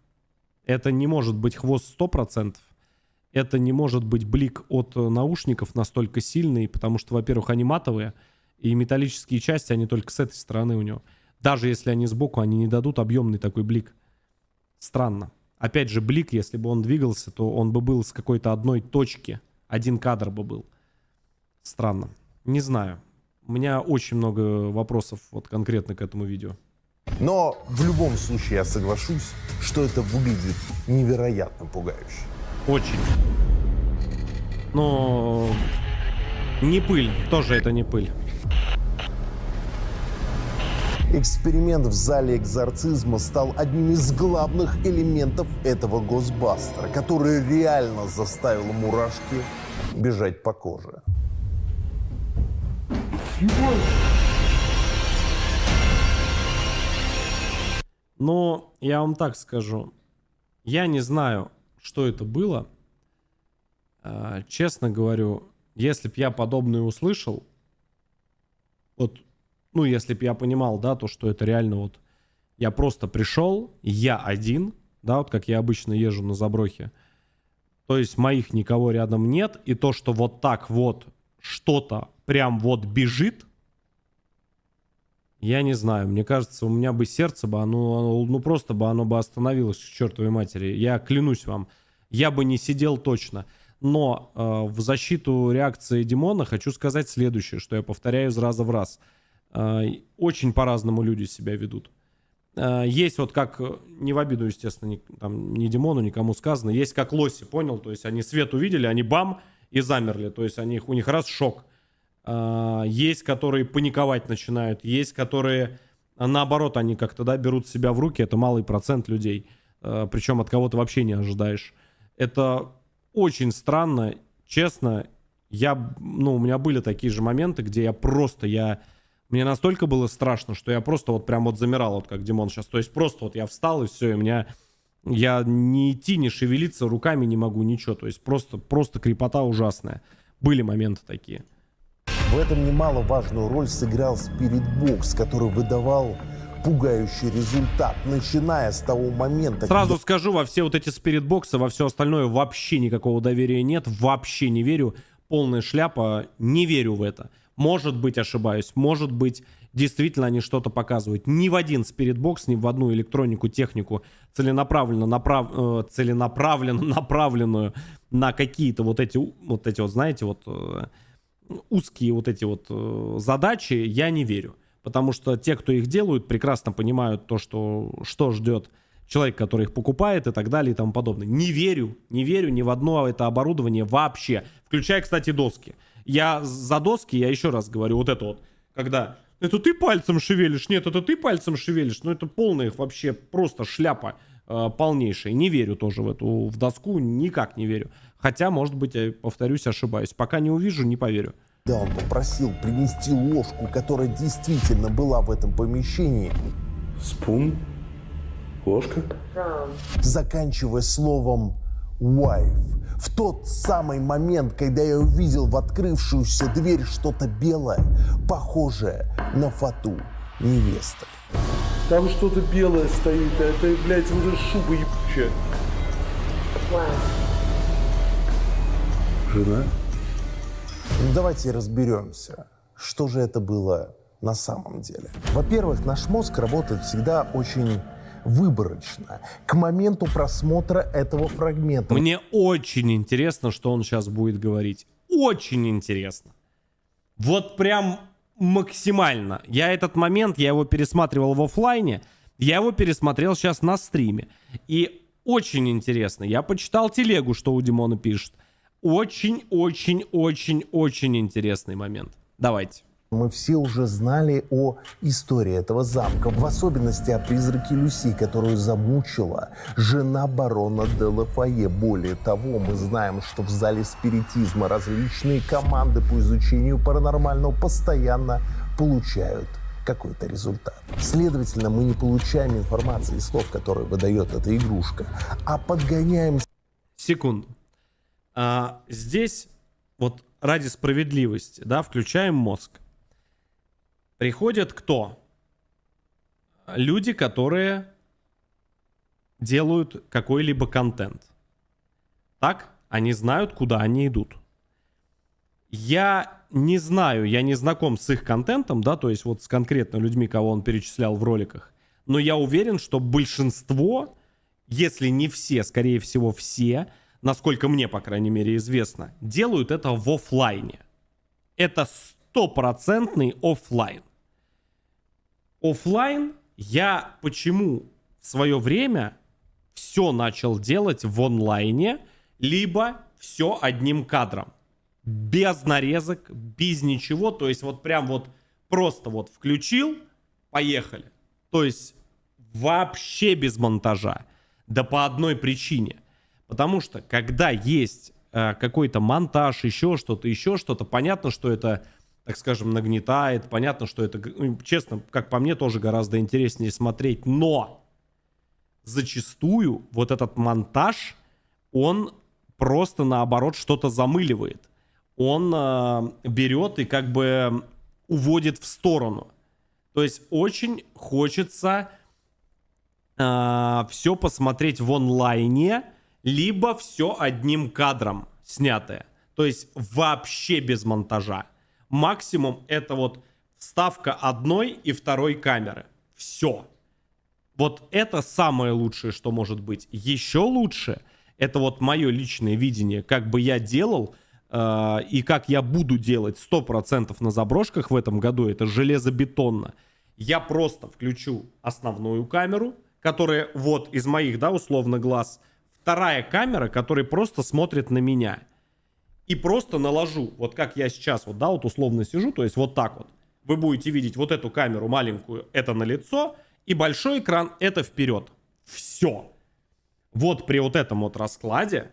Это не может быть хвост 100%. это не может быть блик от наушников настолько сильный, потому что, во-первых, они матовые, и металлические части, они только с этой стороны у него. Даже если они сбоку, они не дадут объемный такой блик. Странно. Опять же, блик, если бы он двигался, то он бы был с какой-то одной точки. Один кадр бы был. Странно. Не знаю. У меня очень много вопросов вот конкретно к этому видео. Но в любом случае я соглашусь, что это выглядит невероятно пугающе. Очень. Но не пыль. Тоже это не пыль. Эксперимент в зале экзорцизма стал одним из главных элементов этого госбастера, который реально заставил мурашки бежать по коже. Но я вам так скажу. Я не знаю, что это было. Честно говорю, если б я подобное услышал, вот, ну, если б я понимал, да, то, что это реально вот, я просто пришел, я один, да, вот как я обычно езжу на заброхе, то есть моих никого рядом нет, и то, что вот так вот что-то прям вот бежит, я не знаю, мне кажется, у меня бы сердце бы, ну просто бы оно бы остановилось к чертовой матери, я клянусь вам, я бы не сидел точно. Но в защиту реакции Димона хочу сказать следующее, что я повторяю из раза в раз. Очень по-разному люди себя ведут. Есть вот как, не в обиду, естественно, ни Димону, никому сказано, есть как лоси, понял? То есть они свет увидели, они бам, и замерли. То есть у них раз шок. Есть, которые паниковать начинают, есть, которые, наоборот, они как-то, да, берут себя в руки, это малый процент людей. Причем от кого-то вообще не ожидаешь. Это очень странно, честно. У меня были такие же моменты, где мне настолько было страшно, что я просто вот прям вот замирал, вот как Димон сейчас. То есть просто вот я встал, и все, и я не идти, не шевелиться, руками не могу, ничего. То есть просто крепота ужасная. Были моменты такие. В этом немаловажную роль сыграл спиритбокс, который выдавал пугающий результат, начиная с того момента... Сразу скажу, во все вот эти спиритбоксы, во все остальное вообще никакого доверия нет, вообще не верю. Полная шляпа, не верю в это. Может быть, ошибаюсь, может быть, действительно они что-то показывают. Ни в один спиритбокс, ни в одну электронику, технику, целенаправленно направленную на какие-то вот эти вот, знаете, вот узкие вот эти вот задачи, я не верю. Потому что те, кто их делают, прекрасно понимают то, что ждет человек, который их покупает и так далее и тому подобное. Не верю ни в одно это оборудование вообще. Включая, кстати, доски. За доски, я еще раз говорю, вот это вот, когда это ты пальцем шевелишь, нет, это ты пальцем шевелишь, но это полная их вообще просто шляпа полнейшая. Не верю тоже в доску, никак не верю. Хотя, может быть, я повторюсь, ошибаюсь. Пока не увижу, не поверю. Да, он попросил принести ложку, которая действительно была в этом помещении. Спун? Ложка? Заканчивая словом «wife». В тот самый момент, когда я увидел в открывшуюся дверь что-то белое, похожее на фату невесты. Там что-то белое стоит, а это, блядь, вот эта шуба ебучая. Жена? Давайте разберемся, что же это было на самом деле. Во-первых, наш мозг работает всегда очень выборочно. К моменту просмотра этого фрагмента... Мне очень интересно, что он сейчас будет говорить. Очень интересно. Вот прям максимально. Я его пересматривал в офлайне, я его пересмотрел сейчас на стриме. И очень интересно. Я почитал телегу, что у Димона пишет. Очень-очень-очень-очень интересный момент. Давайте. Мы все уже знали о истории этого замка, в особенности о призраке Люси, которую замучила жена барона де Лафае. Более того, мы знаем, что в зале спиритизма различные команды по изучению паранормального постоянно получают какой-то результат. Следовательно, мы не получаем информации из слов, которые выдает эта игрушка, а подгоняем... Секунду. Здесь вот ради справедливости, да, включаем мозг. Приходят кто? Люди, которые делают какой-либо контент. Так? Они знают, куда они идут. Я не знаю, я не знаком с их контентом, да, то есть вот с конкретно людьми, кого он перечислял в роликах, но я уверен, что большинство, если не все, скорее всего все, насколько мне, по крайней мере, известно, делают это в офлайне. Это 100% офлайн. Офлайн я почему в свое время все начал делать в онлайне, либо все одним кадром. Без нарезок, без ничего. То есть вот прям вот просто вот включил, поехали. То есть вообще без монтажа. Да по одной причине. Потому что когда есть какой-то монтаж, еще что-то, понятно, что это, так скажем, нагнетает. Понятно, что это, честно, как по мне, тоже гораздо интереснее смотреть. Но зачастую вот этот монтаж, он просто наоборот что-то замыливает. Он берет и как бы уводит в сторону. То есть очень хочется все посмотреть в онлайне, либо все одним кадром снятое. То есть вообще без монтажа. Максимум это вот вставка одной и второй камеры. Все. Вот это самое лучшее, что может быть. Еще лучше, это вот мое личное видение, как бы я делал и как я буду делать 100% на заброшках в этом году, это железобетонно. Я просто включу основную камеру, которая вот из моих, да, условно, глаз. Вторая камера, которая просто смотрит на меня. И просто наложу, вот как я сейчас, вот, да, вот условно сижу, то есть вот так вот. Вы будете видеть вот эту камеру маленькую, это на лицо, и большой экран, это вперед. Все. Вот при вот этом вот раскладе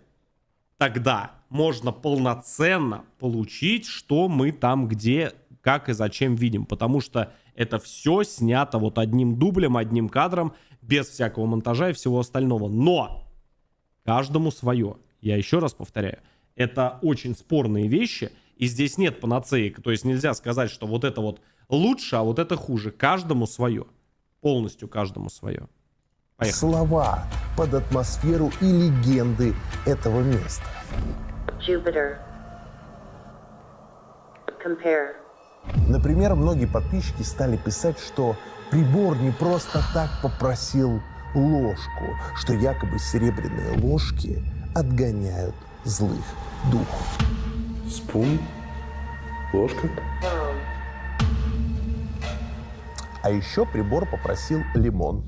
тогда можно полноценно получить, что мы там где, как и зачем видим. Потому что это все снято вот одним дублем, одним кадром, без всякого монтажа и всего остального. Но каждому свое. Я еще раз повторяю. Это очень спорные вещи, и здесь нет панацеи. То есть нельзя сказать, что вот это вот лучше, а вот это хуже. Каждому свое. Полностью каждому свое. Поехали. Слова под атмосферу и легенды этого места. Jupiter. Compare. Например, многие подписчики стали писать, что прибор не просто так попросил ложку, что якобы серебряные ложки отгоняют злых духов. Спун? Ложка? А еще прибор попросил лимон.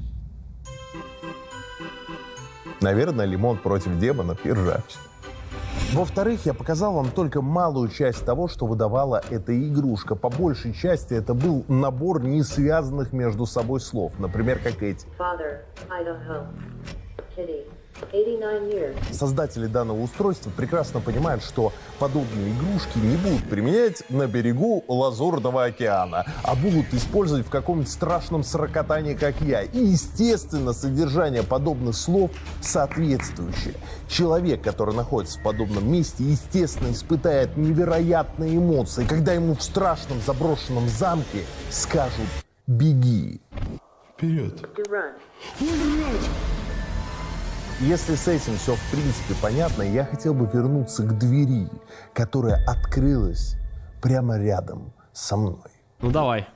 Наверное, лимон против демонов и ржавчины. Во-вторых, я показал вам только малую часть того, что выдавала эта игрушка. По большей части это был набор не связанных между собой слов. Например, как эти. Father, Idaho. Kitty, 89 years. Создатели данного устройства прекрасно понимают, что подобные игрушки не будут применять на берегу Лазурного океана, а будут использовать в каком-нибудь страшном сракотании, как я. И, естественно, содержание подобных слов соответствующее. Человек, который находится в подобном месте, естественно, испытает невероятные эмоции, когда ему в страшном заброшенном замке скажут «беги». Вперед. To run. Если с этим все в принципе понятно, я хотел бы вернуться к двери, которая открылась прямо рядом со мной. Ну давай.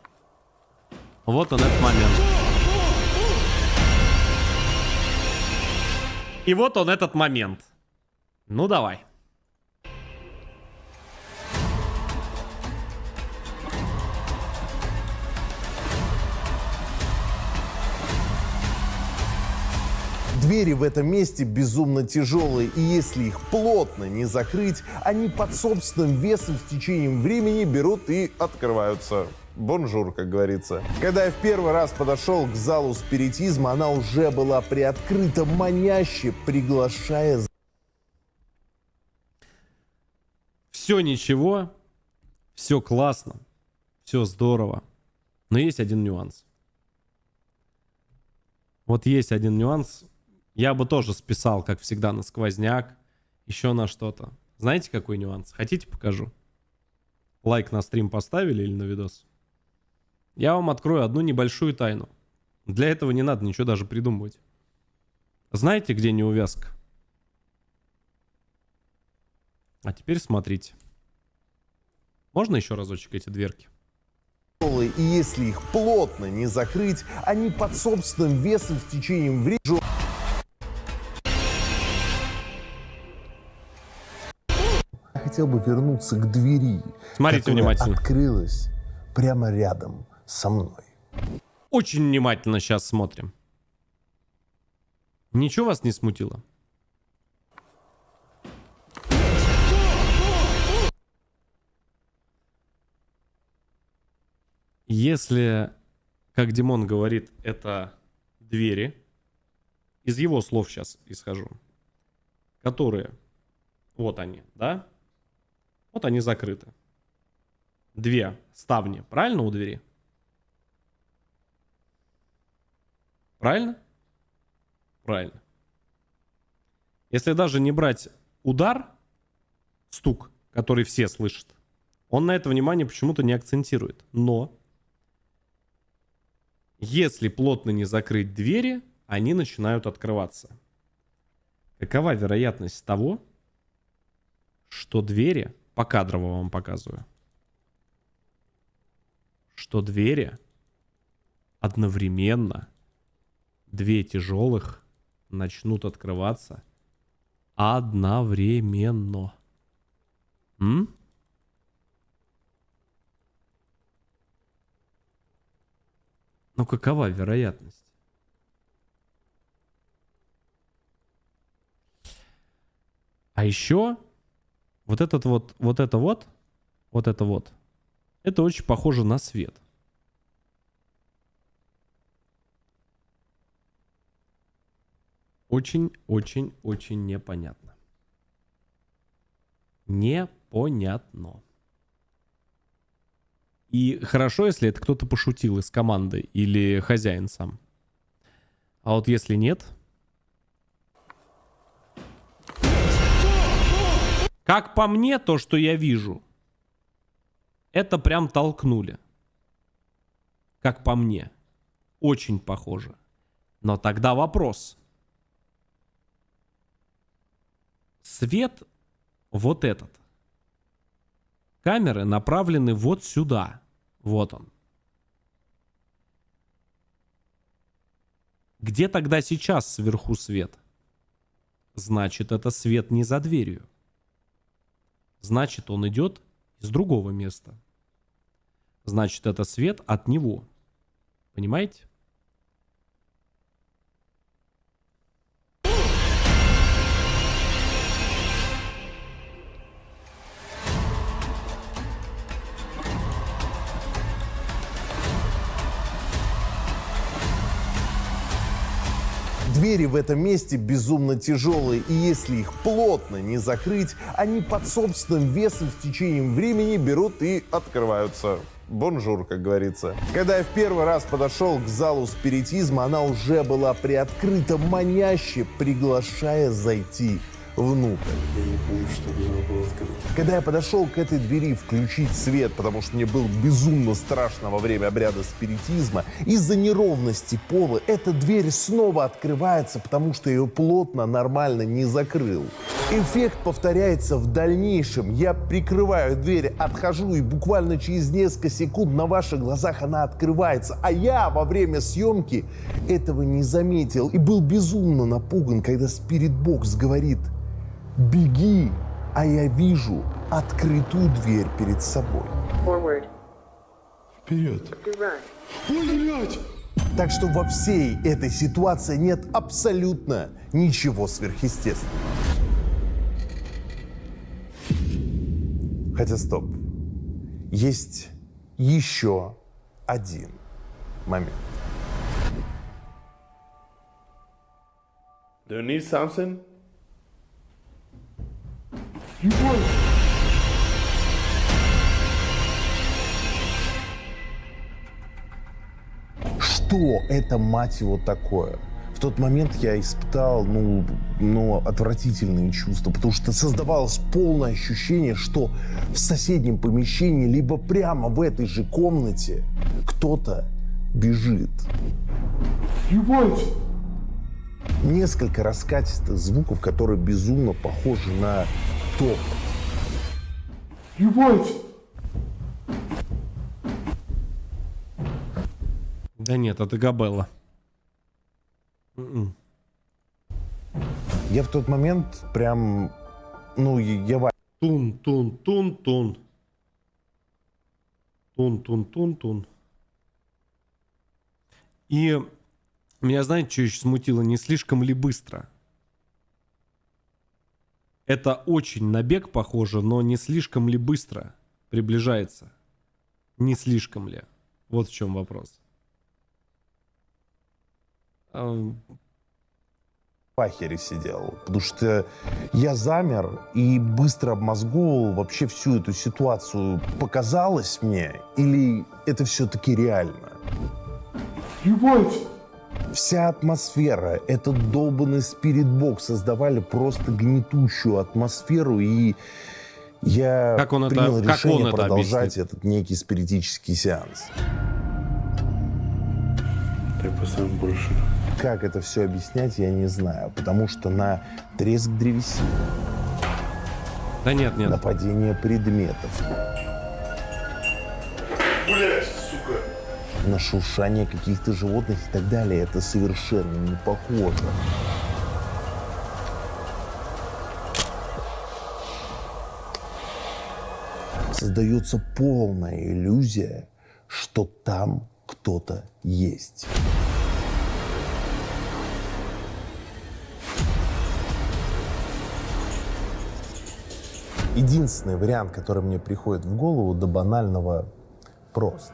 Вот он этот момент. И вот он этот момент. Ну давай. Двери в этом месте безумно тяжелые, и если их плотно не закрыть, они под собственным весом с течением времени берут и открываются. Бонжур, как говорится. Когда я в первый раз подошел к залу спиритизма, она уже была приоткрыта, маняще приглашая. Все ничего, все классно, все здорово. Но есть один нюанс. Вот есть один нюанс. Я бы тоже списал, как всегда, на сквозняк, еще на что-то. Знаете, какой нюанс? Хотите, покажу? Лайк на стрим поставили или на видос? Я вам открою одну небольшую тайну. Для этого не надо ничего даже придумывать. Знаете, где неувязка? А теперь смотрите. Можно еще разочек эти дверки? И если их плотно не закрыть, они под собственным весом с течением времени... Я хотел бы вернуться к двери, Смотрите которая внимательно. открылась прямо рядом со мной. Очень внимательно сейчас смотрим. Ничего вас не смутило? Если, как Димон говорит, это двери, из его слов сейчас исхожу, которые, вот они, да? Вот они закрыты. Две ставни, правильно, у двери? Правильно? Правильно. Если даже не брать удар, стук, который все слышат, он на это внимание почему-то не акцентирует. Но если плотно не закрыть двери, они начинают открываться. Какова вероятность того, что двери, покадрово вам показываю, что двери одновременно, две тяжелых, начнут открываться одновременно? Ну какова вероятность? А еще вот это это очень похоже на свет. Очень непонятно. Непонятно. И хорошо, если это кто-то пошутил из команды или хозяин сам. А вот если нет... Как по мне, то, что я вижу, это прям толкнули. Как по мне. Очень похоже. Но тогда вопрос. Свет вот этот. Камеры направлены вот сюда. Вот он. Где тогда сейчас сверху свет? Значит, это свет не за дверью. Значит, он идет из другого места. Значит, это свет от него. Понимаете? Двери в этом месте безумно тяжелые, и если их плотно не закрыть, они под собственным весом с течением времени берут и открываются. Бонжур, как говорится. Когда я в первый раз подошел к залу спиритизма, она уже была приоткрыта, маняще приглашая зайти внутрь. Я не помню, что зал был открыт. Когда я подошел к этой двери включить свет, потому что мне было безумно страшно во время обряда спиритизма, из-за неровности пола эта дверь снова открывается, потому что ее плотно, нормально не закрыл. Эффект повторяется в дальнейшем. Я прикрываю дверь, отхожу, и буквально через несколько секунд на ваших глазах она открывается. А я во время съемки этого не заметил и был безумно напуган, когда спиритбокс говорит: «Беги», а я вижу открытую дверь перед собой. Forward. Вперед. To run. Ой, блядь! Так что во всей этой ситуации нет абсолютно ничего сверхъестественного. Хотя стоп. Есть еще один момент. Do you need something? Что это, мать его, такое? В тот момент я испытал, отвратительные чувства, потому что создавалось полное ощущение, что в соседнем помещении, либо прямо в этой же комнате кто-то бежит. Ебать! Несколько раскатистых звуков, которые безумно похожи на топот. Ебать! Да нет, это Габелла. Я в тот момент прям, ну, я... Тун-тун-тун-тун. Тун-тун-тун-тун. И меня, знаете, что еще смутило? Не слишком ли быстро? Это очень на бег похоже, но не слишком ли быстро приближается? Не слишком ли? Вот в чем вопрос. Пахере сидел, потому что я замер и быстро обмозговывал вообще всю эту ситуацию. Показалось мне или это все-таки реально? Ебать! Вся атмосфера, этот долбанный спиритбокс создавали просто гнетущую атмосферу, и я Как он принял это- как решение он это продолжать объяснит? этот некий спиритический сеанс. Дай поставим больше. Как это все объяснять, я не знаю, потому что на треск древесины, Да нет, нет. нападение предметов, Блять, сука! на шуршание каких-то животных и так далее, это совершенно не похоже. Создается полная иллюзия, что там кто-то есть. Единственный вариант, который мне приходит в голову, до банального прост.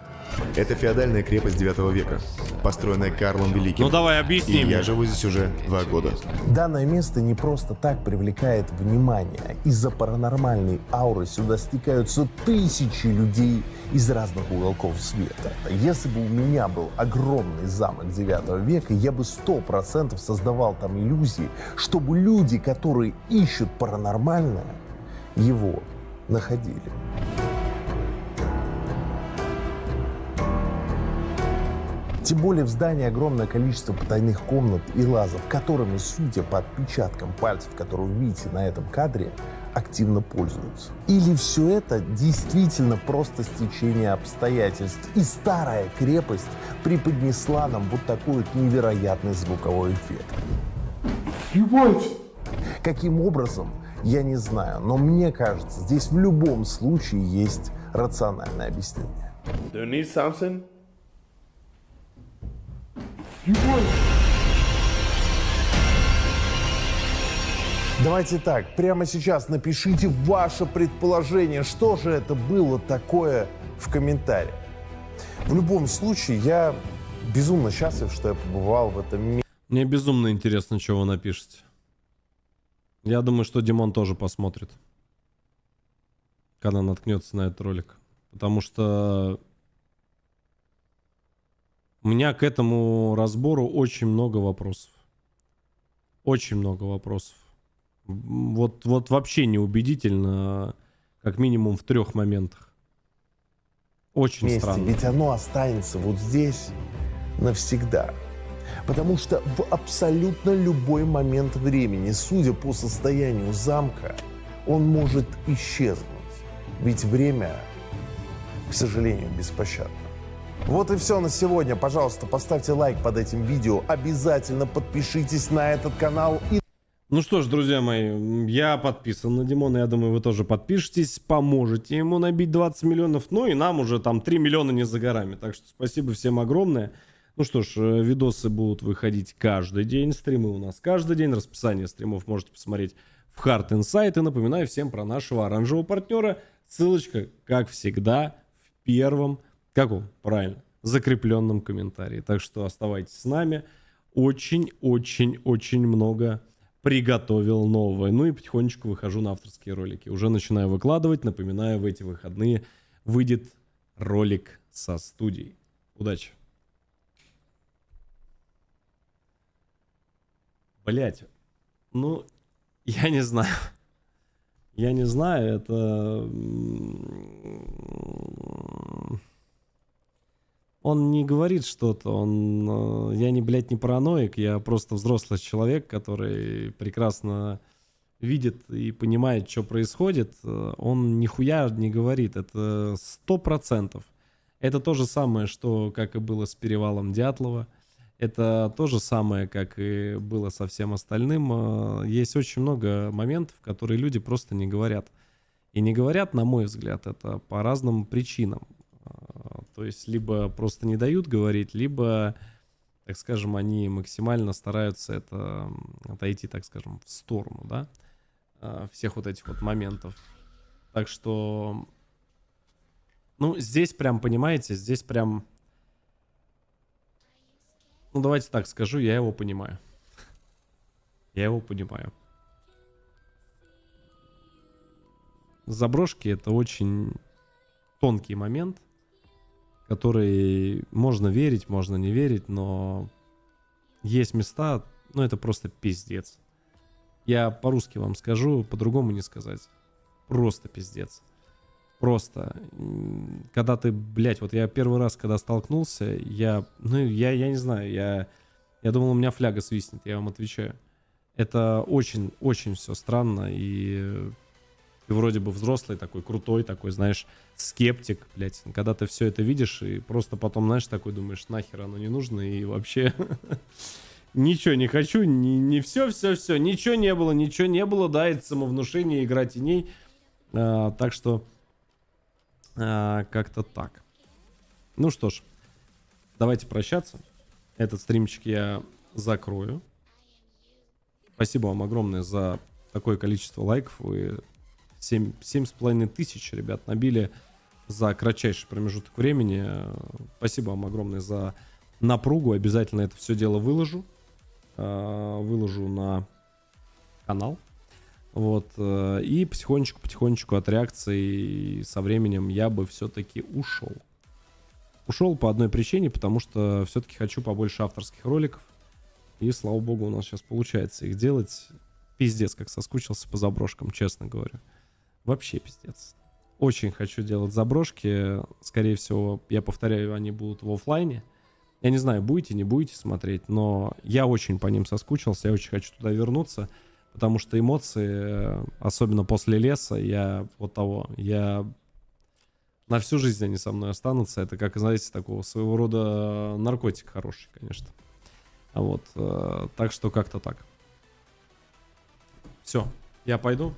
Это феодальная крепость 9 века, построенная Карлом Великим. Ну давай, объясни И мне. я живу здесь уже 2 года. Данное место не просто так привлекает внимание. Из-за паранормальной ауры сюда стекаются тысячи людей из разных уголков света. Если бы у меня был огромный замок 9 века, я бы 100% создавал там иллюзии, чтобы люди, которые ищут паранормальное, его находили. Тем более в здании огромное количество потайных комнат и лазов, которыми, судя по отпечаткам пальцев, которые вы видите на этом кадре, активно пользуются. Или все это действительно просто стечение обстоятельств, и старая крепость преподнесла нам вот такой вот невероятный звуковой эффект. Ебать! Каким образом, я не знаю, но мне кажется, здесь в любом случае есть рациональное объяснение. Do you need something? Давайте так, прямо сейчас напишите ваше предположение, что же это было такое в комментариях. В любом случае, я безумно счастлив, что я побывал в этом месте. Мне безумно интересно, что вы напишете. Я думаю, что Димон тоже посмотрит, когда наткнется на этот ролик. Потому что у меня к этому разбору очень много вопросов. Очень много вопросов. Вот вообще неубедительно, как минимум в 3 моментах. Очень странно. Ведь оно останется вот здесь навсегда. Потому что в абсолютно любой момент времени, судя по состоянию замка, он может исчезнуть. Ведь время, к сожалению, беспощадно. Вот и все на сегодня. Пожалуйста, поставьте лайк под этим видео. Обязательно подпишитесь на этот канал. И Ну что ж, друзья мои, я подписан на Димона, я думаю, вы тоже подпишитесь, поможете ему набить 20 миллионов, ну и нам уже там 3 миллиона не за горами, так что спасибо всем огромное. Ну что ж, видосы будут выходить каждый день, стримы у нас каждый день, расписание стримов можете посмотреть в Hard Insight, и напоминаю всем про нашего оранжевого партнера, ссылочка, как всегда, в первом, правильно, закрепленном комментарии, так что оставайтесь с нами, очень-очень-очень много приготовил новое. Ну и потихонечку выхожу на авторские ролики. Уже начинаю выкладывать. Напоминаю, в эти выходные выйдет ролик со студией. Удачи! Блять, ну, я не знаю. Я не знаю, это... Он не говорит что-то, я не, блядь, не параноик, я просто взрослый человек, который прекрасно видит и понимает, что происходит, он нихуя не говорит. Это 100%. Это то же самое, что как и было с перевалом Дятлова. Это то же самое, как и было со всем остальным. Есть очень много моментов, которые люди просто не говорят. И не говорят, на мой взгляд, это по разным причинам. То есть либо просто не дают говорить, либо, так скажем, они максимально стараются это отойти, так скажем, в сторону, да, всех вот этих вот моментов. Так что, ну, здесь прям, понимаете, здесь прям, ну, давайте так скажу, я его понимаю. Я его понимаю. Заброшки — это очень тонкий момент, который можно верить, можно не верить, но есть места, ну, это просто пиздец. Я по-русски вам скажу, по-другому не сказать. Просто пиздец. Просто. Когда ты, блядь, вот я первый раз, когда столкнулся, я не знаю, я думал, у меня фляга свистнет, я вам отвечаю. Это очень все странно, и ты вроде бы взрослый такой, крутой такой, знаешь, скептик, блядь. Когда ты все это видишь, и просто потом, знаешь, такой думаешь, нахер оно не нужно, и вообще ничего не хочу, не все, ничего не было, да, это самовнушение, игра теней. Так что как-то так. Ну что ж, давайте прощаться. Этот стримчик я закрою. Спасибо вам огромное за такое количество лайков. Вы 7,5 тысяч, ребят, набили за кратчайший промежуток времени. Спасибо вам огромное за напругу. Обязательно это все дело выложу. Выложу на канал. Вот. И потихонечку от реакции со временем я бы все-таки ушел. Ушел по одной причине, потому что все-таки хочу побольше авторских роликов. И, слава богу, у нас сейчас получается их делать. Пиздец, как соскучился по заброшкам, честно говорю. Вообще пиздец. Очень хочу делать заброшки. Скорее всего, я повторяю, они будут в оффлайне. Я не знаю, будете, не будете смотреть, но я очень по ним соскучился. Я очень хочу туда вернуться. Потому что эмоции, особенно после леса, я на всю жизнь они со мной останутся. Это как, знаете, такого своего рода наркотик хороший, конечно. Вот, так что как-то так. Все, я пойду.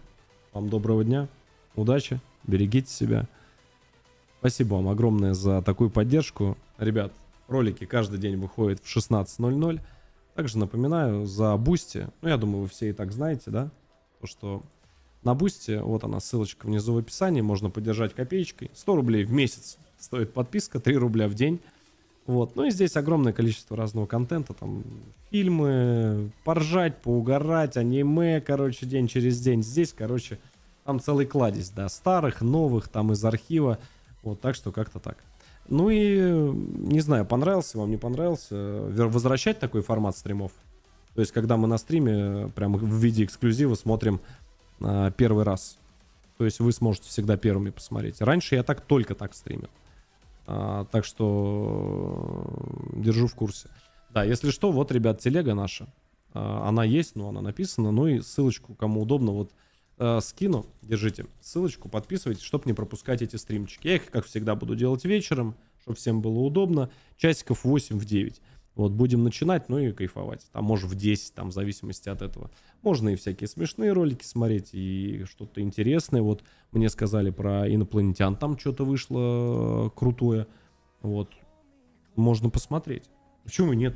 Вам доброго дня, удачи, берегите себя. Спасибо вам огромное за такую поддержку. Ребят, ролики каждый день выходят в 16:00. Также напоминаю за Boosty. Ну, я думаю, вы все и так знаете, да? То, что на Boosty, вот она, ссылочка внизу в описании, можно поддержать копеечкой. 100 рублей в месяц стоит подписка, 3 рубля в день. Вот. Ну и здесь огромное количество разного контента. Там фильмы, поржать, поугарать, аниме, короче, день через день. Здесь, короче, там целый кладезь, да, старых, новых, там из архива. Вот, так что как-то так. Ну и, не знаю, понравился вам, не понравился, возвращать такой формат стримов. То есть, когда мы на стриме, прямо в виде эксклюзива смотрим первый раз. То есть, вы сможете всегда первыми посмотреть. Раньше я только так стримил. Так что держу в курсе. Да, если что, вот, ребят, телега наша. Она есть, но она написана. Ну и ссылочку, кому удобно, вот скину. Держите ссылочку, подписывайтесь, чтобы не пропускать эти стримчики. Я их, как всегда, буду делать вечером, чтобы всем было удобно. Часиков 8-9. Вот, будем начинать, ну и кайфовать. Там, может, в 10, там, в зависимости от этого. Можно и всякие смешные ролики смотреть, и что-то интересное. Вот, мне сказали про инопланетян, там что-то вышло крутое. Вот, можно посмотреть. Почему нет?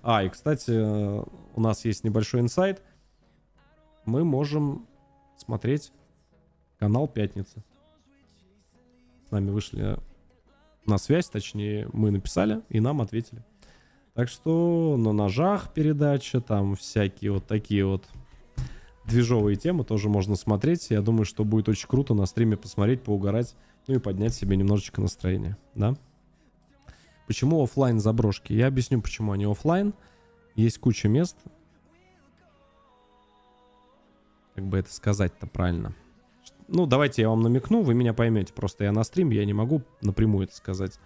И, кстати, у нас есть небольшой инсайт. Мы можем смотреть канал «Пятница». С нами вышли на связь, точнее, мы написали, и нам ответили. Так что на ножах передача, там всякие вот такие вот движовые темы тоже можно смотреть. Я думаю, что будет очень круто на стриме посмотреть, поугарать, ну и поднять себе немножечко настроение, да? Почему оффлайн заброшки? Я объясню, почему они оффлайн. Есть куча мест. Как бы это сказать-то правильно? Ну, давайте я вам намекну, вы меня поймете. Просто я на стриме, я не могу напрямую это сказать.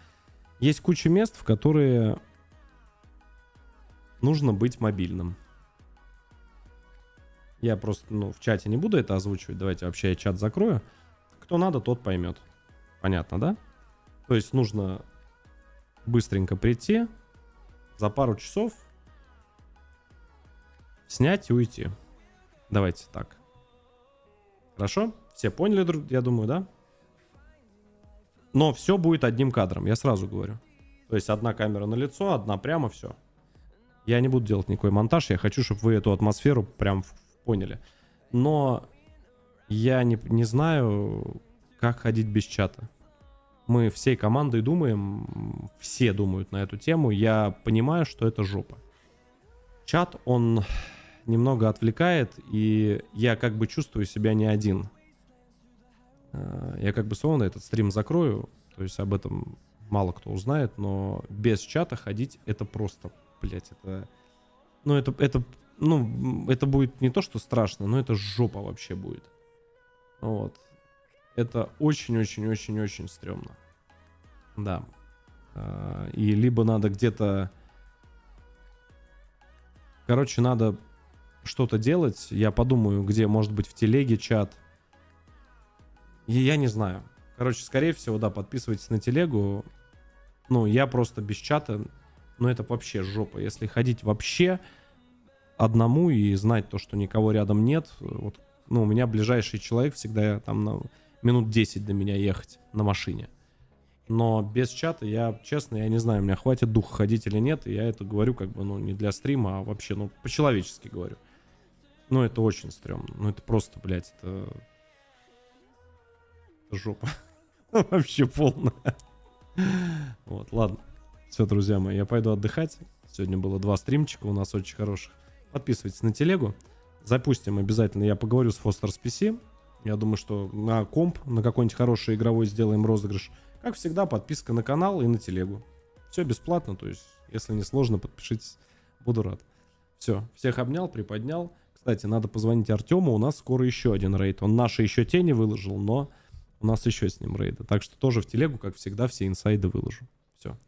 Есть куча мест, в которые нужно быть мобильным. Я просто, ну, в чате не буду это озвучивать. Давайте вообще я чат закрою. Кто надо, тот поймет. Понятно, да? То есть нужно быстренько прийти, за пару часов снять и уйти. Давайте так. Хорошо? Все поняли, я думаю, да? Но все будет одним кадром, я сразу говорю. То есть одна камера на лицо, одна прямо, все. Я не буду делать никакой монтаж, я хочу, чтобы вы эту атмосферу прям поняли. Но я не знаю, как ходить без чата. Мы всей командой думаем, все думают на эту тему. Я понимаю, что это жопа. Чат, он немного отвлекает, и я как бы чувствую себя не один. Я как бы словно этот стрим закрою, то есть об этом мало кто узнает, но без чата ходить это просто, блять, это... Ну, это будет не то, что страшно, но это жопа вообще будет. Вот. Это очень-очень-очень-очень стрёмно. Да. И либо надо где-то... Короче, надо что-то делать. Я подумаю, где, может быть, в телеге чат. И я не знаю. Короче, скорее всего, да, подписывайтесь на телегу. Ну, я просто без чата... Ну, это вообще жопа. Если ходить вообще одному и знать то, что никого рядом нет... Вот, ну, у меня ближайший человек всегда там на минут 10 до меня ехать на машине. Но без чата я, честно, я не знаю, у меня хватит духа ходить или нет. И я это говорю как бы, ну, не для стрима, а вообще, ну, по-человечески говорю. Ну, это очень стрёмно. Ну, это просто, блядь, это жопа. Вообще полная. Вот, ладно. Все, друзья мои, я пойду отдыхать. Сегодня было 2 стримчика у нас очень хороших. Подписывайтесь на телегу. Запустим обязательно, я поговорю с Foster's PC. Я думаю, что на комп, на какой-нибудь хороший игровой сделаем розыгрыш. Как всегда, подписка на канал и на телегу. Все бесплатно, то есть, если не сложно, подпишитесь. Буду рад. Все, всех обнял, приподнял. Кстати, надо позвонить Артему, у нас скоро еще один рейд. Он наши еще тени выложил, но у нас еще с ним рейды. Так что тоже в телегу, как всегда, все инсайды выложу. Все,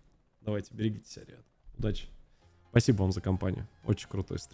давайте, берегите себя, ребят. Удачи. Спасибо вам за компанию. Очень крутой стрим.